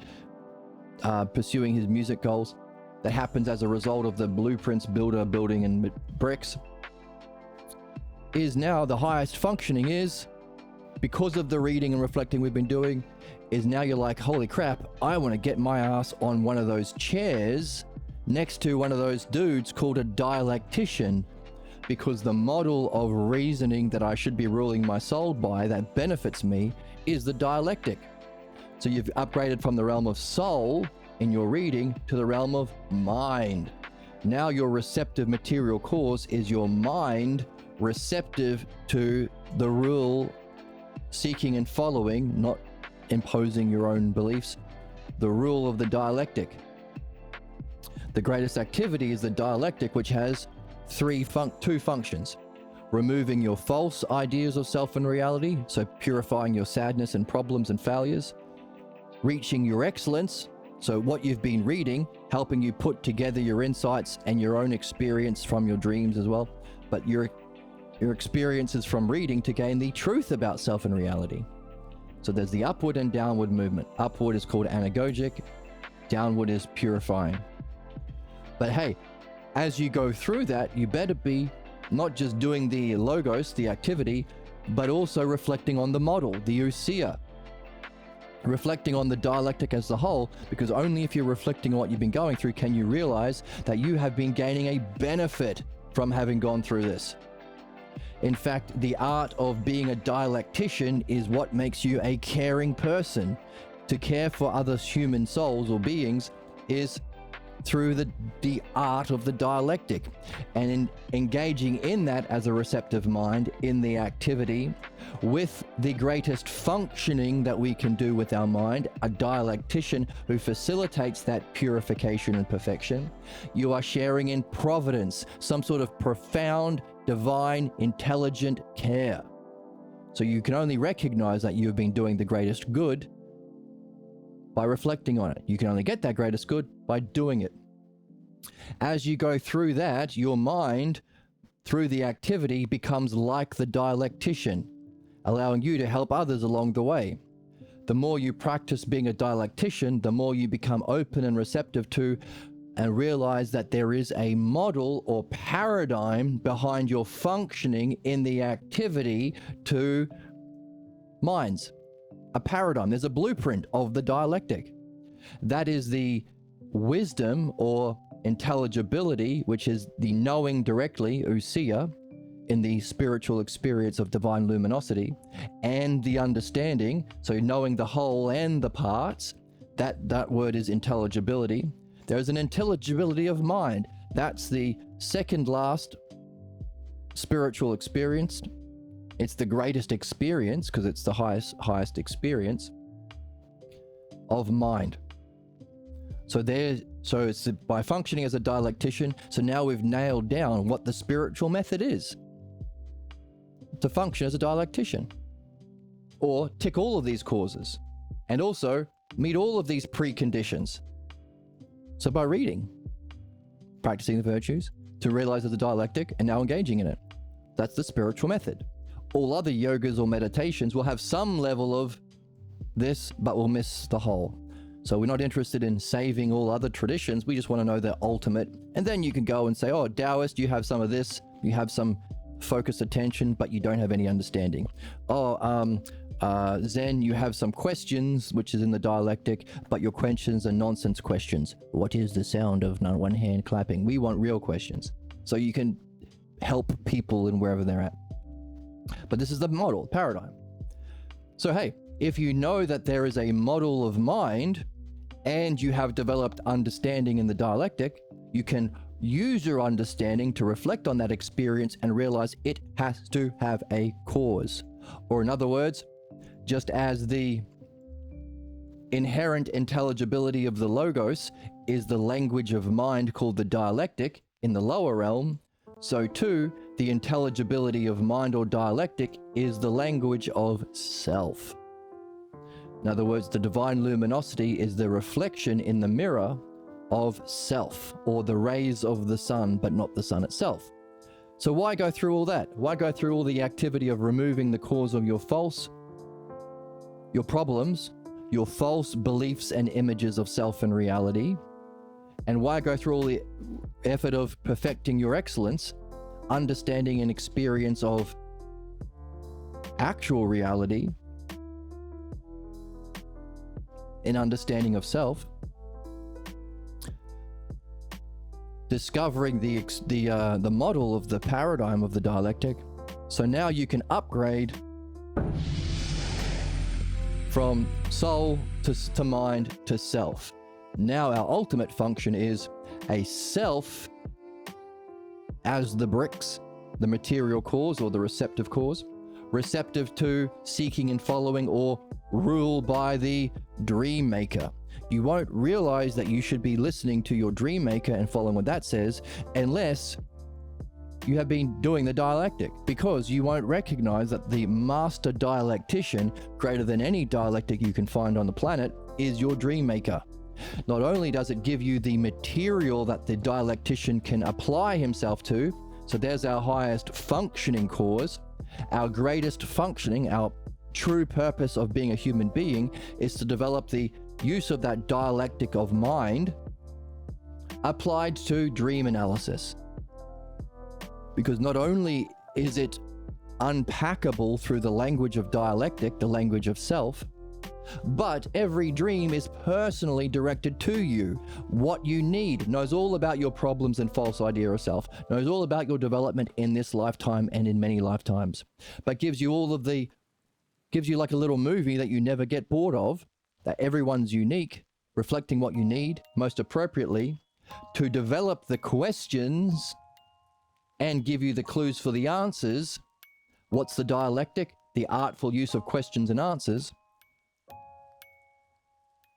pursuing his music goals that happens as a result of the blueprints builder building and bricks, is now the highest functioning is, because of the reading and reflecting we've been doing, is now you're like, holy crap, I want to get my ass on one of those chairs next to one of those dudes called a dialectician, because the model of reasoning that I should be ruling my soul by that benefits me is the dialectic. So you've upgraded from the realm of soul in your reading to the realm of mind. Now your receptive material cause is your mind receptive to the rule, seeking and following, not imposing your own beliefs, the rule of the dialectic. The greatest activity is the dialectic, which has two functions: removing your false ideas of self and reality, so purifying your sadness and problems and failures; reaching your excellence, so what you've been reading, helping you put together your insights and your own experience from your dreams as well, but your experiences from reading to gain the truth about self and reality. So there's the upward and downward movement. Upward is called anagogic, downward is purifying. But hey, as you go through that, you better be not just doing the logos, the activity, but also reflecting on the model, the ousia. reflecting on the dialectic as a whole, because only if you're reflecting on what you've been going through can you realize that you have been gaining a benefit from having gone through this. In fact, the art of being a dialectician is what makes you a caring person. To care for other human souls or beings is through the art of the dialectic, and in engaging in that as a receptive mind in the activity with the greatest functioning that we can do with our mind, a dialectician who facilitates that purification and perfection. You are sharing in providence, some sort of profound, divine, intelligent care. So you can only recognize that you have been doing the greatest good by reflecting on it. You can only get that greatest good by doing it. As you go through that, your mind, through the activity, becomes like the dialectician, allowing you to help others along the way. The more you practice being a dialectician, the more you become open and receptive to and realize that there is a model or paradigm behind your functioning in the activity to minds. A paradigm. There's a blueprint of the dialectic. That is the wisdom or intelligibility, which is the knowing directly, ousia, in the spiritual experience of divine luminosity, and the understanding, so knowing the whole and the parts, that word is intelligibility. There's an intelligibility of mind. That's the second last spiritual experience. It's the greatest experience because it's the highest experience of mind. So it's by functioning as a dialectician. So now we've nailed down what the spiritual method is to function as a dialectician, or tick all of these causes, and also meet all of these preconditions. So by reading, practicing the virtues to realize the dialectic, and now engaging in it, that's the spiritual method. All other yogas or meditations will have some level of this, but will miss the whole. So we're not interested in saving all other traditions. We just want to know the ultimate. And then you can go and say, oh, Taoist, you have some of this. You have some focused attention, but you don't have any understanding. Oh, Zen, you have some questions, which is in the dialectic, but your questions are nonsense questions. What is the sound of one hand clapping? We want real questions. So you can help people in wherever they're at. But this is the model, paradigm. So hey, if you know that there is a model of mind and you have developed understanding in the dialectic, you can use your understanding to reflect on that experience and realize it has to have a cause. Or in other words, just as the inherent intelligibility of the logos is the language of mind called the dialectic in the lower realm, so too, the intelligibility of mind or dialectic is the language of self. In other words, the divine luminosity is the reflection in the mirror of self, or the rays of the sun, but not the sun itself. So why go through all that? Why go through all the activity of removing the cause of your problems, your false beliefs and images of self and reality? And why go through all the effort of perfecting your excellence, understanding and experience of actual reality, in understanding of self, discovering the model of the paradigm of the dialectic. So now you can upgrade from soul to mind to self. Now our ultimate function is a self as the bricks, the material cause or the receptive cause, receptive to seeking and following or ruled by the dream maker. You won't realize that you should be listening to your dream maker and following what that says unless you have been doing the dialectic, because you won't recognize that the master dialectician, greater than any dialectic you can find on the planet, is your dream maker. Not only does it give you the material that the dialectician can apply himself to, so there's our highest functioning cause, our greatest functioning, our true purpose of being a human being is to develop the use of that dialectic of mind applied to dream analysis. Because not only is it unpackable through the language of dialectic, the language of self, But every dream is personally directed to you. What you need, knows all about your problems and false idea of self, knows all about your development in this lifetime and in many lifetimes, but gives you like a little movie that you never get bored of, that everyone's unique, reflecting what you need most appropriately to develop the questions and give you the clues for the answers. What's the dialectic? The artful use of questions and answers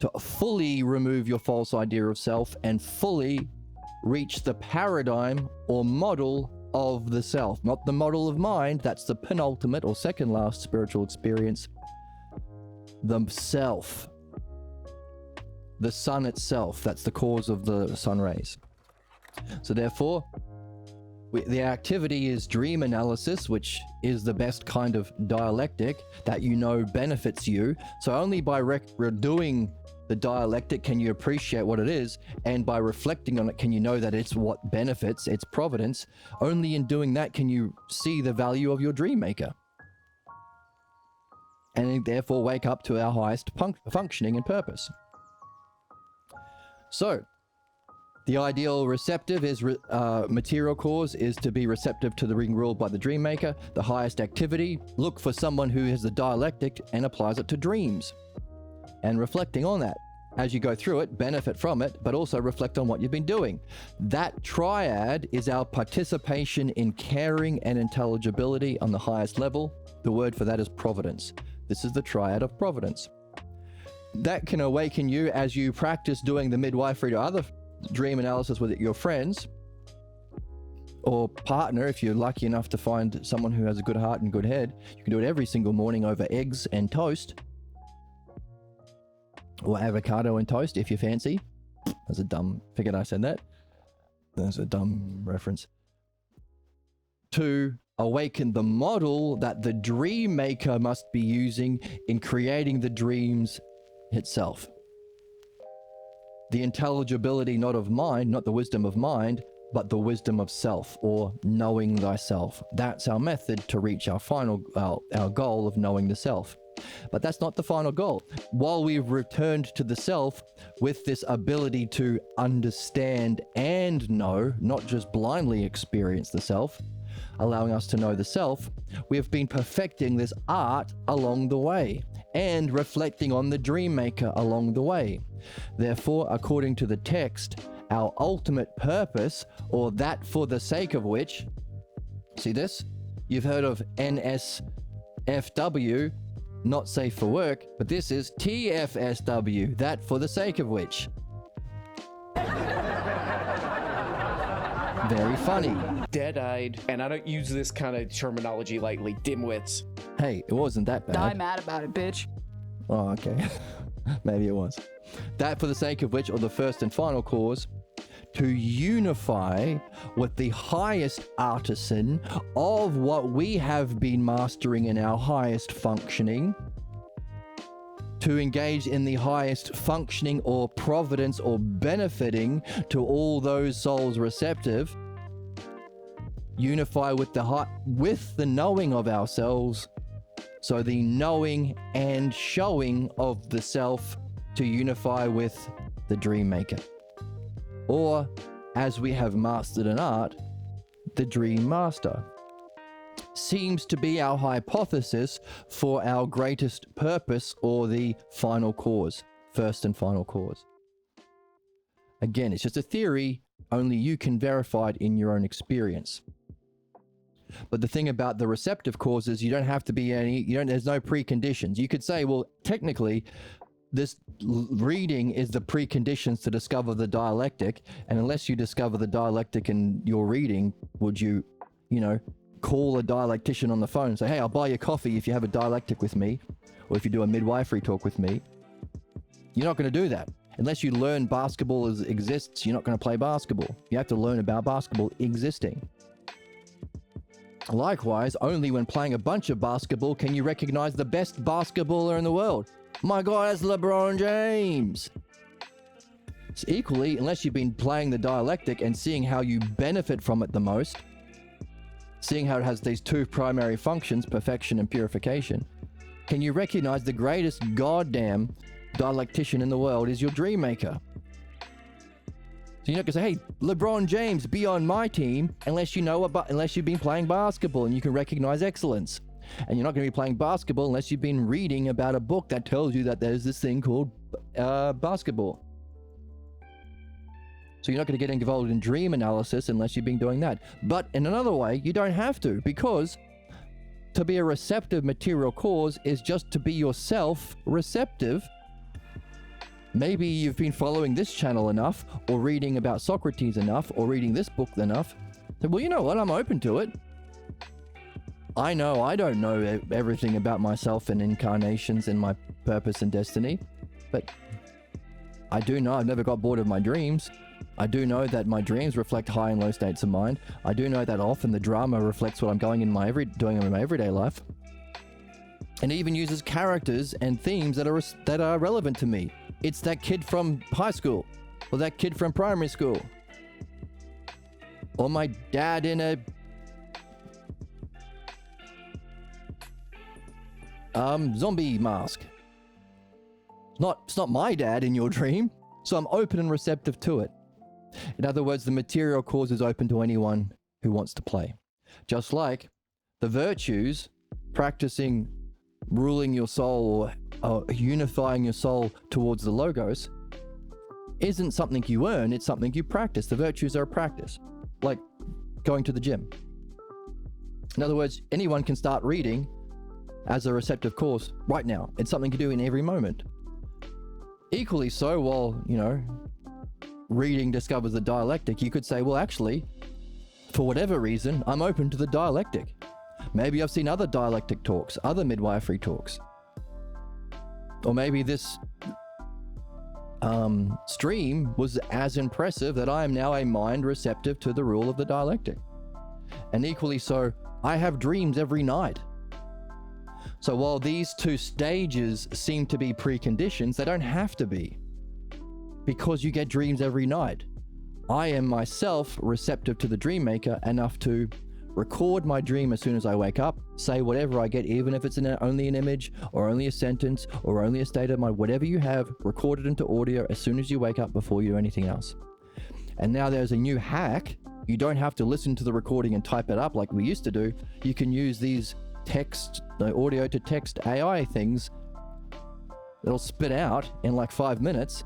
to fully remove your false idea of self and fully reach the paradigm or model of the self. Not the model of mind, that's the penultimate or second last spiritual experience. The self. The sun itself, that's the cause of the sun rays. So therefore, the activity is dream analysis, which is the best kind of dialectic that you know benefits you. So only by doing the dialectic can you appreciate what it is, and by reflecting on it can you know that it's what benefits, it's providence. Only in doing that can you see the value of your dream maker. And therefore wake up to our highest functioning and purpose. So, the ideal receptive is material cause is to be receptive to the ring ruled by the dream maker. The highest activity, look for someone who has the dialectic and applies it to dreams. And reflecting on that as you go through it, benefit from it, but also reflect on what you've been doing. That triad is our participation in caring and intelligibility on the highest level. The word for that is providence. This is the triad of providence. That can awaken you as you practice doing the midwifery to other dream analysis with your friends or partner. If you're lucky enough to find someone who has a good heart and good head, you can do it every single morning over eggs and toast, or avocado and toast if you fancy. That's a dumb, figured I said that. That's a dumb reference. To awaken the model that the dream maker must be using in creating the dreams itself. The intelligibility not of mind, not the wisdom of mind, but the wisdom of self, or knowing thyself. That's our method to reach our final, our goal of knowing the self. But that's not the final goal. While we've returned to the self with this ability to understand and know, not just blindly experience the self, allowing us to know the self, we have been perfecting this art along the way and reflecting on the dream maker along the way. Therefore, according to the text, our ultimate purpose, or that for the sake of which, see this? You've heard of NSFW, not safe for work, but this is TFSW, that for the sake of which. Very funny. Dead-eyed, and I don't use this kind of terminology lightly, dimwits. Hey, it wasn't that bad. Die mad about it, bitch. Oh, okay. Maybe it was. That for the sake of which, or the first and final cause, to unify with the highest artisan of what we have been mastering in our highest functioning, to engage in the highest functioning or providence or benefiting to all those souls receptive, unify with the knowing of ourselves. So the knowing and showing of the self to unify with the dream maker. Or, as we have mastered an art, the dream master. Seems to be our hypothesis for our greatest purpose, or the final cause, first and final cause. Again, it's just a theory, only you can verify it in your own experience. But the thing about the receptive causes, you don't have to be there's no preconditions. You could say, well, technically, this reading is the preconditions to discover the dialectic, and unless you discover the dialectic in your reading, would you call a dialectician on the phone and say, hey, I'll buy you coffee if you have a dialectic with me, or if you do a midwifery talk with me? You're not going to do that. Unless you learn basketball exists, you're not going to play basketball. You have to learn about basketball existing. Likewise, only when playing a bunch of basketball can you recognize the best basketballer in the world. My God, that's LeBron James. So equally, unless you've been playing the dialectic and seeing how you benefit from it the most, seeing how it has these two primary functions, perfection and purification, can you recognize the greatest goddamn dialectician in the world is your dream maker? So you're not gonna say, hey, LeBron James, be on my team unless unless you've been playing basketball and you can recognize excellence. And you're not gonna be playing basketball unless you've been reading about a book that tells you that there's this thing called basketball. So you're not gonna get involved in dream analysis unless you've been doing that. But in another way, you don't have to, because to be a receptive material cause is just to be yourself receptive. Maybe you've been following this channel enough, or reading about Socrates enough, or reading this book enough. So, well, you know what? I'm open to it. I know I don't know everything about myself and incarnations and my purpose and destiny, but I do know I've never got bored of my dreams. I do know that my dreams reflect high and low states of mind. I do know that often the drama reflects what I'm doing in my everyday life. And it even uses characters and themes that are relevant to me. It's that kid from high school, or that kid from primary school, or my dad in a zombie mask. It's not my dad in your dream, so I'm open and receptive to it. In other words, the material cause is open to anyone who wants to play. Just like the virtues, practicing ruling your soul or unifying your soul towards the logos, isn't something you earn, it's something you practice. The virtues are a practice, like going to the gym. In other words, anyone can start reading as a receptive cause right now. It's something you do in every moment. Equally so, while, reading discovers the dialectic, you could say, well, actually, for whatever reason, I'm open to the dialectic. Maybe I've seen other dialectic talks, other midwifery talks. Or maybe this stream was as impressive that I am now a mind receptive to the rule of the dialectic. And equally so, I have dreams every night. So while these two stages seem to be preconditions, they don't have to be. Because you get dreams every night. I am myself receptive to the dream maker enough to record my dream as soon as I wake up, say whatever I get, even if it's only an image or only a sentence or only a state of mind, whatever you have, record it into audio as soon as you wake up before you do anything else. And now there's a new hack. You don't have to listen to the recording and type it up like we used to do. You can use these audio to text AI things that'll spit out in like 5 minutes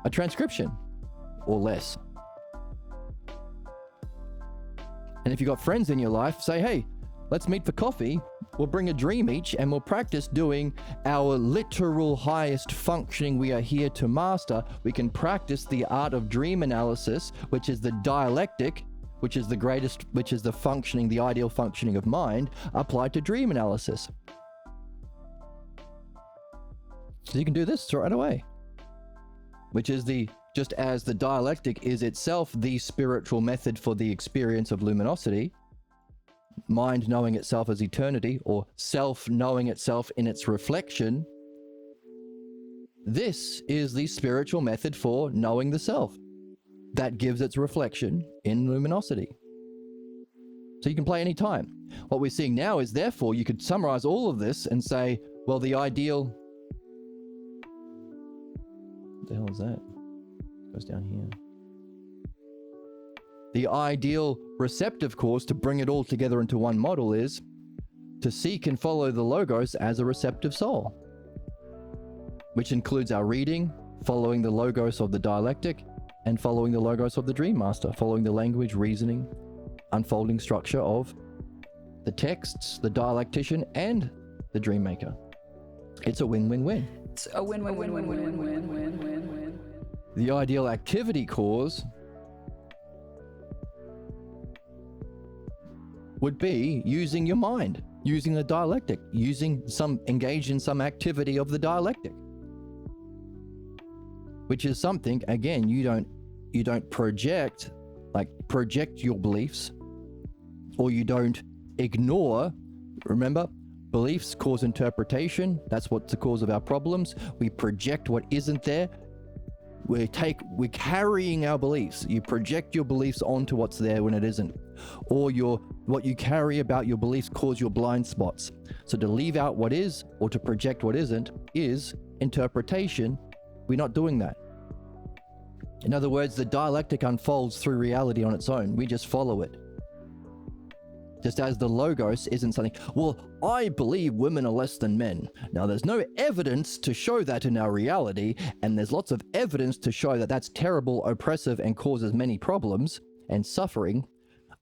a transcription or less. And if you've got friends in your life, say, hey, let's meet for coffee. We'll bring a dream each and we'll practice doing our literal highest functioning we are here to master. We can practice the art of dream analysis, which is the dialectic, which is the functioning, the ideal functioning of mind, applied to dream analysis. So you can do this right away. Which is just as the dialectic is itself the spiritual method for the experience of luminosity, mind knowing itself as eternity, or self knowing itself in its reflection, this is the spiritual method for knowing the self that gives its reflection in luminosity. So you can play any time. What we're seeing now is, therefore, you could summarize all of this and say, well, the ideal... What the hell is that? It goes down here. The ideal receptive course to bring it all together into one model is to seek and follow the logos as a receptive soul, which includes our reading, following the logos of the dialectic, and following the logos of the dream master, following the language, reasoning, unfolding structure of the texts, the dialectician, and the dream maker. It's a win-win-win. It's a win-win-win-win-win-win-win-win. The ideal activity cause would be using your mind, using the dialectic, engaged in some activity of the dialectic. Which is something, again, you don't project your beliefs, or you don't ignore. Remember, beliefs cause interpretation. That's what's the cause of our problems. We project what isn't there. We're carrying our beliefs. You project your beliefs onto what's there when it isn't. or what you carry about your beliefs cause your blind spots. So to leave out what is or to project what isn't is interpretation. We're not doing that. In other words, the dialectic unfolds through reality on its own. We just follow it. Just as the logos isn't something, well, I believe women are less than men. Now, there's no evidence to show that in our reality, and there's lots of evidence to show that that's terrible, oppressive, and causes many problems and suffering.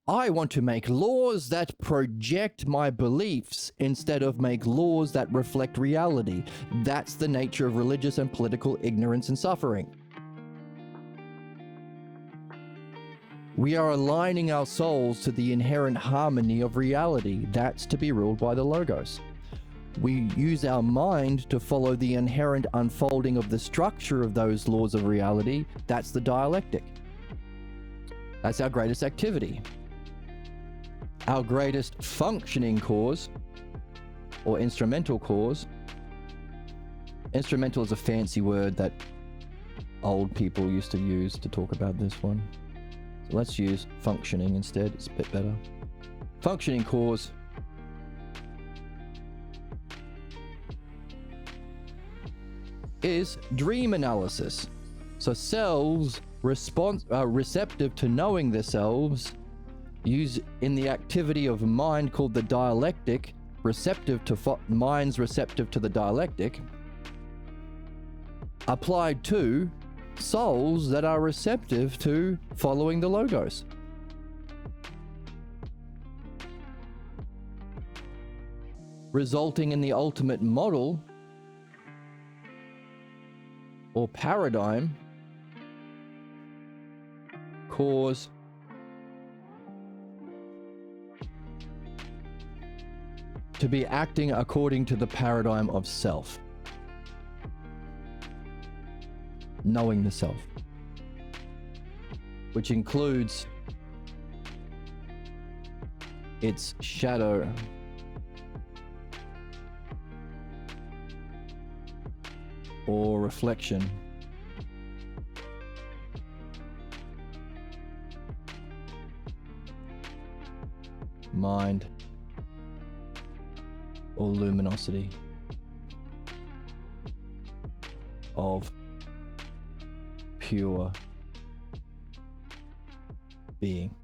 I want to make laws that project my beliefs instead of make laws that reflect reality. That's the nature of religious and political ignorance and suffering. We are aligning our souls to the inherent harmony of reality. That's to be ruled by the logos. We use our mind to follow the inherent unfolding of the structure of those laws of reality. That's the dialectic. That's our greatest activity. Our greatest functioning cause, or instrumental cause. Instrumental is a fancy word that old people used to use to talk about this one. So let's use functioning instead, it's a bit better. Functioning cause is dream analysis. So selves receptive to knowing themselves use in the activity of mind called the dialectic, receptive to minds receptive to the dialectic, applied to souls that are receptive to following the logos. Resulting in the ultimate model or paradigm, cause, to be acting according to the paradigm of self. Knowing the self. Which includes its shadow or reflection. Mind or luminosity of pure being.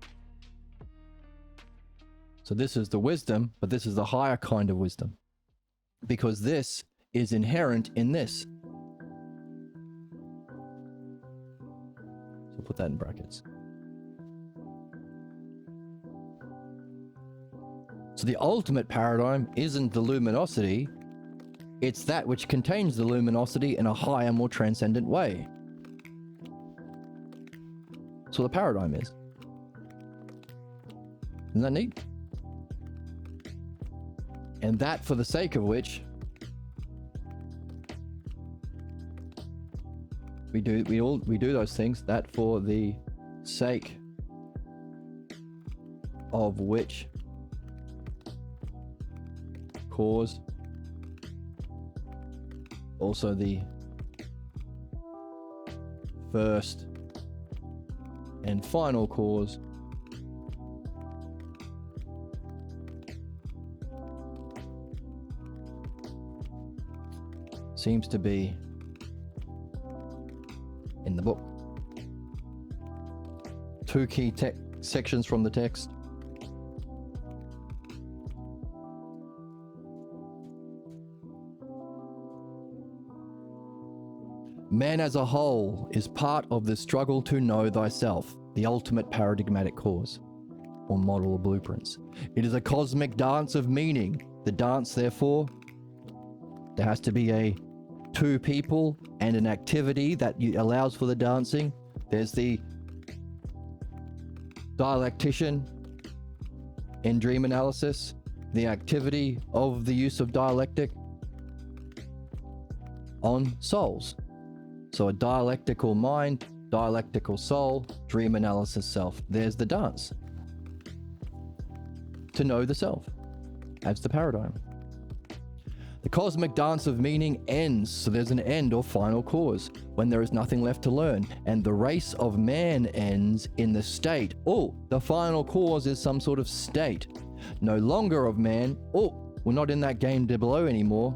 So this is the wisdom, but this is the higher kind of wisdom, because this is inherent in this. So put that in brackets. So the ultimate paradigm isn't the luminosity, it's that which contains the luminosity in a higher, more transcendent way. That's what the paradigm is. Isn't that neat? And that for the sake of which we do those things, that for the sake of which cause, also the first and final cause, seems to be in the book. Two key sections from the text. Man as a whole is part of the struggle to know thyself, the ultimate paradigmatic cause, or model or blueprints. It is a cosmic dance of meaning. The dance, therefore, there has to be two people and an activity that allows for the dancing. There's the dialectician in dream analysis, the activity of the use of dialectic on souls. So a dialectical mind, dialectical soul, dream analysis self. There's the dance. To know the self. That's the paradigm. The cosmic dance of meaning ends, so there's an end or final cause, when there is nothing left to learn, and the race of man ends in the state. Oh, the final cause is some sort of state. No longer of man. Oh, we're not in that game below anymore.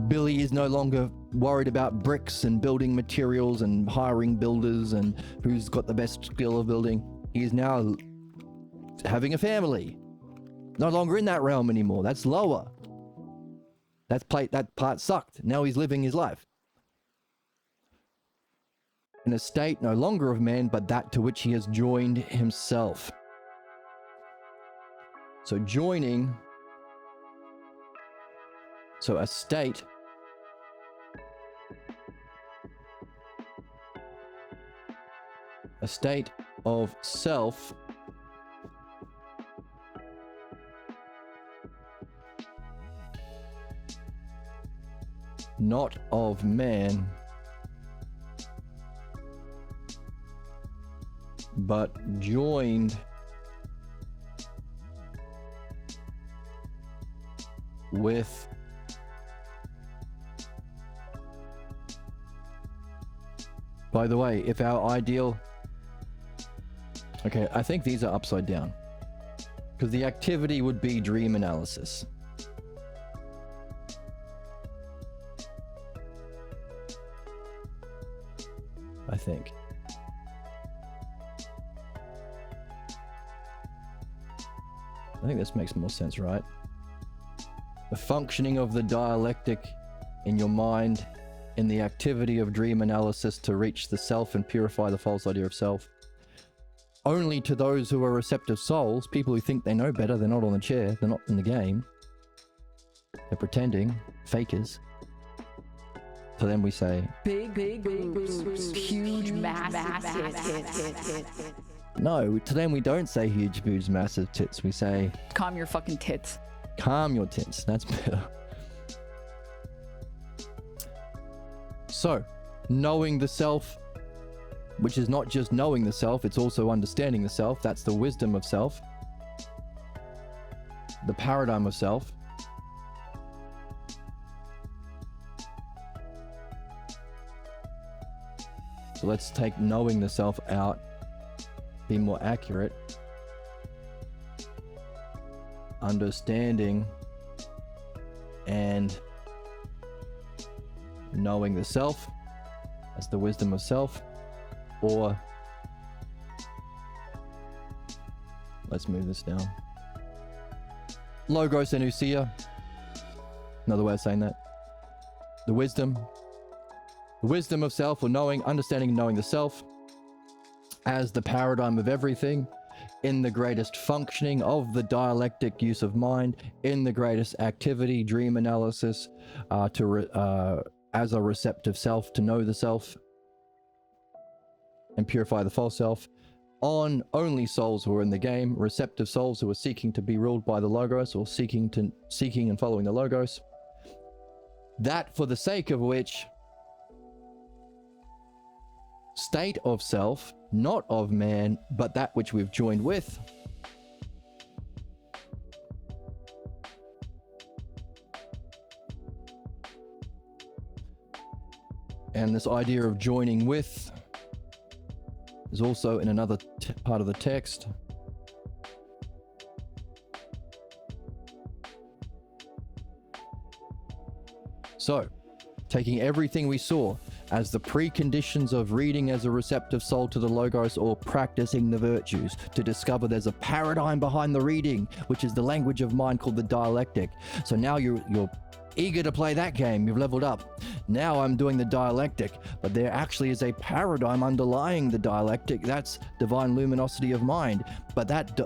Billy is no longer worried about bricks and building materials and hiring builders and who's got the best skill of building. He is now having a family. No longer in that realm anymore. That's lower. That part sucked. Now he's living his life. In a state no longer of man, but that to which he has joined himself. So joining. So a state. A state of self. Not of man, but joined with by the way, if our ideal, okay, I think these are upside down because the activity would be dream analysis. I think. I think this makes more sense, right? The functioning of the dialectic in your mind in the activity of dream analysis to reach the self and purify the false idea of self. Only to those who are receptive souls, people who think they know better, they're not on the chair, they're not in the game. They're pretending, fakers. To them we say, Big boobs, huge, massive tits. no, to them we don't say huge boobs, massive tits. We say, Calm your fucking tits. calm your tits. That's better. So, knowing the self, which is not just knowing the self, it's also understanding the self. That's the wisdom of self. The paradigm of self. So let's take knowing the self out, be more accurate. Understanding and knowing the self as the wisdom of self, or let's move this down. Logos and ousia, another way of saying that. The wisdom of self, or knowing, understanding and knowing the self as the paradigm of everything, in the greatest functioning of the dialectic use of mind, in the greatest activity, dream analysis, as a receptive self, to know the self and purify the false self, on only souls who are in the game, receptive souls who are seeking to be ruled by the Logos, or seeking and following the Logos. That for the sake of which state of self, not of man, but that which we've joined with, and this idea of joining with is also in another part of the text. So, taking everything we saw as the preconditions of reading as a receptive soul to the Logos, or practicing the virtues, to discover there's a paradigm behind the reading, which is the language of mind called the dialectic. So now you're eager to play that game, you've leveled up. Now I'm doing the dialectic, but there actually is a paradigm underlying the dialectic. That's divine luminosity of mind, but that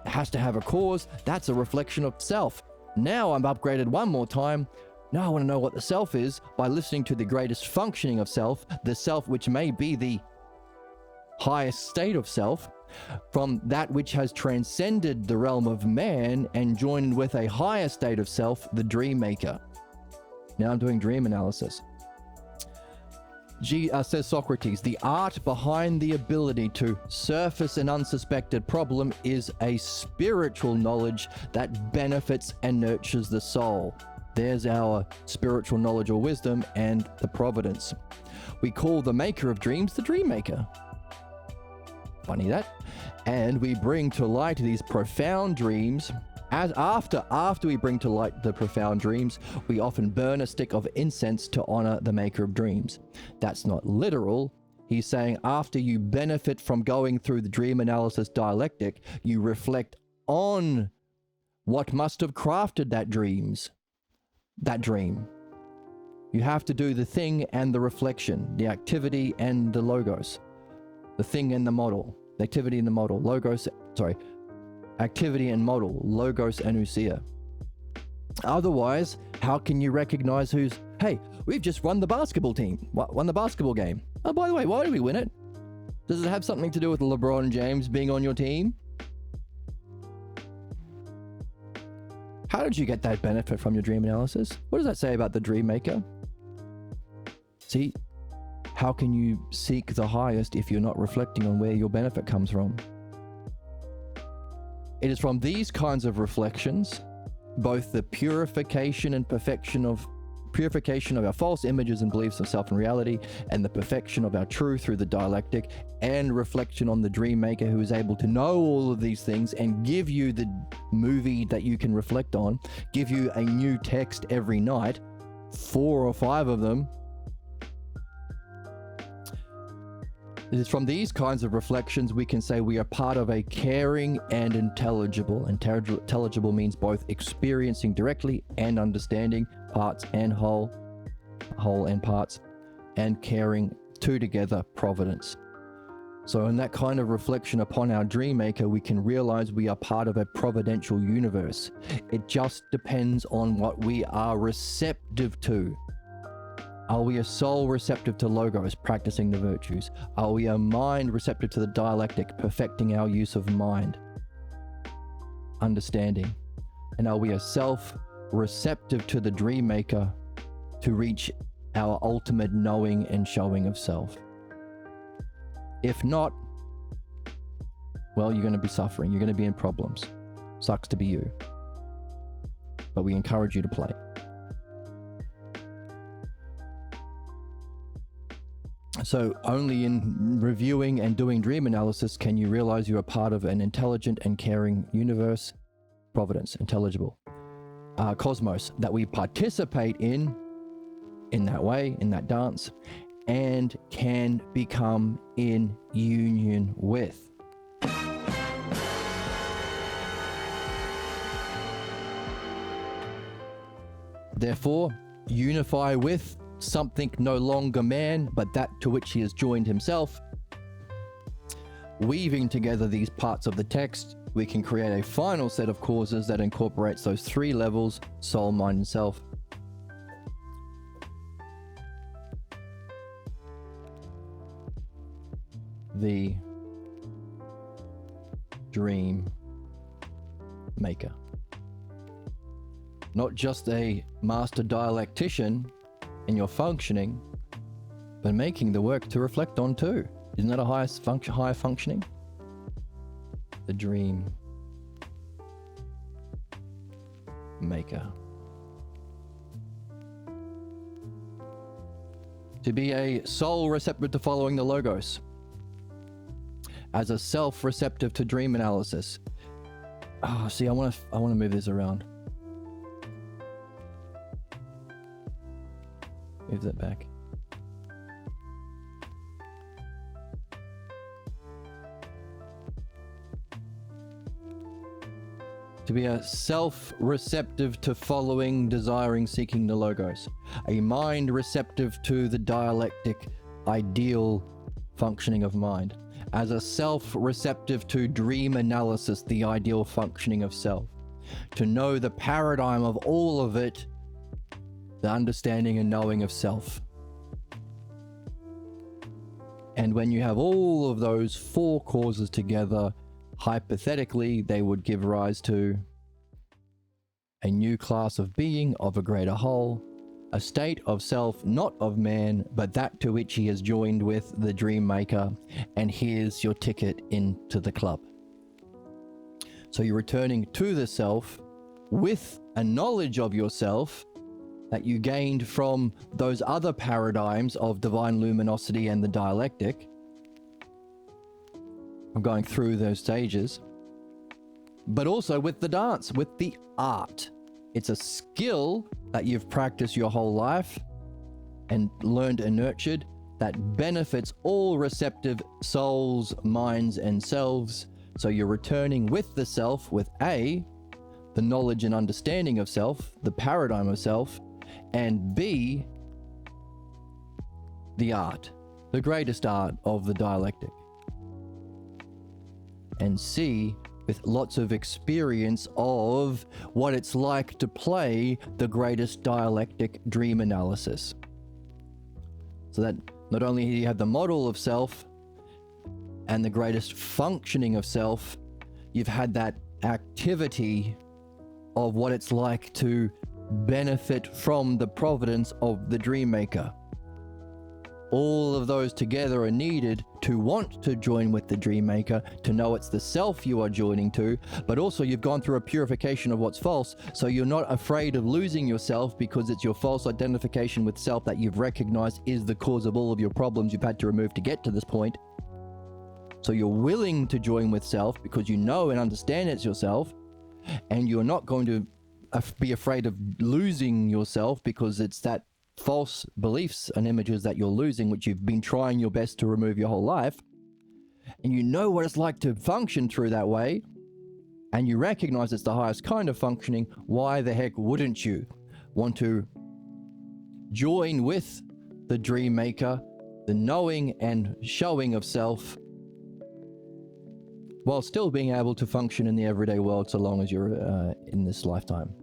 has to have a cause. That's a reflection of self. Now I'm upgraded one more time. Now I want to know what the self is by listening to the greatest functioning of self, the self which may be the highest state of self, from that which has transcended the realm of man and joined with a higher state of self, the dream maker. Now I'm doing dream analysis. Says Socrates, the art behind the ability to surface an unsuspected problem is a spiritual knowledge that benefits and nurtures the soul. There's our spiritual knowledge or wisdom and the providence. We call the maker of dreams the dream maker. Funny that. And we bring to light these profound dreams. As after we bring to light the profound dreams, we often burn a stick of incense to honor the maker of dreams. That's not literal. He's saying after you benefit from going through the dream analysis dialectic, you reflect on what must have crafted that dream. You have to do the thing and the reflection, the activity and the logos, the thing and the model, the activity and the model, activity and model, logos and ousia. Otherwise, how can you recognize hey, we've just won the basketball team, won the basketball game. Oh, by the way, why did we win it? Does it have something to do with LeBron James being on your team? How did you get that benefit from your dream analysis? What does that say about the dream maker? See, how can you seek the highest if you're not reflecting on where your benefit comes from? It is from these kinds of reflections, both the purification and perfection of our false images and beliefs of self and reality, and the perfection of our truth through the dialectic, and reflection on the dream maker who is able to know all of these things and give you the movie that you can reflect on, give you a new text every night, 4 or 5 of them. It is from these kinds of reflections we can say we are part of a caring and intelligible. Intelligible means both experiencing directly and understanding, parts and whole and parts, and caring two together, providence. So in that kind of reflection upon our dream maker, we can realize we are part of a providential universe. It just depends on what we are receptive to. Are we a soul receptive to logos, practicing the virtues? Are we a mind receptive to the dialectic, perfecting our use of mind, understanding? And are we a self receptive to the dream maker to reach our ultimate knowing and showing of self? If not, well, you're going to be suffering. You're going to be in problems. Sucks to be you. But we encourage you to play. So only in reviewing and doing dream analysis can you realize you are part of an intelligent and caring universe, providence, intelligible, cosmos that we participate in that way, in that dance, and can become in union with. Therefore, unify with something no longer man, but that to which he has joined himself. Weaving together these parts of the text, we can create a final set of causes that incorporates those 3 levels: soul, mind, and self. The dream maker. Not just a master dialectician in your functioning, but making the work to reflect on too. Isn't that a higher functioning? The dream maker. To be a soul receptive to following the logos. As a self receptive to dream analysis. Oh, see, I want to move this around. Move that back. To be a self-receptive to following, desiring, seeking the logos. A mind receptive to the dialectic, ideal functioning of mind. As a self-receptive to dream analysis, the ideal functioning of self. To know the paradigm of all of it, the understanding and knowing of self. And when you have all of those 4 causes together, hypothetically, they would give rise to a new class of being of a greater whole, a state of self not of man, but that to which he has joined with the dream maker, and here's your ticket into the club. So you're returning to the self with a knowledge of yourself that you gained from those other paradigms of divine luminosity and the dialectic. I'm going through those stages, but also with the dance, with the art. It's a skill that you've practiced your whole life and learned and nurtured that benefits all receptive souls, minds, and selves. So you're returning with the self, with A, the knowledge and understanding of self, the paradigm of self, and B, the art, the greatest art of the dialectic. And C, with lots of experience of what it's like to play the greatest dialectic dream analysis. So that not only do you have the model of self and the greatest functioning of self, you've had that activity of what it's like to benefit from the providence of the dream maker. All of those together are needed to want to join with the dream maker, to know it's the self you are joining to, but also you've gone through a purification of what's false, so you're not afraid of losing yourself because it's your false identification with self that you've recognized is the cause of all of your problems you've had to remove to get to this point. So you're willing to join with self because you know and understand it's yourself, and you're not going to be afraid of losing yourself because it's that false beliefs and images that you're losing, which you've been trying your best to remove your whole life. And you know what it's like to function through that way, and you recognize it's the highest kind of functioning. Why the heck wouldn't you want to join with the dream maker, the knowing and showing of self, while still being able to function in the everyday world so long as you're in this lifetime?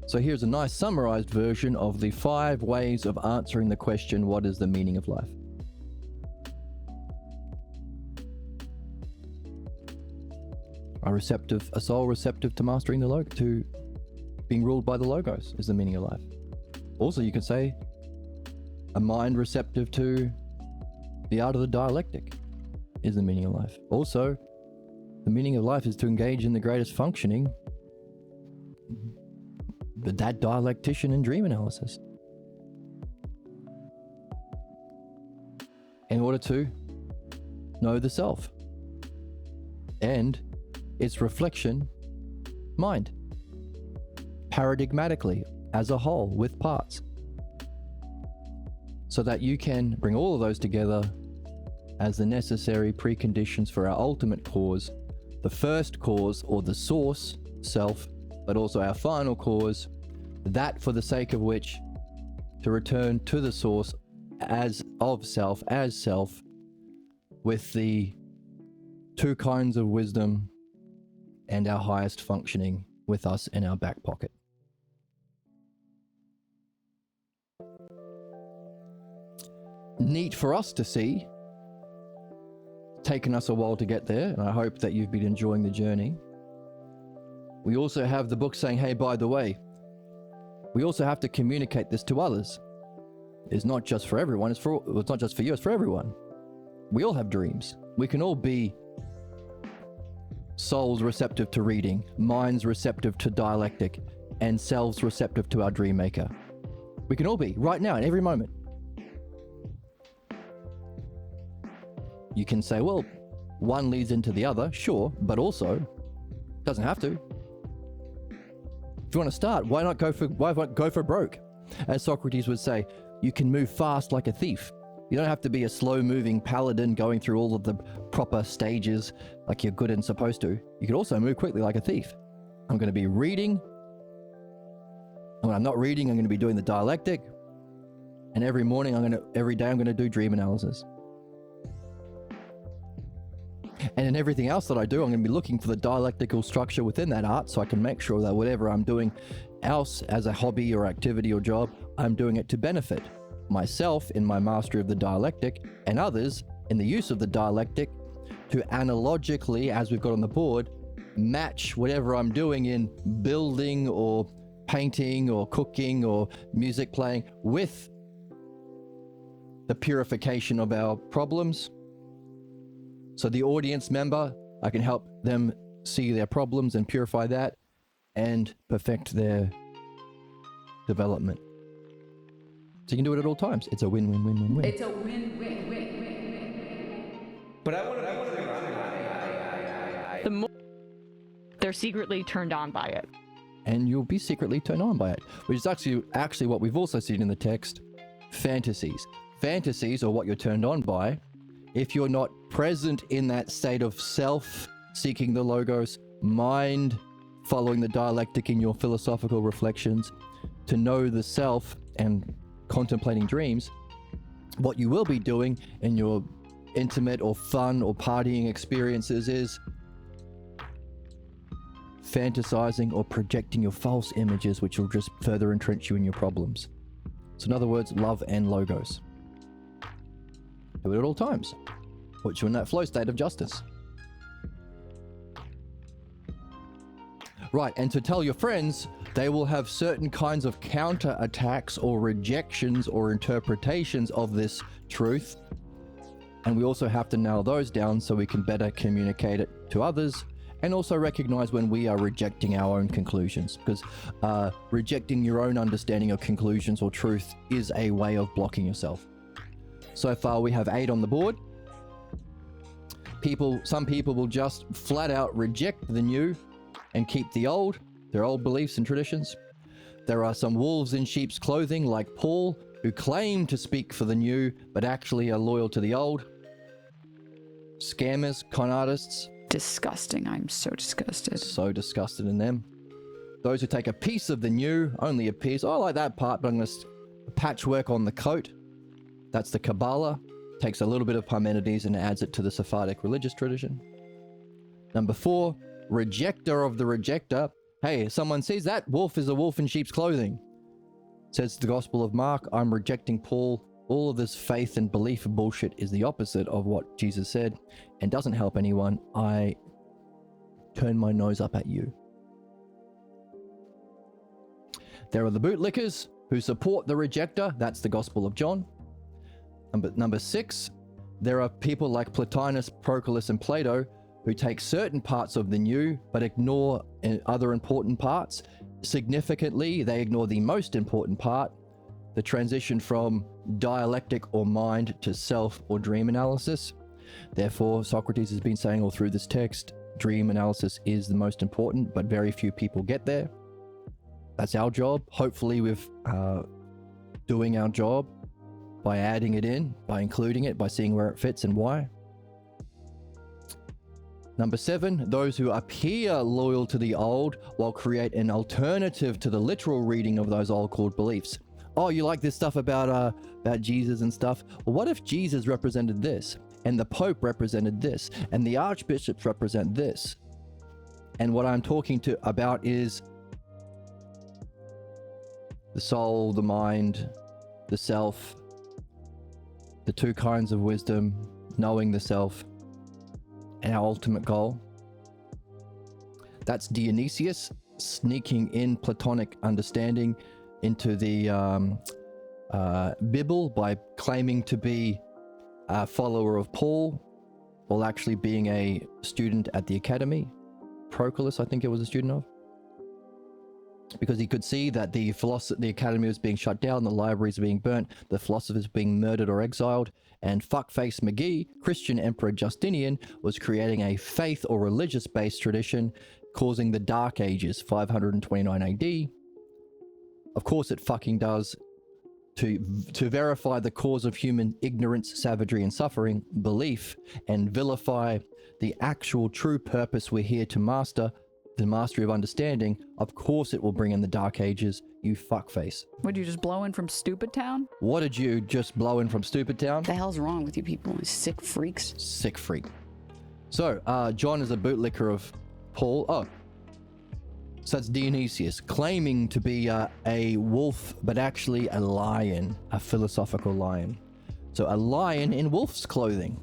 So here's a nice summarized version of the 5 ways of answering the question, what is the meaning of life? A soul receptive to mastering the to being ruled by the logos is the meaning of life. Also, you can say a mind receptive to the art of the dialectic is the meaning of life. Also, the meaning of life is to engage in the greatest functioning, but that dialectician and dream analysis, in order to know the self and its reflection, mind, paradigmatically as a whole with parts, so that you can bring all of those together as the necessary preconditions for our ultimate cause, the first cause or the source, self, but also our final cause, that for the sake of which to return to the source as self, with the 2 kinds of wisdom and our highest functioning with us in our back pocket. Neat for us to see. Taken us a while to get there, and I hope that you've been enjoying the journey. We also have the book saying, hey, by the way, we also have to communicate this to others. It's not just for everyone, it's not just for you, it's for everyone. We all have dreams. We can all be souls receptive to reading, minds receptive to dialectic, and selves receptive to our dream maker. We can all be, right now, in every moment. You can say, well, one leads into the other, sure, but also, doesn't have to. If you want to start, why not go for broke? As Socrates would say, you can move fast like a thief. You don't have to be a slow-moving paladin going through all of the proper stages like you're good and supposed to. You can also move quickly like a thief. I'm going to be reading. And when I'm not reading, I'm going to be doing the dialectic. And every day I'm going to do dream analysis. And in everything else that I do, I'm going to be looking for the dialectical structure within that art, so I can make sure that whatever I'm doing else as a hobby or activity or job, I'm doing it to benefit myself in my mastery of the dialectic, and others in the use of the dialectic to analogically, as we've got on the board, match whatever I'm doing in building or painting or cooking or music playing with the purification of our problems. So the audience member, I can help them see their problems and purify that and perfect their development. So you can do it at all times. It's a win-win-win-win-win. It's a win-win-win. But I want to. The more they're secretly turned on by it. And you'll be secretly turned on by it, which is actually what we've also seen in the text. Fantasies. Fantasies are what you're turned on by. If you're not present in that state of self, seeking the logos, mind, following the dialectic in your philosophical reflections, to know the self and contemplating dreams, what you will be doing in your intimate or fun or partying experiences is fantasizing or projecting your false images, which will just further entrench you in your problems. So in other words, love and logos. Do it at all times. Puts you in that flow state of justice. Right, and to tell your friends, they will have certain kinds of counter attacks or rejections or interpretations of this truth. And we also have to nail those down so we can better communicate it to others, and also recognize when we are rejecting our own conclusions, because rejecting your own understanding of conclusions or truth is a way of blocking yourself. So far we have 8 on the board. Some people will just flat out reject the new and keep the old, their old beliefs and traditions. There are some wolves in sheep's clothing like Paul, who claim to speak for the new but actually are loyal to the old. Scammers, con artists. Disgusting. I'm so disgusted. So disgusted in them. Those who take a piece of the new, only a piece. Oh, I like that part, but I'm going to patchwork on the coat. That's the Kabbalah. Takes a little bit of Parmenides and adds it to the Sephardic religious tradition. Number 4, rejecter of the rejecter. Hey, someone sees that wolf is a wolf in sheep's clothing. Says the Gospel of Mark, I'm rejecting Paul. All of this faith and belief bullshit is the opposite of what Jesus said and doesn't help anyone. I turn my nose up at you. There are the bootlickers who support the rejecter. That's the Gospel of John. Number 6, there are people like Plotinus, Proclus, and Plato who take certain parts of the new but ignore other important parts. Significantly, they ignore the most important part, the transition from dialectic or mind to self or dream analysis. Therefore, Socrates has been saying all through this text, dream analysis is the most important, but very few people get there. That's our job. Hopefully we're doing our job by adding it in, by including it, by seeing where it fits and why. Number 7, those who appear loyal to the old while create an alternative to the literal reading of those old core beliefs. Oh, you like this stuff about Jesus and stuff? Well, what if Jesus represented this, and the Pope represented this, and the archbishops represent this? And what I'm talking about is the soul, the mind, the self, the 2 kinds of wisdom, knowing the self, and our ultimate goal. That's Dionysius sneaking in Platonic understanding into the Bible by claiming to be a follower of Paul while actually being a student at the academy. Proclus, I think it was a student of. Because he could see that the academy was being shut down, the libraries being burnt, the philosophers being murdered or exiled, and fuckface McGee, Christian Emperor Justinian, was creating a faith or religious-based tradition, causing the Dark Ages, 529 AD. Of course it fucking does. To verify the cause of human ignorance, savagery, and suffering, belief, and vilify the actual true purpose we're here to master, the mastery of understanding, of course it will bring in the Dark Ages, you fuckface. Would you just blow in from Stupid Town? What did you just blow in from Stupid Town? What the hell's wrong with you people? Sick freaks. Sick freak. So, John is a bootlicker of Paul. Oh. So that's Dionysius, claiming to be a wolf, but actually a lion, a philosophical lion. So a lion in wolf's clothing.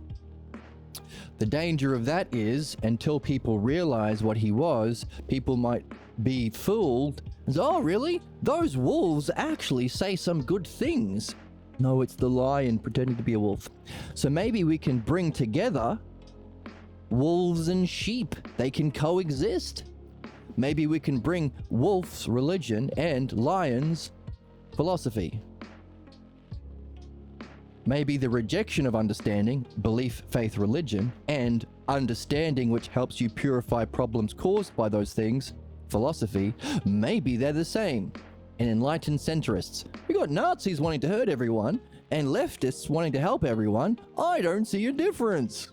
The danger of that is, until people realize what he was, people might be fooled. Oh, really? Those wolves actually say some good things. No, it's the lion pretending to be a wolf. So maybe we can bring together wolves and sheep. They can coexist. Maybe we can bring wolves' religion and lions' philosophy. Maybe the rejection of understanding, belief, faith, religion, and understanding, which helps you purify problems caused by those things, philosophy, maybe they're the same. And enlightened centrists. We got Nazis wanting to hurt everyone, and leftists wanting to help everyone. I don't see a difference.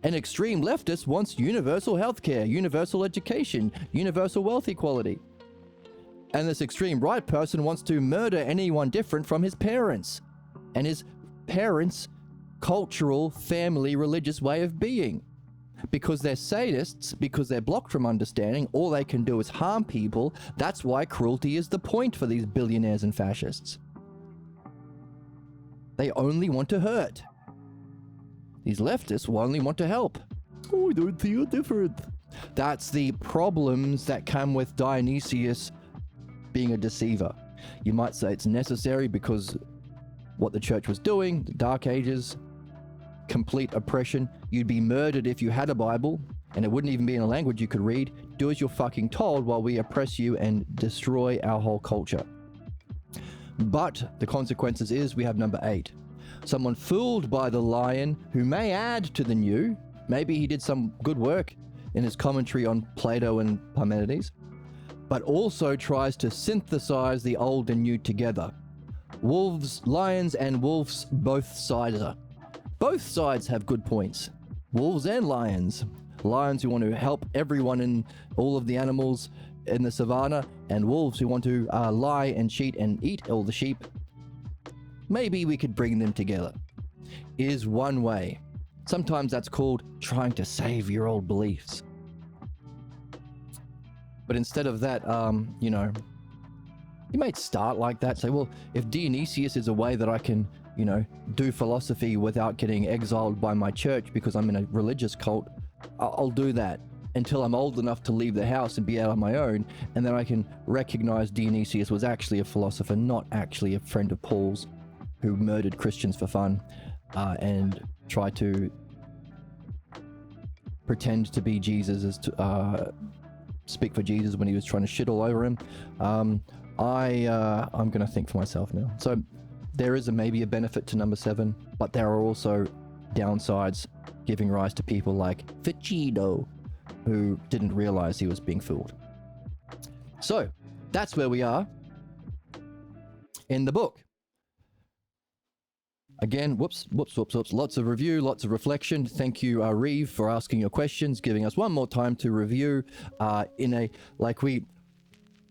An extreme leftist wants universal healthcare, universal education, universal wealth equality. And this extreme right person wants to murder anyone different from his parents and his parents' cultural, family, religious way of being. Because they're sadists, because they're blocked from understanding, all they can do is harm people. That's why cruelty is the point for these billionaires and fascists. They only want to hurt. These leftists only want to help. Oh, I don't see a difference. That's the problems that come with Dionysius being a deceiver. You might say it's necessary because what the church was doing, the Dark Ages, complete oppression. You'd be murdered if you had a Bible, and it wouldn't even be in a language you could read. Do as you're fucking told while we oppress you and destroy our whole culture. But the consequences is we have number 8. Someone fooled by the lion who may add to the new. Maybe he did some good work in his commentary on Plato and Parmenides, but also tries to synthesize the old and new together. Wolves, lions and wolves, both sides are. Both sides have good points. Wolves and lions. Lions who want to help everyone and all of the animals in the savannah, and wolves who want to lie and cheat and eat all the sheep. Maybe we could bring them together. Is one way. Sometimes that's called trying to save your old beliefs. But instead of that, you might start like that. Say, well, if Dionysius is a way that I can, do philosophy without getting exiled by my church because I'm in a religious cult, I'll do that until I'm old enough to leave the house and be out on my own. And then I can recognize Dionysius was actually a philosopher, not actually a friend of Paul's who murdered Christians for fun and tried to pretend to be Jesus, as to speak for Jesus when he was trying to shit all over him. I'm going to think for myself now. So there is maybe a benefit to number 7, but there are also downsides, giving rise to people like Ficino, who didn't realize he was being fooled. So that's where we are in the book. Again, whoops. Lots of review, lots of reflection. Thank you, Reeve, for asking your questions, giving us one more time to review we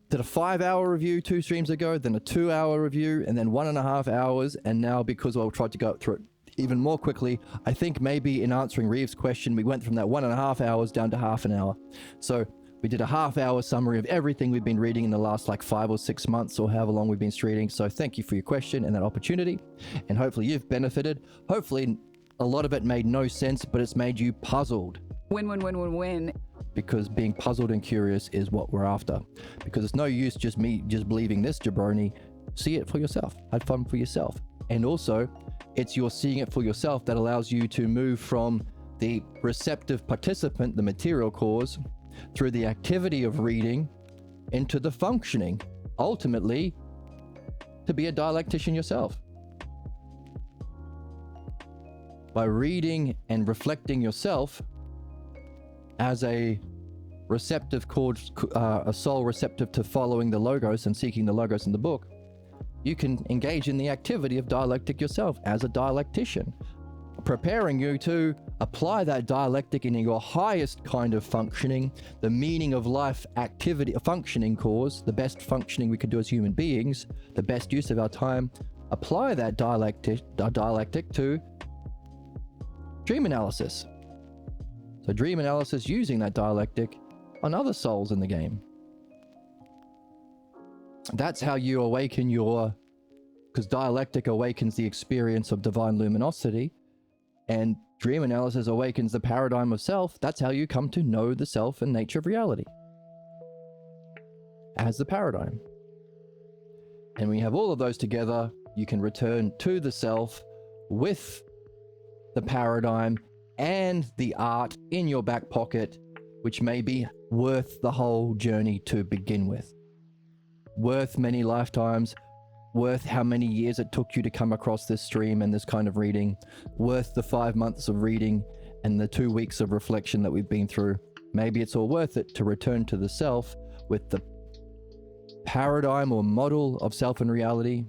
did a 5-hour review 2 streams ago, then a 2-hour review, and then 1.5 hours. And now, because I tried to go through it even more quickly, I think maybe in answering Reeve's question, we went from that 1.5 hours down to half an hour. So we did a half-hour summary of everything we've been reading in the last 5 or 6 months, or however long we've been reading. So thank you for your question and that opportunity. And hopefully you've benefited. Hopefully a lot of it made no sense, but it's made you puzzled. Win. Because being puzzled and curious is what we're after. Because it's no use just believing this jabroni. See it for yourself. Have fun for yourself. And also, it's your seeing it for yourself that allows you to move from the receptive participant, the material cause, through the activity of reading into the functioning, ultimately to be a dialectician yourself. By reading and reflecting yourself as a receptive cause, a soul receptive to following the logos and seeking the logos in the book, you can engage in the activity of dialectic yourself as a dialectician, preparing you to apply that dialectic in your highest kind of functioning, the meaning of life activity, a functioning cause, the best functioning we could do as human beings, the best use of our time. Apply that dialectic to dream analysis. So dream analysis using that dialectic on other souls in the game. That's how you awaken because dialectic awakens the experience of divine luminosity. And dream analysis awakens the paradigm of self. That's how you come to know the self and nature of reality as the paradigm. And when you have all of those together, you can return to the self with the paradigm and the art in your back pocket, which may be worth the whole journey to begin with. Worth many lifetimes, worth how many years it took you to come across this stream and this kind of reading, worth the 5 months of reading and the 2 weeks of reflection that we've been through. Maybe it's all worth it to return to the self with the paradigm or model of self and reality.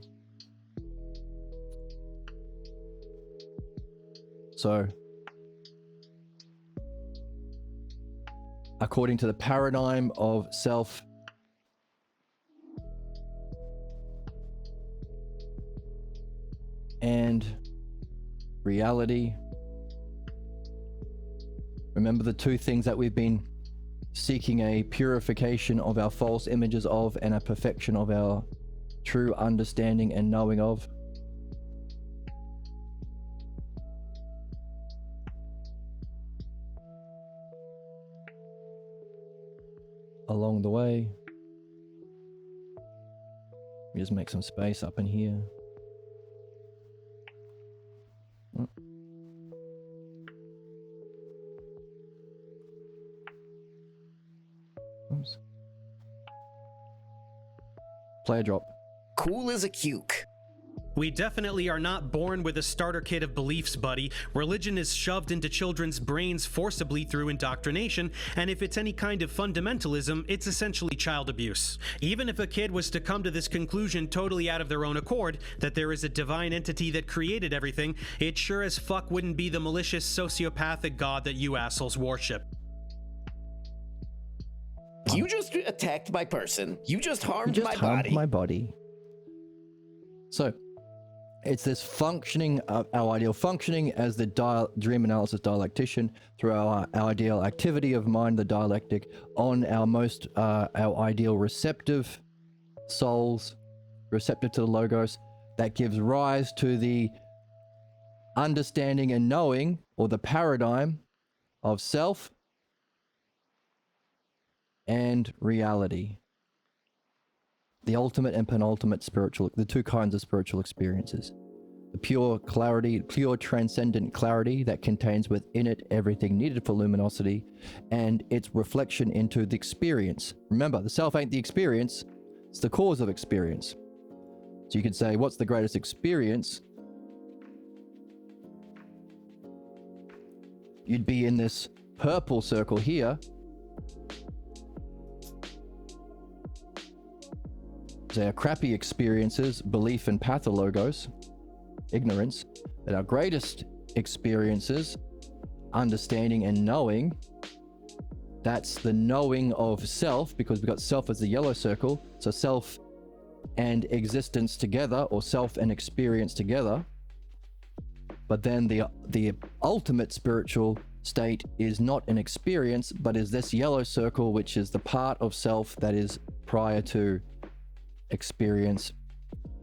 So, according to the paradigm of self and reality, remember the two things that we've been seeking: a purification of our false images of, and a perfection of our true understanding and knowing of. Along the way, we just make some space up in here. Oops. Play a drop. Cool as a cuke. We definitely are not born with a starter kit of beliefs, buddy. Religion is shoved into children's brains forcibly through indoctrination, and if it's any kind of fundamentalism, it's essentially child abuse. Even if a kid was to come to this conclusion totally out of their own accord, that there is a divine entity that created everything, it sure as fuck wouldn't be the malicious sociopathic god that you assholes worship. You just attacked my person. You just harmed my harmed body. my body. So, it's this functioning of our ideal functioning as the dream analysis dialectician through our ideal activity of mind, the dialectic, on our ideal receptive souls, receptive to the logos, that gives rise to the understanding and knowing, or the paradigm of self and reality. The ultimate and penultimate spiritual, the two kinds of spiritual experiences. The pure clarity, pure transcendent clarity that contains within it everything needed for luminosity, and its reflection into the experience. Remember, the self ain't the experience, it's the cause of experience. So you could say, what's the greatest experience? You'd be in this purple circle here. Our crappy experiences, belief and pathologos, ignorance. But our greatest experiences, understanding and knowing, that's the knowing of self, because we've got self as the yellow circle. So self and existence together, or self and experience together. But then the ultimate spiritual state is not an experience, but is this yellow circle, which is the part of self that is prior to experience,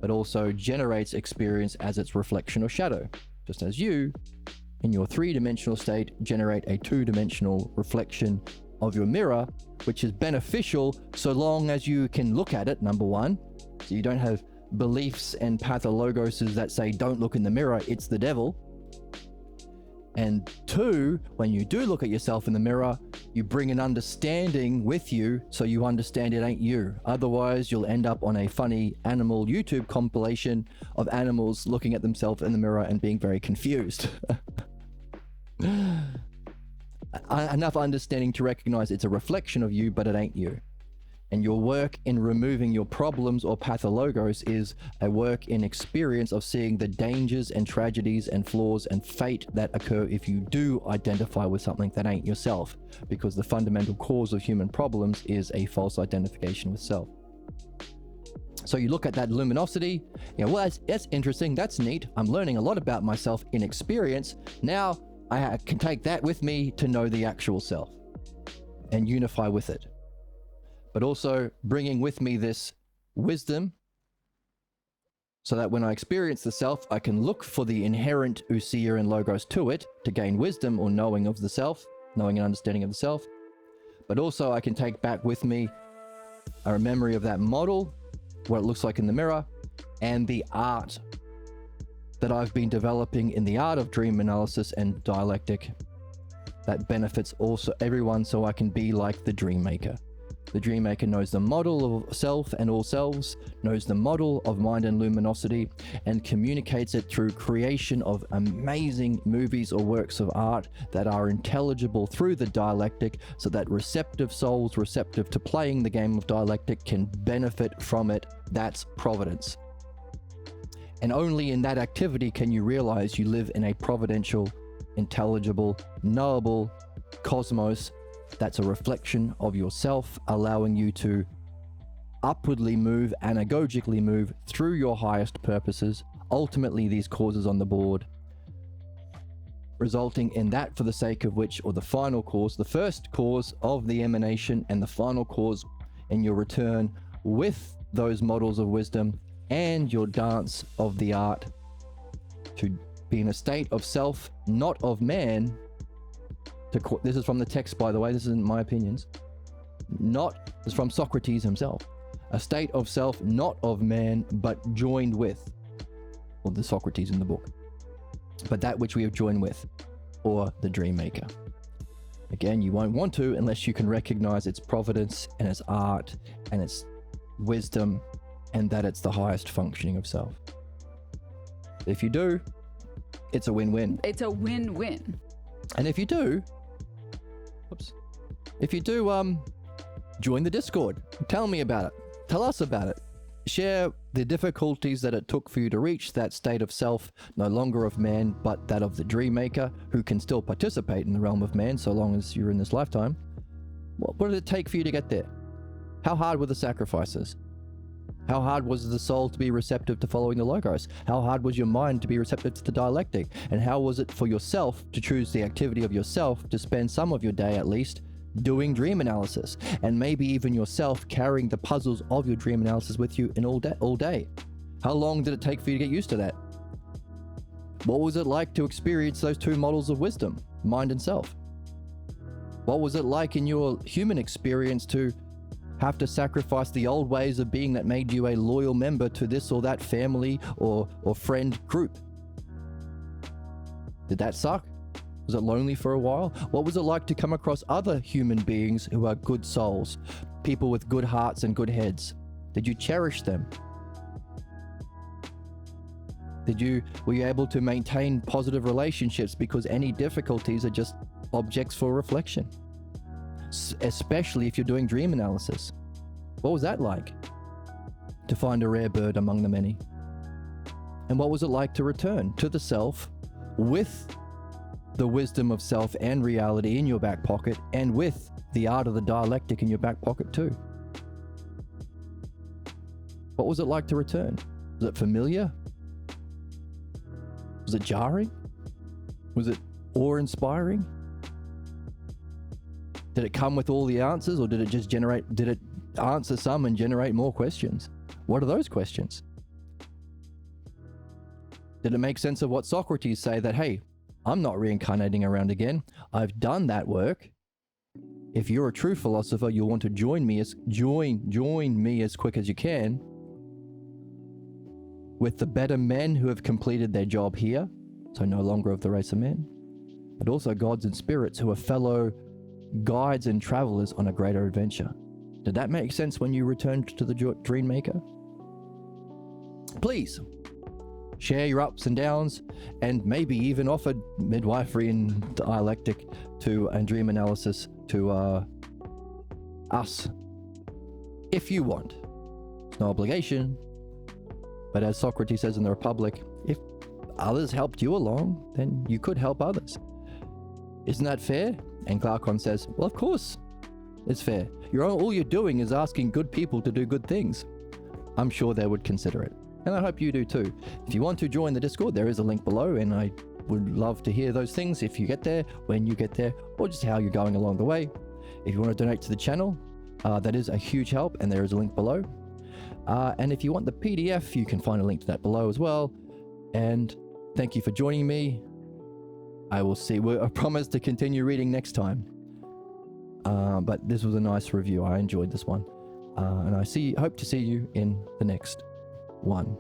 but also generates experience as its reflection or shadow, just as you in your three-dimensional state generate a two-dimensional reflection of your mirror, which is beneficial so long as you can look at it, number one, so you don't have beliefs and pathologoses that say don't look in the mirror, it's the devil. And two, when you do look at yourself in the mirror, you bring an understanding with you so you understand it ain't you. Otherwise, you'll end up on a funny animal YouTube compilation of animals looking at themselves in the mirror and being very confused. Enough understanding to recognize it's a reflection of you, but it ain't you. And your work in removing your problems or pathologos is a work in experience of seeing the dangers and tragedies and flaws and fate that occur if you do identify with something that ain't yourself, because the fundamental cause of human problems is a false identification with self. So you look at that luminosity, well, that's interesting, that's neat, I'm learning a lot about myself in experience. Now I can take that with me to know the actual self and unify with it. But also bringing with me this wisdom so that when I experience the self, I can look for the inherent ousia and logos to it to gain wisdom or knowing of the self, knowing and understanding of the self. But also I can take back with me a memory of that model, what it looks like in the mirror, and the art that I've been developing in the art of dream analysis and dialectic that benefits also everyone, so I can be like the dream maker. The dream maker knows the model of self and all selves, knows the model of mind and luminosity, and communicates it through creation of amazing movies or works of art that are intelligible through the dialectic, so that receptive souls receptive to playing the game of dialectic can benefit from it. That's providence. And only in that activity can you realize you live in a providential, intelligible, knowable cosmos that's a reflection of yourself, allowing you to upwardly move, anagogically move through your highest purposes, ultimately these causes on the board, resulting in that for the sake of which, or the final cause, the first cause of the emanation and the final cause in your return with those models of wisdom and your dance of the art to be in a state of self, not of man. This is from the text, by the way, this isn't my opinions. This is from Socrates himself. A state of self, not of man, but joined with, or the Socrates in the book, but that which we have joined with, or the dream maker. Again, you won't want to unless you can recognize its providence and its art and its wisdom, and that it's the highest functioning of self. If you do, it's a win-win. It's a win-win. And if you do, join the Discord. Tell me about it. Tell us about it. Share the difficulties that it took for you to reach that state of self, no longer of man, but that of the dream maker, who can still participate in the realm of man so long as you're in this lifetime. What did it take for you to get there? How hard were the sacrifices? How hard was the soul to be receptive to following the logos? How hard was your mind to be receptive to the dialectic? And how was it for yourself to choose the activity of yourself to spend some of your day at least doing dream analysis, and maybe even yourself carrying the puzzles of your dream analysis with you in all day? How long did it take for you to get used to that? What was it like to experience those two models of wisdom, mind and self? What was it like in your human experience to have to sacrifice the old ways of being that made you a loyal member to this or that family or friend group? Did that suck? Was it lonely for a while? What was it like to come across other human beings who are good souls, people with good hearts and good heads? Did you cherish them? Were you able to maintain positive relationships because any difficulties are just objects for reflection? Especially if you're doing dream analysis. What was that like? To find a rare bird among the many? And what was it like to return to the self with the wisdom of self and reality in your back pocket, and with the art of the dialectic in your back pocket too? What was it like to return? Was it familiar? Was it jarring? Was it awe-inspiring? Did it come with all the answers, or did it answer some and generate more questions? What are those questions? Did it make sense of what Socrates say, that, hey, I'm not reincarnating around again. I've done that work. If you're a true philosopher, you'll want to join me as quick as you can with the better men who have completed their job here, so no longer of the race of men, but also gods and spirits who are fellow guides and travelers on a greater adventure. Did that make sense when you returned to the dream maker? Please share your ups and downs, and maybe even offer midwifery and dialectic and dream analysis to us if you want. It's no obligation, but as Socrates says in the Republic, if others helped you along, then you could help others. Isn't that fair? And Glaucon says, well, of course it's fair. All you're doing is asking good people to do good things. I'm sure they would consider it. And I hope you do too. If you want to join the Discord, there is a link below, and I would love to hear those things if you get there, when you get there, or just how you're going along the way. If you want to donate to the channel, that is a huge help, and there is a link below. And if you want the PDF, you can find a link to that below as well. And thank you for joining me. I will see. I promise to continue reading next time. But this was a nice review. I enjoyed this one. And I hope to see you in the next one.